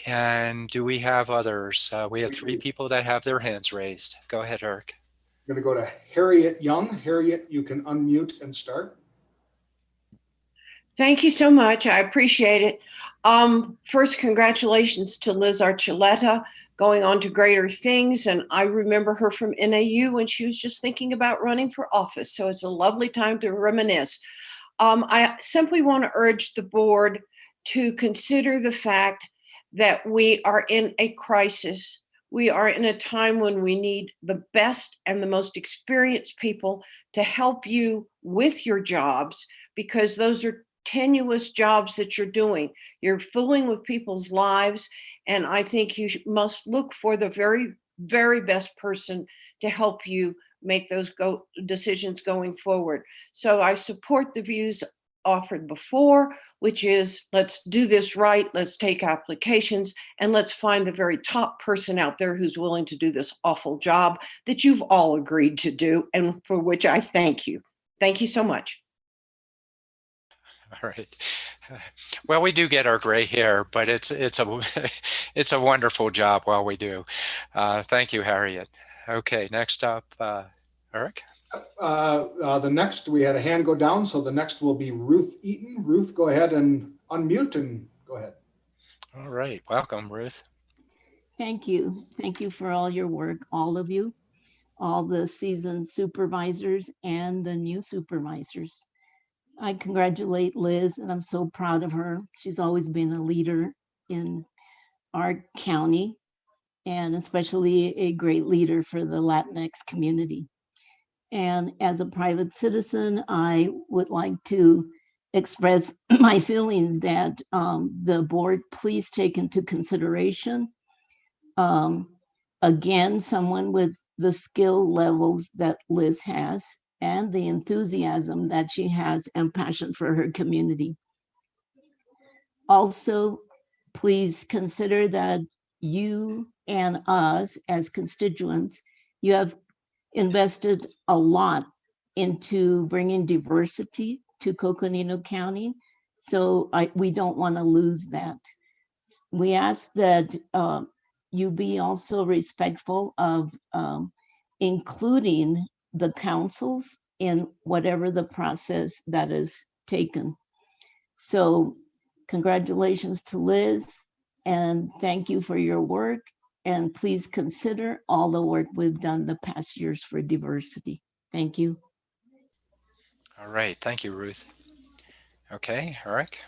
And do we have others? We have 3 people that have their hands raised. Go ahead, Eric. I'm going to go to Harriet Young. Harriet, you can unmute and start. Thank you so much. I appreciate it. First, congratulations to Liz Archuleta going on to greater things. And I remember her from NAU when she was just thinking about running for office. So it's a lovely time to reminisce. I simply want to urge the board to consider the fact that we are in a crisis. We are in a time when we need the best and the most experienced people to help you with your jobs, because those are tenuous jobs that you're doing. You're fooling with people's lives. And I think you must look for the very, very best person to help you make those decisions going forward. So I support the views offered before, which is let's do this right, let's take applications, and let's find the very top person out there who's willing to do this awful job that you've all agreed to do, and for which I thank you. Thank you so much. All right. Well, we do get our gray hair, but it's a wonderful job while we do. Thank you, Harriet. Okay, next up, Eric. The next, we had a hand go down, so the next will be Ruth Eaton. Ruth, go ahead and unmute and go ahead. All right, welcome, Ruth. Thank you. Thank you for all your work, all of you, all the seasoned supervisors and the new supervisors. I congratulate Liz, and I'm so proud of her. She's always been a leader in our county, and especially a great leader for the Latinx community. And as a private citizen, I would like to express my feelings that the board please take into consideration, again, someone with the skill levels that Liz has and the enthusiasm that she has and passion for her community. Also, please consider that you and us as constituents, you have invested a lot into bringing diversity to Coconino County. So we don't want to lose that. We ask that you be also respectful of including the councils in whatever the process that is taken. So Congratulations to Liz, and thank you for your work. And please consider all the work we've done the past years for diversity. Thank you. All right. Thank you, Ruth. Okay, Eric.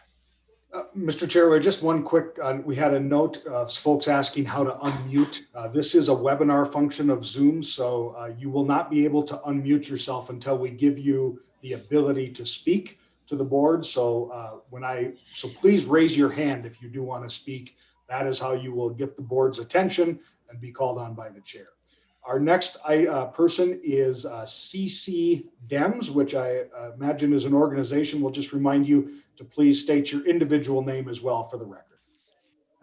Mr. Chair, just one quick, we had a note of folks asking how to unmute. This is a webinar function of Zoom, so you will not be able to unmute yourself until we give you the ability to speak to the board. So so please raise your hand if you do want to speak. That is how you will get the board's attention and be called on by the chair. Our next person is CC Dems, which I imagine is an organization. We'll just remind you to please state your individual name as well for the record.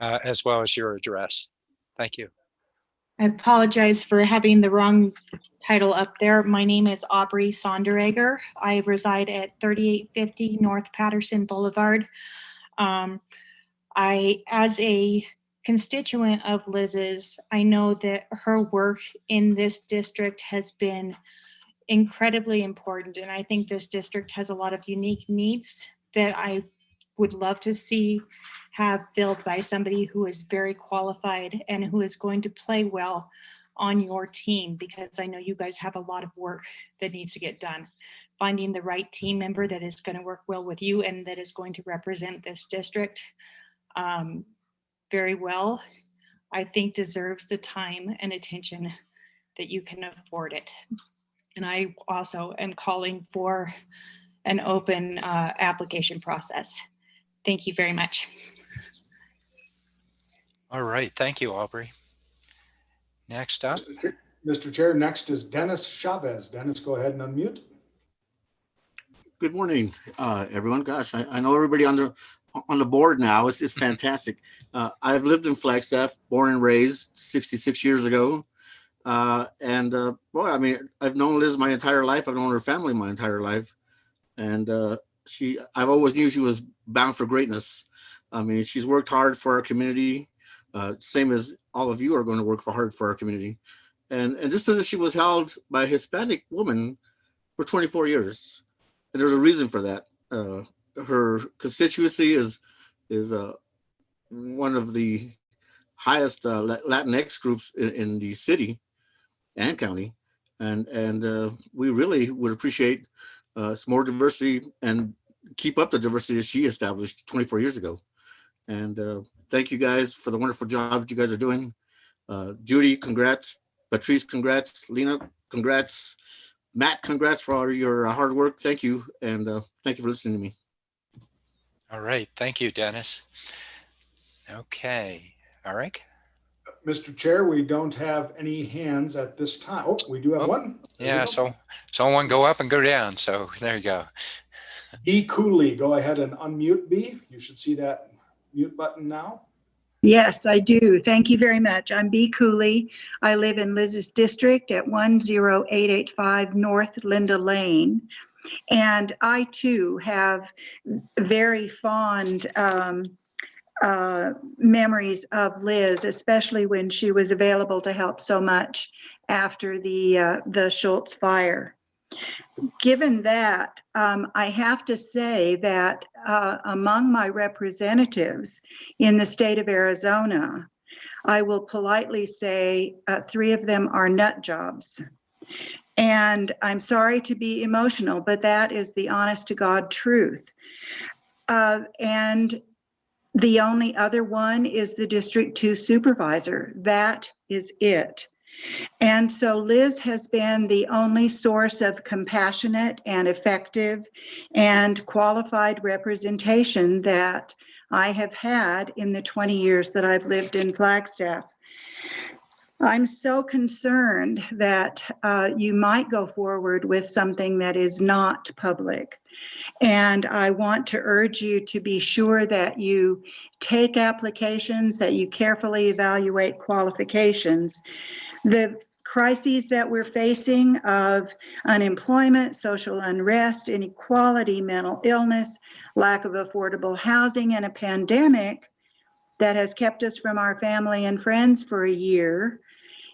As well as your address. Thank you. I apologize for having the wrong title up there. My name is Aubrey Sonderegger. I reside at 3850 North Patterson Boulevard. As a constituent of Liz's, I know that her work in this district has been incredibly important, and I think this district has a lot of unique needs that I would love to see have filled by somebody who is very qualified and who is going to play well on your team, because I know you guys have a lot of work that needs to get done. Finding the right team member that is going to work well with you and that is going to represent this district very well, I think deserves the time and attention that you can afford it. And I also am calling for an open application process. Thank you very much. All right. Thank you, Aubrey. Next up. Mr. Chair, next is Dennis Chavez. Dennis, go ahead and unmute. Good morning, everyone. Gosh, I know everybody on the board now. It's fantastic. I've lived in Flagstaff, born and raised 66 years ago. Boy, I mean, I've known Liz my entire life. I've known her family my entire life. And I've always knew she was bound for greatness. I mean, she's worked hard for our community, same as all of you are going to work hard for our community. And this position was held by a Hispanic woman for 24 years. And there's a reason for that. Her constituency is one of the highest Latinx groups in the city and county. And we really would appreciate some more diversity and keep up the diversity that she established 24 years ago. And thank you guys for the wonderful job that you guys are doing. Judy, congrats. Patrice, congrats. Lena, congrats. Matt, congrats for all your hard work. Thank you. And thank you for listening to me. All right. Thank you, Dennis. Okay. Eric? Mr. Chair, we don't have any hands at this time. Oh, we do have one. Yeah, so one go up and go down. So there you go. B. Cooley, go ahead and unmute B. You should see that mute button now. Yes, I do. Thank you very much. I'm B. Cooley. I live in Liz's district at 10885 North Linda Lane. And I too have very fond memories of Liz, especially when she was available to help so much after the Schultz fire. Given that, I have to say that among my representatives in the state of Arizona, I will politely say 3 of them are nut jobs. And I'm sorry to be emotional, but that is the honest to God truth. And the only other one is the District 2 supervisor. That is it. And so Liz has been the only source of compassionate and effective and qualified representation that I have had in the 20 years that I've lived in Flagstaff. I'm so concerned that you might go forward with something that is not public. And I want to urge you to be sure that you take applications, that you carefully evaluate qualifications. The crises that we're facing of unemployment, social unrest, inequality, mental illness, lack of affordable housing, and a pandemic that has kept us from our family and friends for a year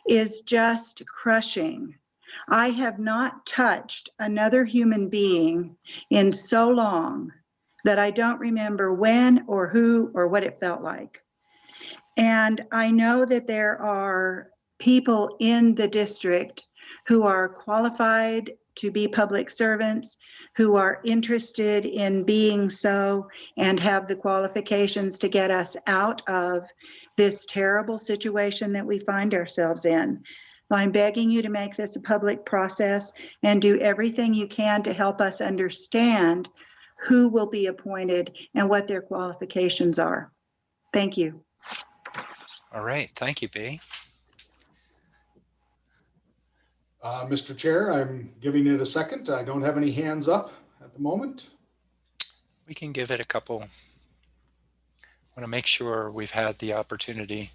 is just crushing. I have not touched another human being in so long that I don't remember when or who or what it felt like. And I know that there are people in the district who are qualified to be public servants, who are interested in being so and have the qualifications to get us out of this terrible situation that we find ourselves in. I'm begging you to make this a public process and do everything you can to help us understand who will be appointed and what their qualifications are. Thank you. All right, thank you, B. Mr. Chair, I'm giving it a second. I don't have any hands up at the moment. We can give it a couple. Want to make sure we've had the opportunity.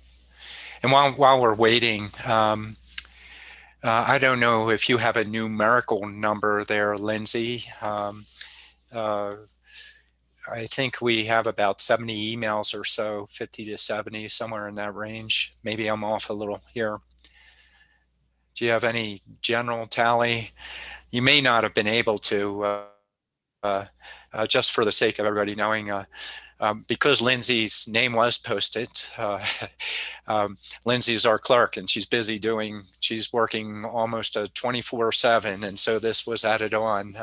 And while we're waiting, I don't know if you have a numerical number there, Lindsay. I think we have about 70 emails or so, 50 to 70, somewhere in that range. Maybe I'm off a little here. Do you have any general tally? You may not have been able to, just for the sake of everybody knowing, because Lindsay's name was posted. Lindsay's our clerk, and she's busy she's working almost a 24/7, and so this was added on.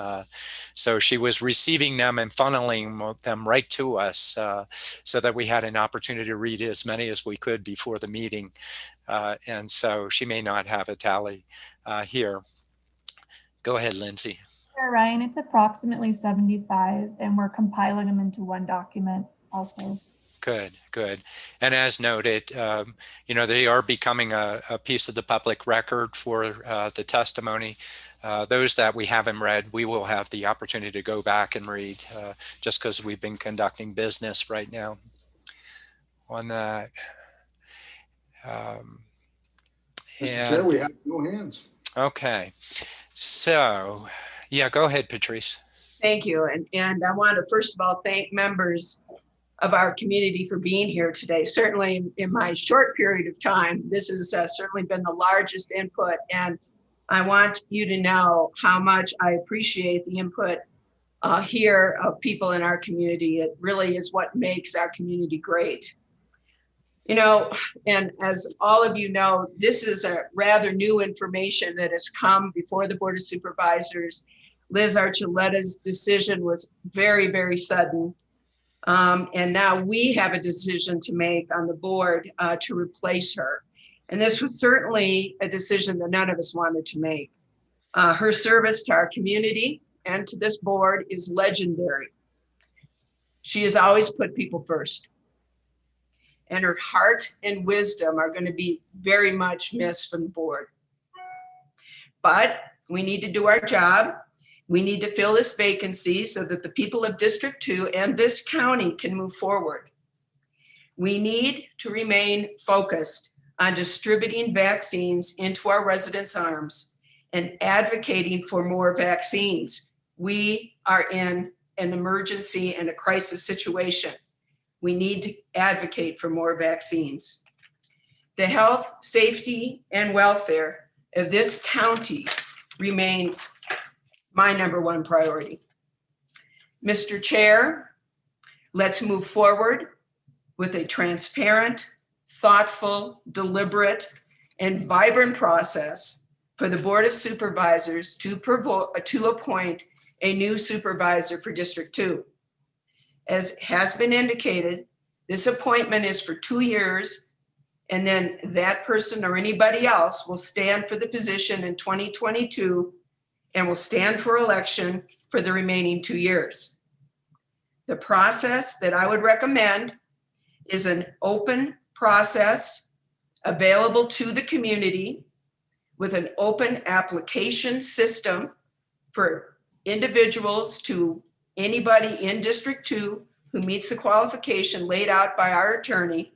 So she was receiving them and funneling them right to us, so that we had an opportunity to read as many as we could before the meeting. And so she may not have a tally here. Go ahead, Lindsay. Chair Ryan, it's approximately 75, and we're compiling them into one document also. Good, good. And as noted, they are becoming a piece of the public record for the testimony. Those that we haven't read, we will have the opportunity to go back and read, just because we've been conducting business right now on that. Mr. Chair, we have no hands. Okay. So, yeah, go ahead, Patrice. Thank you. And I want to first of all thank members of our community for being here today. Certainly in my short period of time, this has certainly been the largest input. And I want you to know how much I appreciate the input here of people in our community. It really is what makes our community great. And as all of you know, this is a rather new information that has come before the Board of Supervisors. Liz Archuletta's decision was very, very sudden. And now we have a decision to make on the board to replace her. And this was certainly a decision that none of us wanted to make. Her service to our community and to this board is legendary. She has always put people first. And her heart and wisdom are going to be very much missed from the board. But we need to do our job. We need to fill this vacancy so that the people of District 2 and this county can move forward. We need to remain focused on distributing vaccines into our residents' arms and advocating for more vaccines. We are in an emergency and a crisis situation. We need to advocate for more vaccines. The health, safety, and welfare of this county remains my #1 priority. Mr. Chair, let's move forward with a transparent, thoughtful, deliberate, and vibrant process for the Board of Supervisors to appoint a new supervisor for District 2. As has been indicated, this appointment is for 2 years, and then that person or anybody else will stand for the position in 2022 and will stand for election for the remaining 2 years. The process that I would recommend is an open process available to the community with an open application system for individuals to anybody in District 2 who meets the qualification laid out by our attorney,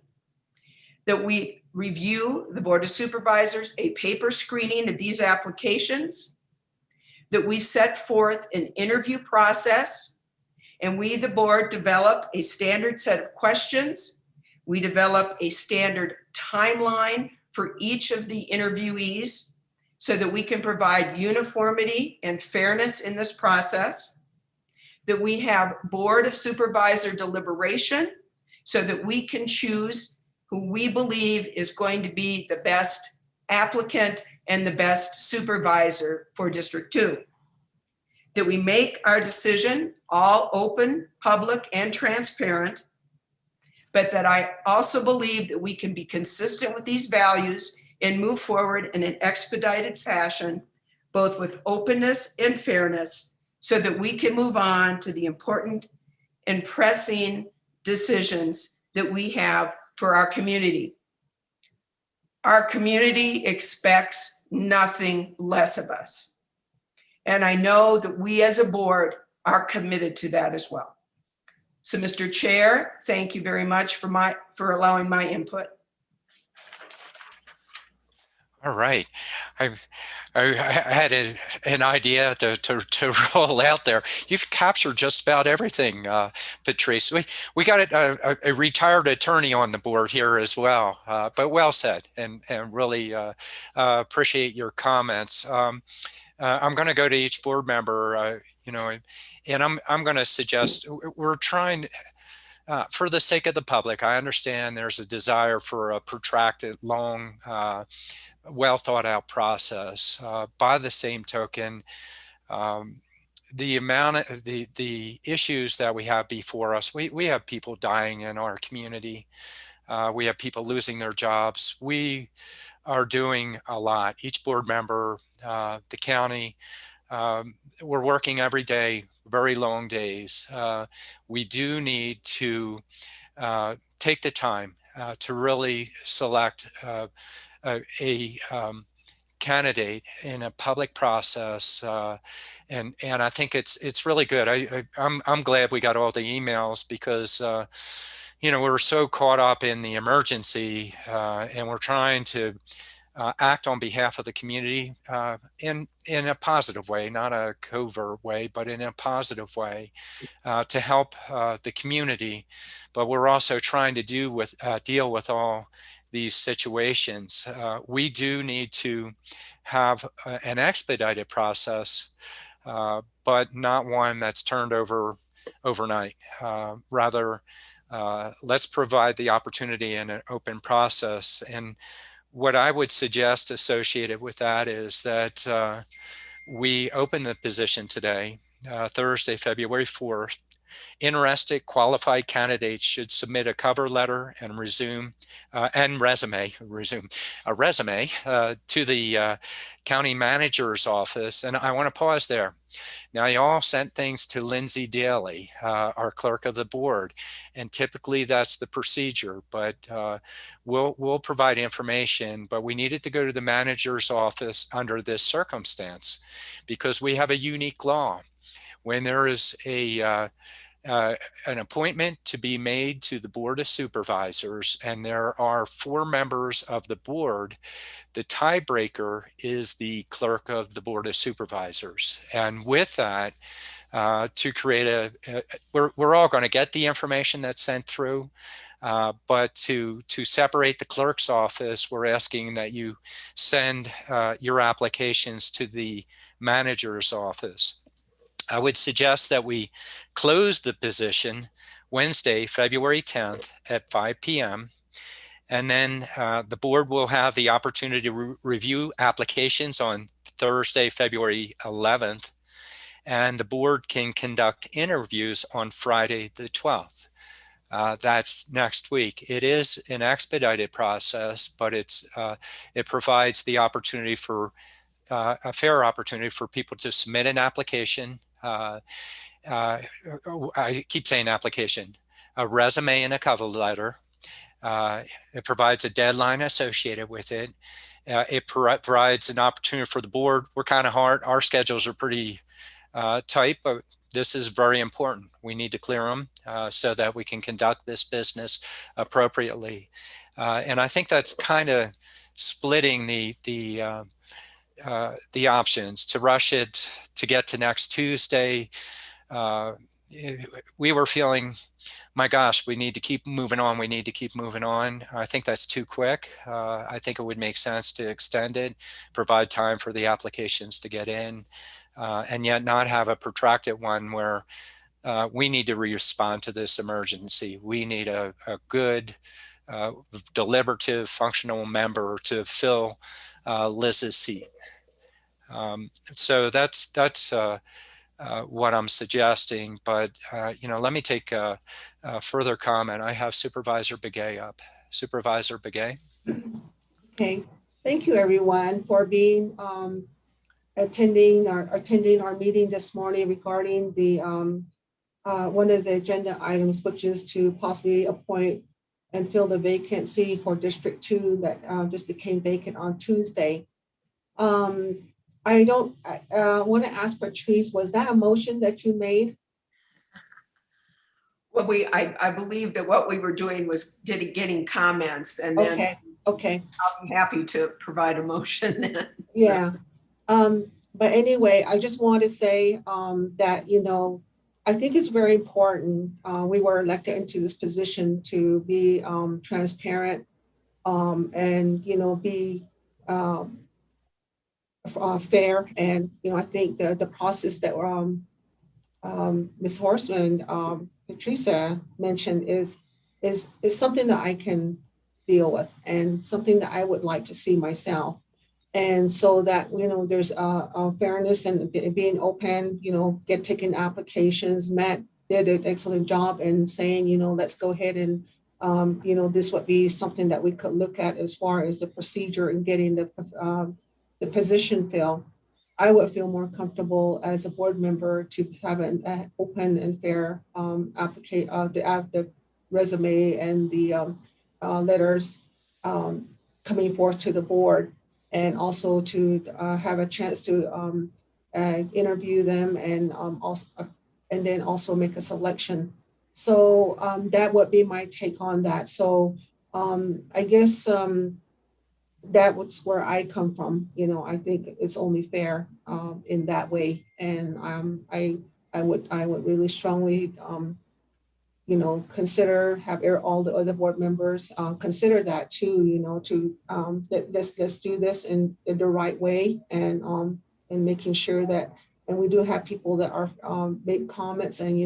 that we review, the Board of Supervisors, a paper screening of these applications, that we set forth an interview process, and we, the board, develop a standard set of questions. We develop a standard timeline for each of the interviewees so that we can provide uniformity and fairness in this process. that we have Board of Supervisor deliberation so that we can choose who we believe is going to be the best applicant and the best supervisor for District 2. That we make our decision all open, public, and transparent, but that I also believe that we can be consistent with these values and move forward in an expedited fashion, both with openness and fairness, so that we can move on to the important and pressing decisions that we have for our community. Our community expects nothing less of us. And I know that we as a board are committed to that as well. So, Mr. Chair, thank you very much for allowing my input. All right. I had an idea to roll out there. You've captured just about everything, Patrice. We got a retired attorney on the board here as well, but well said, and really appreciate your comments. I'm going to go to each board member, and I'm going to suggest we're trying. For the sake of the public, I understand there's a desire for a protracted, long, well thought out process. By the same token, the amount of the issues that we have before us, we have people dying in our community. We have people losing their jobs. We are doing a lot. Each board member, the county, we're working every day, very long days. We do need to take the time to really select a candidate in a public process, and I think it's really good. I'm glad we got all the emails because we're so caught up in the emergency, and we're trying to act on behalf of the community in a positive way, not a covert way, but in a positive way to help the community. But we're also trying to deal with all these situations. We do need to have an expedited process, but not one that's turned over overnight. Rather, let's provide the opportunity in an open process. And what I would suggest associated with that is that we open the position today, Thursday, February 4th. Interested qualified candidates should submit a cover letter and resume a resume to the county manager's office. And I want to pause there. Now, you all sent things to Lindsay Daly, our clerk of the board, and typically that's the procedure. But we'll provide information. But we needed to go to the manager's office under this circumstance because we have a unique law. When there is an appointment to be made to the Board of Supervisors, and there are 4 members of the board, the tiebreaker is the clerk of the Board of Supervisors. And with that, to create we're all going to get the information that's sent through, but to separate the clerk's office, we're asking that you send your applications to the manager's office. I would suggest that we close the position Wednesday, February 10th at 5 p.m. And then the board will have the opportunity to review applications on Thursday, February 11th. And the board can conduct interviews on Friday, the 12th. That's next week. It is an expedited process, but it provides the opportunity for a fair opportunity for people to submit an application. I keep saying application, a resume and a cover letter. It provides a deadline associated with it. It provides an opportunity for the board. We're kind of hard. Our schedules are pretty tight, but this is very important. We need to clear them so that we can conduct this business appropriately. And I think that's kind of splitting the options. To rush it to get to next Tuesday, we were feeling, my gosh, we need to keep moving on. We need to keep moving on. I think that's too quick. I think it would make sense to extend it, provide time for the applications to get in, and yet not have a protracted one where we need to respond to this emergency. We need a good, deliberative, functional member to fill Liz's seat. So that's what I'm suggesting. But let me take a further comment. I have Supervisor Begay up. Supervisor Begay. Okay, thank you everyone for being attending our meeting this morning regarding the one of the agenda items, which is to possibly appoint and fill the vacancy for District 2 that just became vacant on Tuesday. I want to ask Patrice, was that a motion that you made? Well, I believe that what we were doing was getting comments, and then okay. I'll be happy to provide a motion then. So. Yeah. But anyway, I just want to say that, I think it's very important. We were elected into this position to be transparent and, be fair. And, I think the process that Ms. Horseman, Patricia mentioned is something that I can deal with and something that I would like to see myself. And so that, there's a fairness and being open, taking applications. Matt did an excellent job in saying, let's go ahead and, this would be something that we could look at as far as the procedure and getting the position filled. I would feel more comfortable as a board member to have an open and fair the resume and the letters coming forth to the board, and also to have a chance to interview them and then also make a selection. So that would be my take on that. So I guess that was where I come from. I think it's only fair in that way. And I would really strongly consider, have all the other board members consider that too, to let's do this in the right way, and making sure that, and we do have people that are make comments, and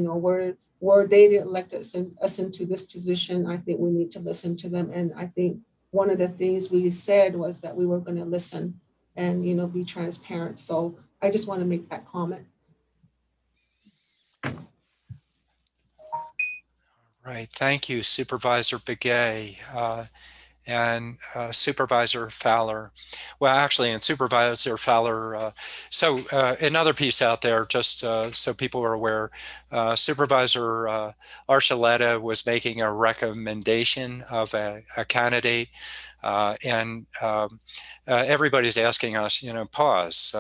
where they didn't elect us into this position. I think we need to listen to them. And I think one of the things we said was that we were going to listen and be transparent. So I just want to make that comment. Right. Thank you, Supervisor Begay and Supervisor Fowler. Well, actually, and Supervisor Fowler. So another piece out there, just so people are aware, Supervisor Archuleta was making a recommendation of a candidate, and everybody's asking us, pause.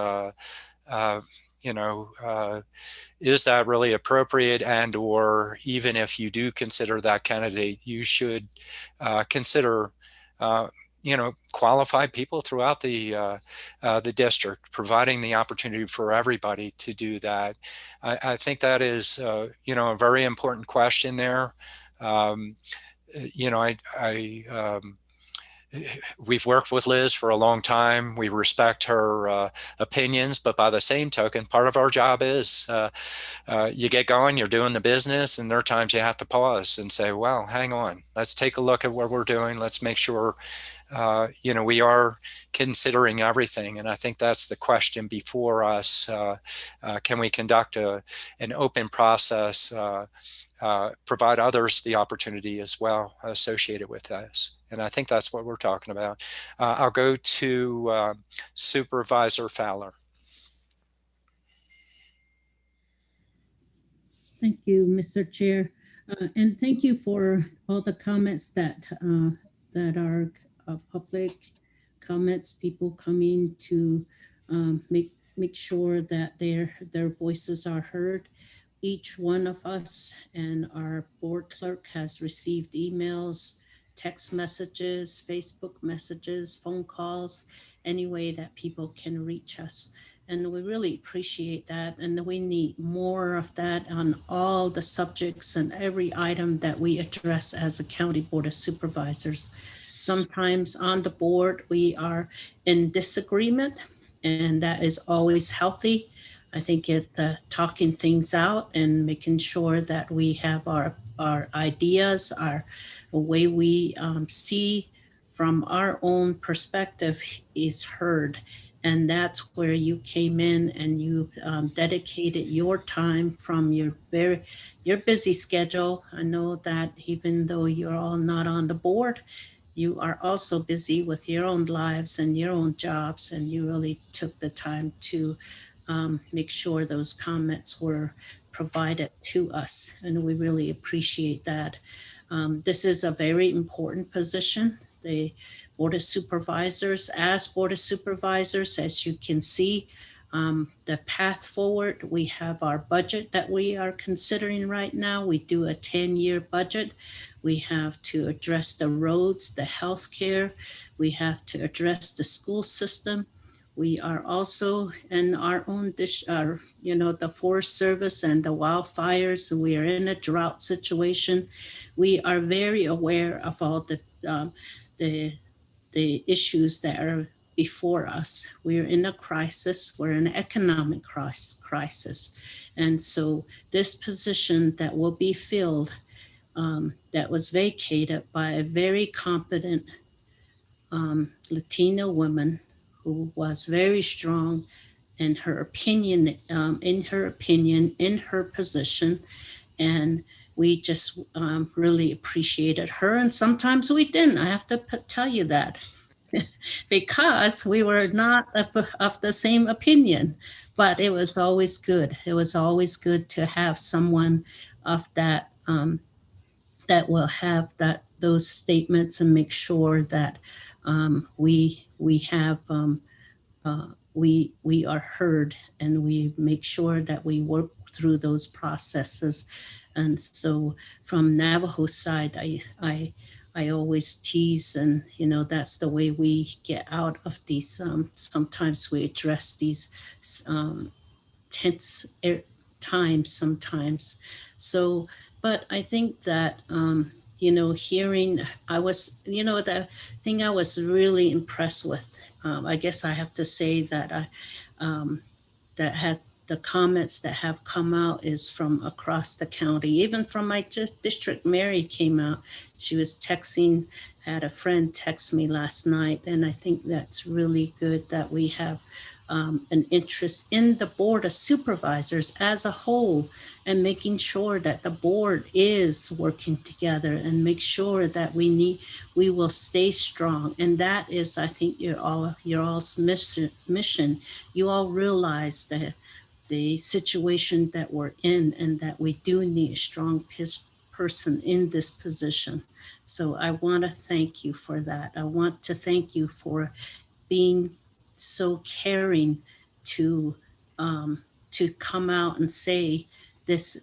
Is that really appropriate? And or even if you do consider that candidate, you should consider qualified people throughout the district, providing the opportunity for everybody to do that. I think that is a very important question there. We've worked with Liz for a long time. We respect her opinions, but by the same token, part of our job is you get going, you're doing the business, and there are times you have to pause and say, well, hang on, let's take a look at what we're doing. Let's make sure, we are considering everything. And I think that's the question before us. Can we conduct an open process, provide others the opportunity as well associated with this? And I think that's what we're talking about. I'll go to Supervisor Fowler. Thank you, Mr. Chair. And thank you for all the comments that are public comments, people coming to make sure that their voices are heard. Each one of us and our board clerk has received emails, text messages, Facebook messages, phone calls, any way that people can reach us. And we really appreciate that. And we need more of that on all the subjects and every item that we address as a county board of supervisors. Sometimes on the board, we are in disagreement, and that is always healthy. I think talking things out and making sure that we have our ideas, our way we see from our own perspective is heard. And that's where you came in and you dedicated your time from your busy schedule. I know that even though you're all not on the board, you are also busy with your own lives and your own jobs, and you really took the time to make sure those comments were provided to us, and we really appreciate that. This is a very important position. The Board of Supervisors, as Board of Supervisors, as you can see, the path forward, we have our budget that we are considering right now. We do a 10-year budget. We have to address the roads, the healthcare. We have to address the school system. We are also in our own the Forest Service and the wildfires. We are in a drought situation. We are very aware of all the issues that are before us. We're in a crisis. We're in an economic crisis. And so this position that will be filled, that was vacated by a very competent Latina woman who was very strong in her opinion, in her position. And we just really appreciated her. And sometimes we didn't. I have to tell you that because we were not of the same opinion, but it was always good. It was always good to have someone of that that will have those statements and make sure that we have we are heard, and we make sure that we work through those processes. And so from Navajo side, I always tease, and that's the way we get out of these. Sometimes we address these tense times sometimes. So, but I think that hearing, the thing I was really impressed with. I guess I have to say that that has the comments that have come out is from across the county, even from my district. Mary came out. She was texting, had a friend text me last night, and I think that's really good that we have an interest in the Board of Supervisors as a whole, and making sure that the board is working together and make sure that we will stay strong. And that is, I think, your all's mission. You all realize that the situation that we're in, and that we do need a strong person in this position. So I want to thank you for that. I want to thank you for being so caring to come out and say this.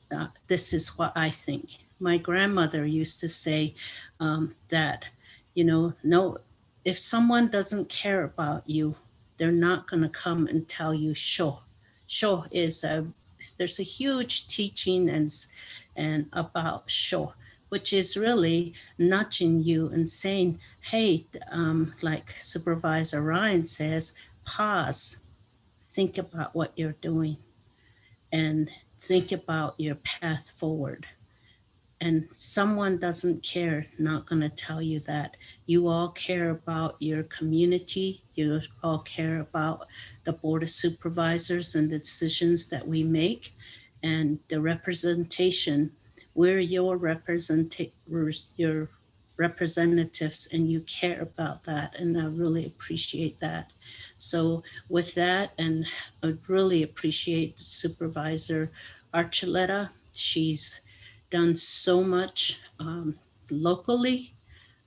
This is what I think. My grandmother used to say that no, if someone doesn't care about you, they're not going to come and tell you sure. Sure is there's a huge teaching and about sure, which is really nudging you and saying, hey, like Supervisor Ryan says, pause, think about what you're doing, and think about your path forward. And someone doesn't care, not going to tell you that. You all care about your community. You all care about the Board of Supervisors and the decisions that we make, and the representation. We're your representatives, and you care about that, and I really appreciate that. So with that, and I really appreciate Supervisor Archuleta. She's done so much locally,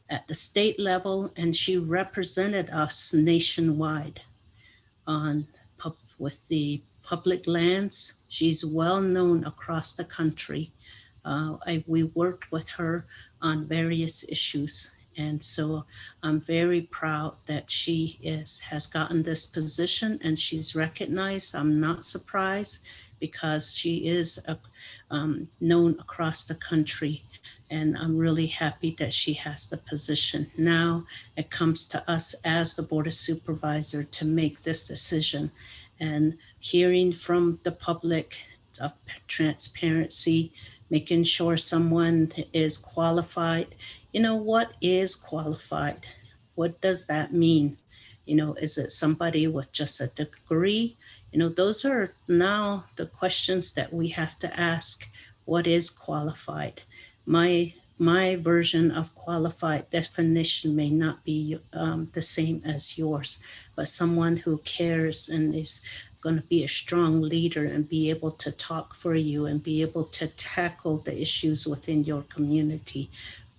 at the state level, and she represented us nationwide with the public lands. She's well known across the country. We worked with her on various issues, and so I'm very proud that she has gotten this position, and she's recognized. I'm not surprised, because she is known across the country, and I'm really happy that she has the position. Now it comes to us as the Board of Supervisors to make this decision, and hearing from the public of transparency, making sure someone is qualified. You know, what is qualified? What does that mean? You know, is it somebody with just a degree? You know, those are now the questions that we have to ask. What is qualified? My version of qualified definition may not be the same as yours, but someone who cares and is going to be a strong leader and be able to talk for you and be able to tackle the issues within your community.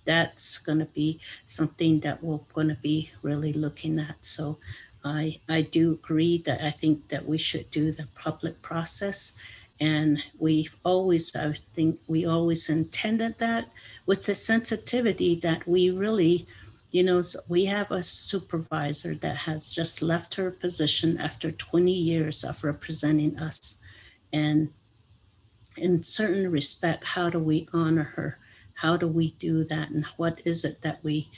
That's going to be something that we're going to be really looking at. So I do agree that I think that we should do the public process. And I think we always intended that with the sensitivity that we really, you know, we have a supervisor that has just left her position after 20 years of representing us. And in certain respect, how do we honor her? How do we do that? And what is it that we,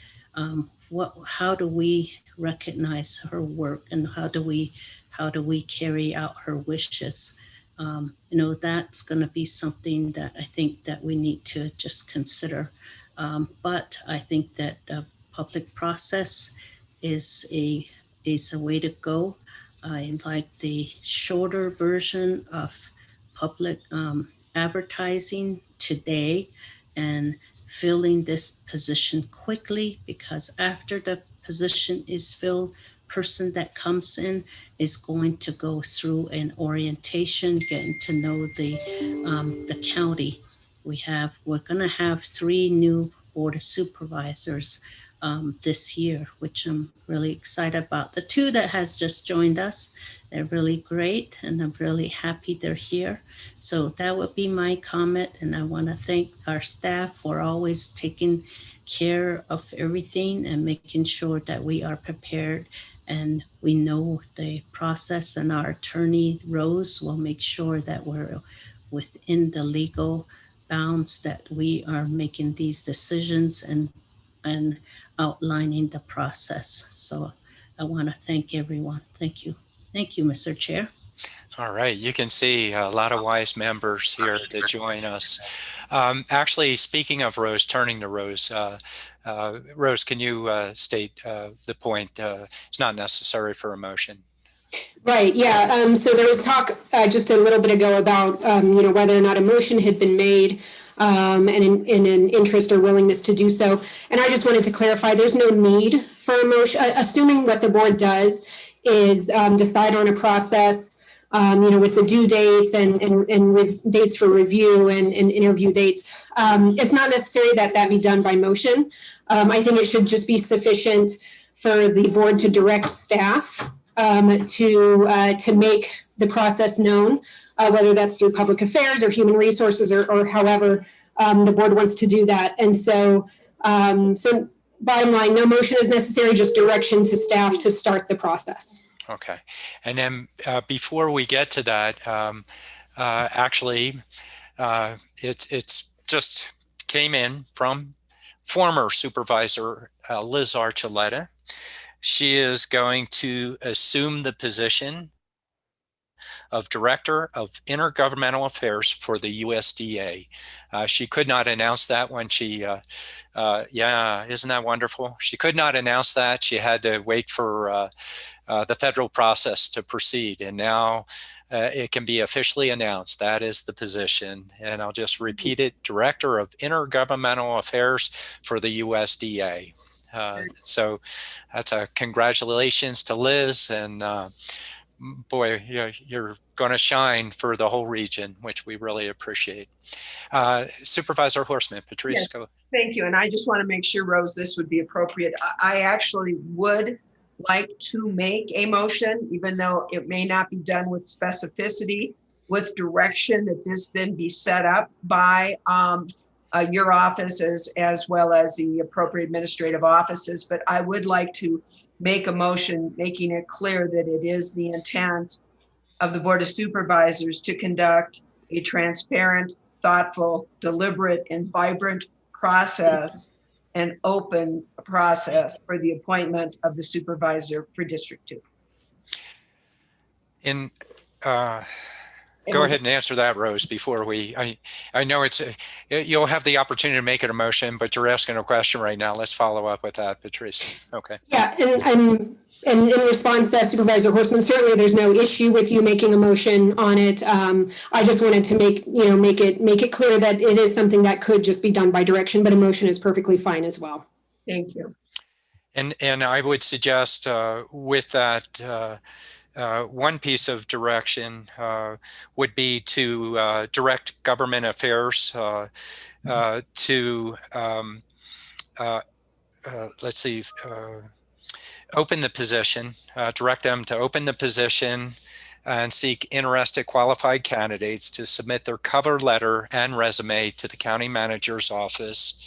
how do we recognize her work, and how do we carry out her wishes? You know, that's going to be something that I think that we need to just consider. But I think that the public process is a way to go. I like the shorter version of public advertising today and filling this position quickly, because after the position is filled, person that comes in is going to go through an orientation, getting to know the county. We're going to have 3 new board of supervisors this year, which I'm really excited about. The 2 that has just joined us, they're really great, and I'm really happy they're here. So that would be my comment, and I want to thank our staff for always taking care of everything and making sure that we are prepared and we know the process, and our attorney, Rose, will make sure that we're within the legal bounds, that we are making these decisions and outlining the process. So I want to thank everyone. Thank you. Thank you, Mr. Chair. All right, you can see a lot of wise members here to join us. Actually, speaking of Rose, turning to Rose, Rose, can you state the point? It's not necessary for a motion. Right, yeah. So there was talk just a little bit ago about, you know, whether or not a motion had been made and in an interest or willingness to do so. And I just wanted to clarify, there's no need for a motion, assuming what the board does is decide on a process, you know, with the due dates and with dates for review and interview dates. It's not necessary that that be done by motion. I think it should just be sufficient for the board to direct staff to make the process known, whether that's through public affairs or human resources or however the board wants to do that. And so, so bottom line, no motion is necessary, just direction to staff to start the process. Okay. And then before we get to that, actually, it's just came in from former supervisor Liz Archuleta. She is going to assume the position of Director of Intergovernmental Affairs for the USDA. She could not announce that when she, yeah, isn't that wonderful? She could not announce that. She had to wait for the federal process to proceed. And now it can be officially announced. That is the position. And I'll just repeat it, Director of Intergovernmental Affairs for the USDA. So that's a congratulations to Liz, and boy, you're going to shine for the whole region, which we really appreciate. Supervisor Horstman, Patrice, yes, go. Thank you. And I just want to make sure, Rose, this would be appropriate. I actually would like to make a motion, even though it may not be done with specificity, with direction that this then be set up by your office as well as the appropriate administrative offices. But I would like to make a motion making it clear that it is the intent of the Board of Supervisors to conduct a transparent, thoughtful, deliberate, and vibrant process, an open process for the appointment of the supervisor for District 2. In Go ahead and answer that, Rose, before I know you'll have the opportunity to make it a motion, but you're asking a question right now. Let's follow up with that, Patrice. Okay. Yeah, and in response to Supervisor Horstman, certainly there's no issue with you making a motion on it. I just wanted to make it clear that it is something that could just be done by direction, but a motion is perfectly fine as well. Thank you. And I would suggest with that, one piece of direction would be to direct government affairs to, let's see, open the position, direct them to open the position and seek interested qualified candidates to submit their cover letter and resume to the county manager's office.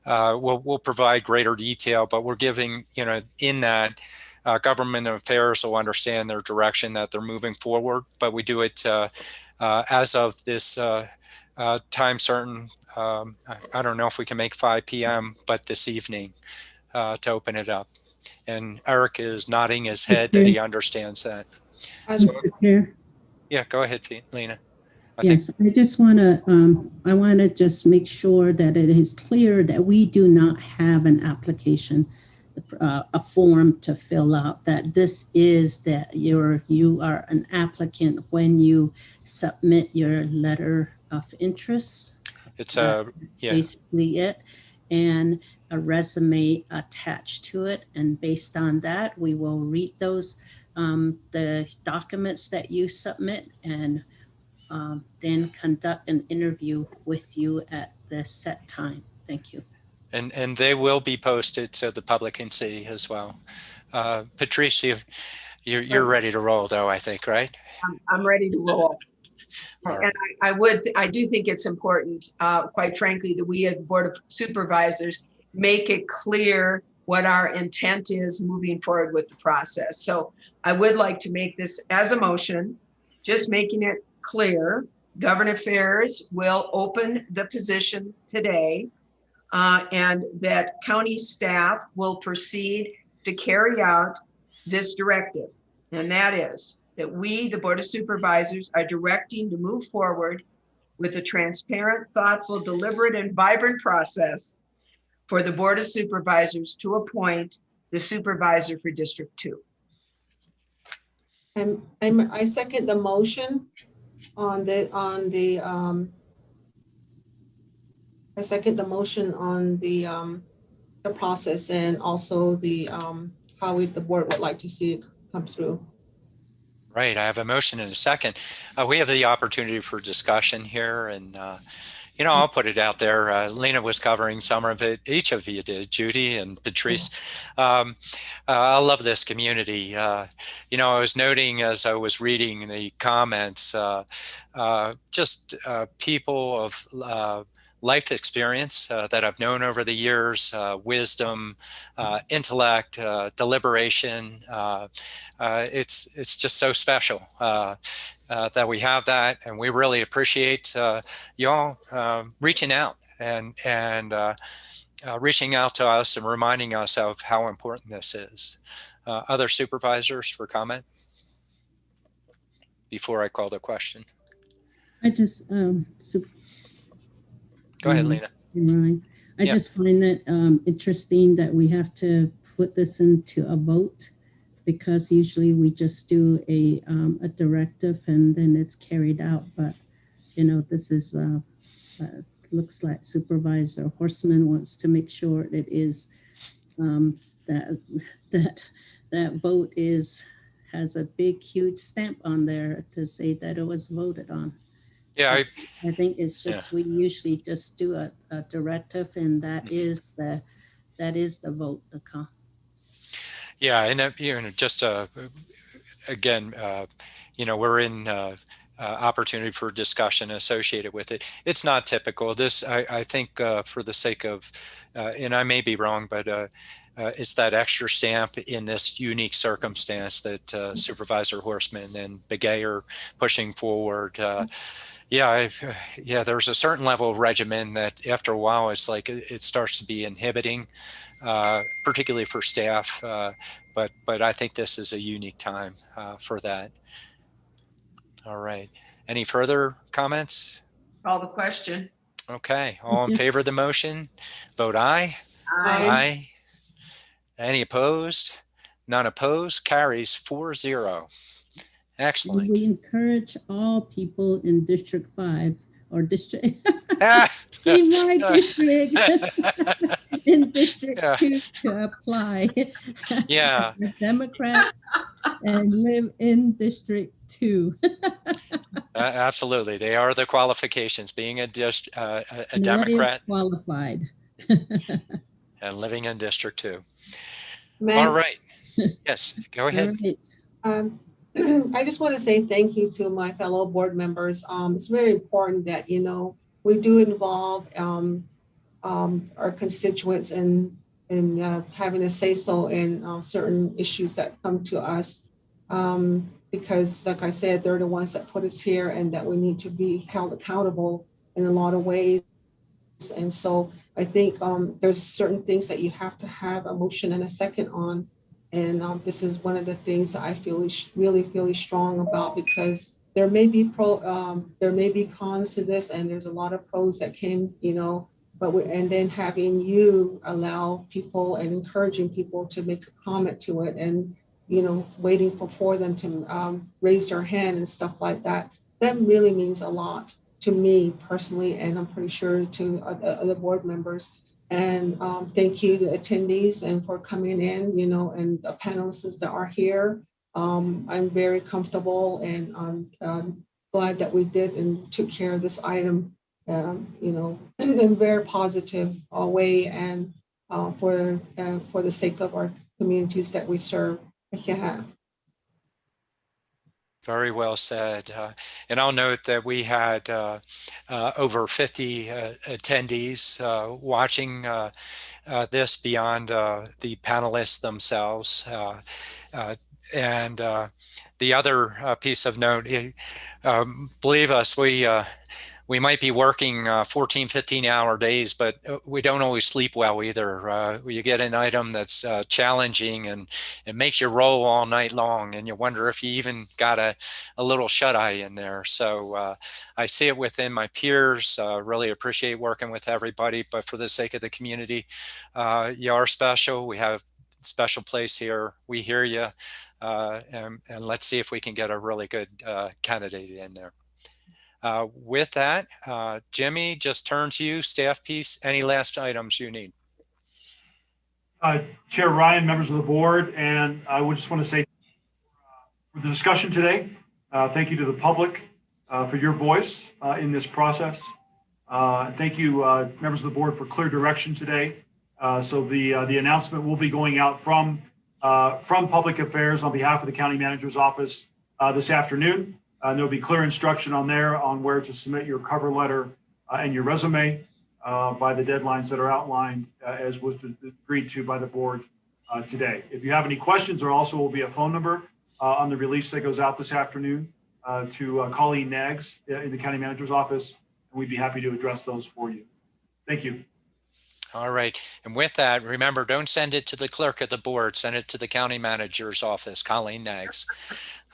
We'll provide greater detail, but we're giving, in that, government affairs will understand their direction that they're moving forward, but we do it as of this time certain. I don't know if we can make 5 p.m., but this evening to open it up. And Eric is nodding his head that he understands that. Mr. Chair. Yeah, go ahead, Lena. Yes, I just want to just make sure that it is clear that we do not have an application, a form to fill out, that this is that you are an applicant when you submit your letter of interest. It's basically it, and a resume attached to it. And based on that, we will read those, the documents that you submit, and then conduct an interview with you at the set time. Thank you. And they will be posted so the public can see as well. Patrice, you're ready to roll though, I think, right? I'm ready to roll. And I do think it's important, quite frankly, that we as the Board of Supervisors make it clear what our intent is moving forward with the process. So I would like to make this as a motion, just making it clear. Government Affairs will open the position today, and that county staff will proceed to carry out this directive. And that is that we, the Board of Supervisors, are directing to move forward with a transparent, thoughtful, deliberate, and vibrant process for the Board of Supervisors to appoint the supervisor for District 2. I second the motion on the process, and also the how the board would like to see it come through. Right, I have a motion and a second. We have the opportunity for discussion here, and I'll put it out there. Lena was covering some of it. Each of you did, Judy and Patrice. I love this community. I was noting as I was reading the comments, just people of life experience that I've known over the years, wisdom, intellect, deliberation. It's just so special that we have that, and we really appreciate y'all reaching out and reaching out to us and reminding us of how important this is. Other supervisors for comment before I call the question? I just Go ahead, Lena. Ryan. I just find that interesting that we have to put this into a vote, because usually we just do a directive and then it's carried out. But this is it looks like Supervisor Horstman wants to make sure it is that vote has a big, huge stamp on there to say that it was voted on. Yeah, I think it's just we usually just do a directive, and that is the vote to come. Yeah, and just again, we're in opportunity for discussion associated with it. It's not typical. This, I think, for the sake of, and I may be wrong, but it's that extra stamp in this unique circumstance that Supervisor Horstman and Begay are pushing forward. There's a certain level of regimen that after a while it's like it starts to be inhibiting, particularly for staff. But I think this is a unique time for that. All right. Any further comments? Call the question. Okay. All in favor of the motion, vote aye. Aye. Any opposed? None opposed. Carries 4-0. And Excellent. we encourage all people in District 5 or District, in my district, in District Yeah. 2 to apply. Yeah. We're Democrats and live in District 2. Absolutely. They are the qualifications, being a What is Democrat qualified? and living in District 2. Matt? All right. Yes, go ahead. I just want to say thank you to my fellow board members. It's very important that, you know, we do involve our constituents in having a say-so in certain issues that come to us. Because like I said, they're the ones that put us here and that we need to be held accountable in a lot of ways. And so I think there's certain things that you have to have a motion and a second on. And this is one of the things that I feel really strong about, because there may be there may be cons to this, and there's a lot of pros that came, you know, and then having you allow people and encouraging people to make a comment to it, and, you know, waiting for them to raise their hand and stuff like that, that really means a lot to me personally, and I'm pretty sure to other board members. And thank you to attendees and for coming in, you know, and the panelists that are here. I'm very comfortable, and I'm glad that we did and took care of this item, you know, in a very positive way, and for the sake of our communities that we serve. Yeah. Very well said. And I'll note that we had over 50 attendees watching this beyond the panelists themselves. And the other piece of note, believe us, we might be working 14, 15-hour days, but we don't always sleep well either. You get an item that's challenging, and it makes you roll all night long, and you wonder if you even got a little shut-eye in there. So I see it within my peers. Really appreciate working with everybody, but for the sake of the community, you are special. We have a special place here. We hear you, and let's see if we can get a really good candidate in there. With that, Jimmy, just turn to you, staff piece. Any last items you need? Chair Ryan, members of the board, and I would just want to say for the discussion today, thank you to the public for your voice in this process. Thank you, members of the board, for clear direction today. So the announcement will be going out from Public Affairs on behalf of the County Manager's Office this afternoon. There'll be clear instruction on there on where to submit your cover letter and your resume by the deadlines that are outlined as was agreed to by the board today. If you have any questions, there also will be a phone number on the release that goes out this afternoon to Colleen Naggs in the County Manager's Office, and we'd be happy to address those for you. Thank you. All right. And with that, remember, don't send it to the clerk of the board. Send it to the County Manager's Office, Colleen Naggs.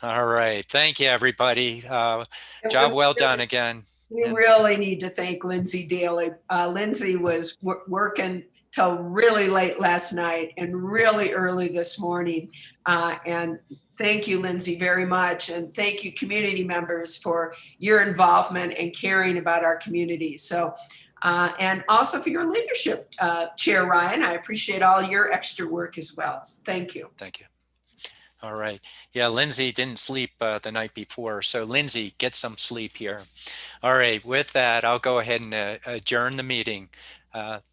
All right. Thank you, everybody. Job well done again. We really need to thank Lindsay Daly. Lindsay was working till really late last night and really early this morning. And thank you, Lindsay, very much. And thank you, community members, for your involvement and caring about our community. So, and also for your leadership, Chair Ryan. I appreciate all your extra work as well. Thank you. Thank you. All right. Yeah, Lindsay didn't sleep the night before. So Lindsay, get some sleep here. All right. With that, I'll go ahead and adjourn the meeting.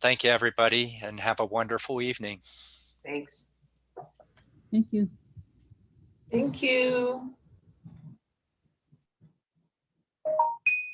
Thank you, everybody, and have a wonderful evening. Thanks. Thank you. Thank you.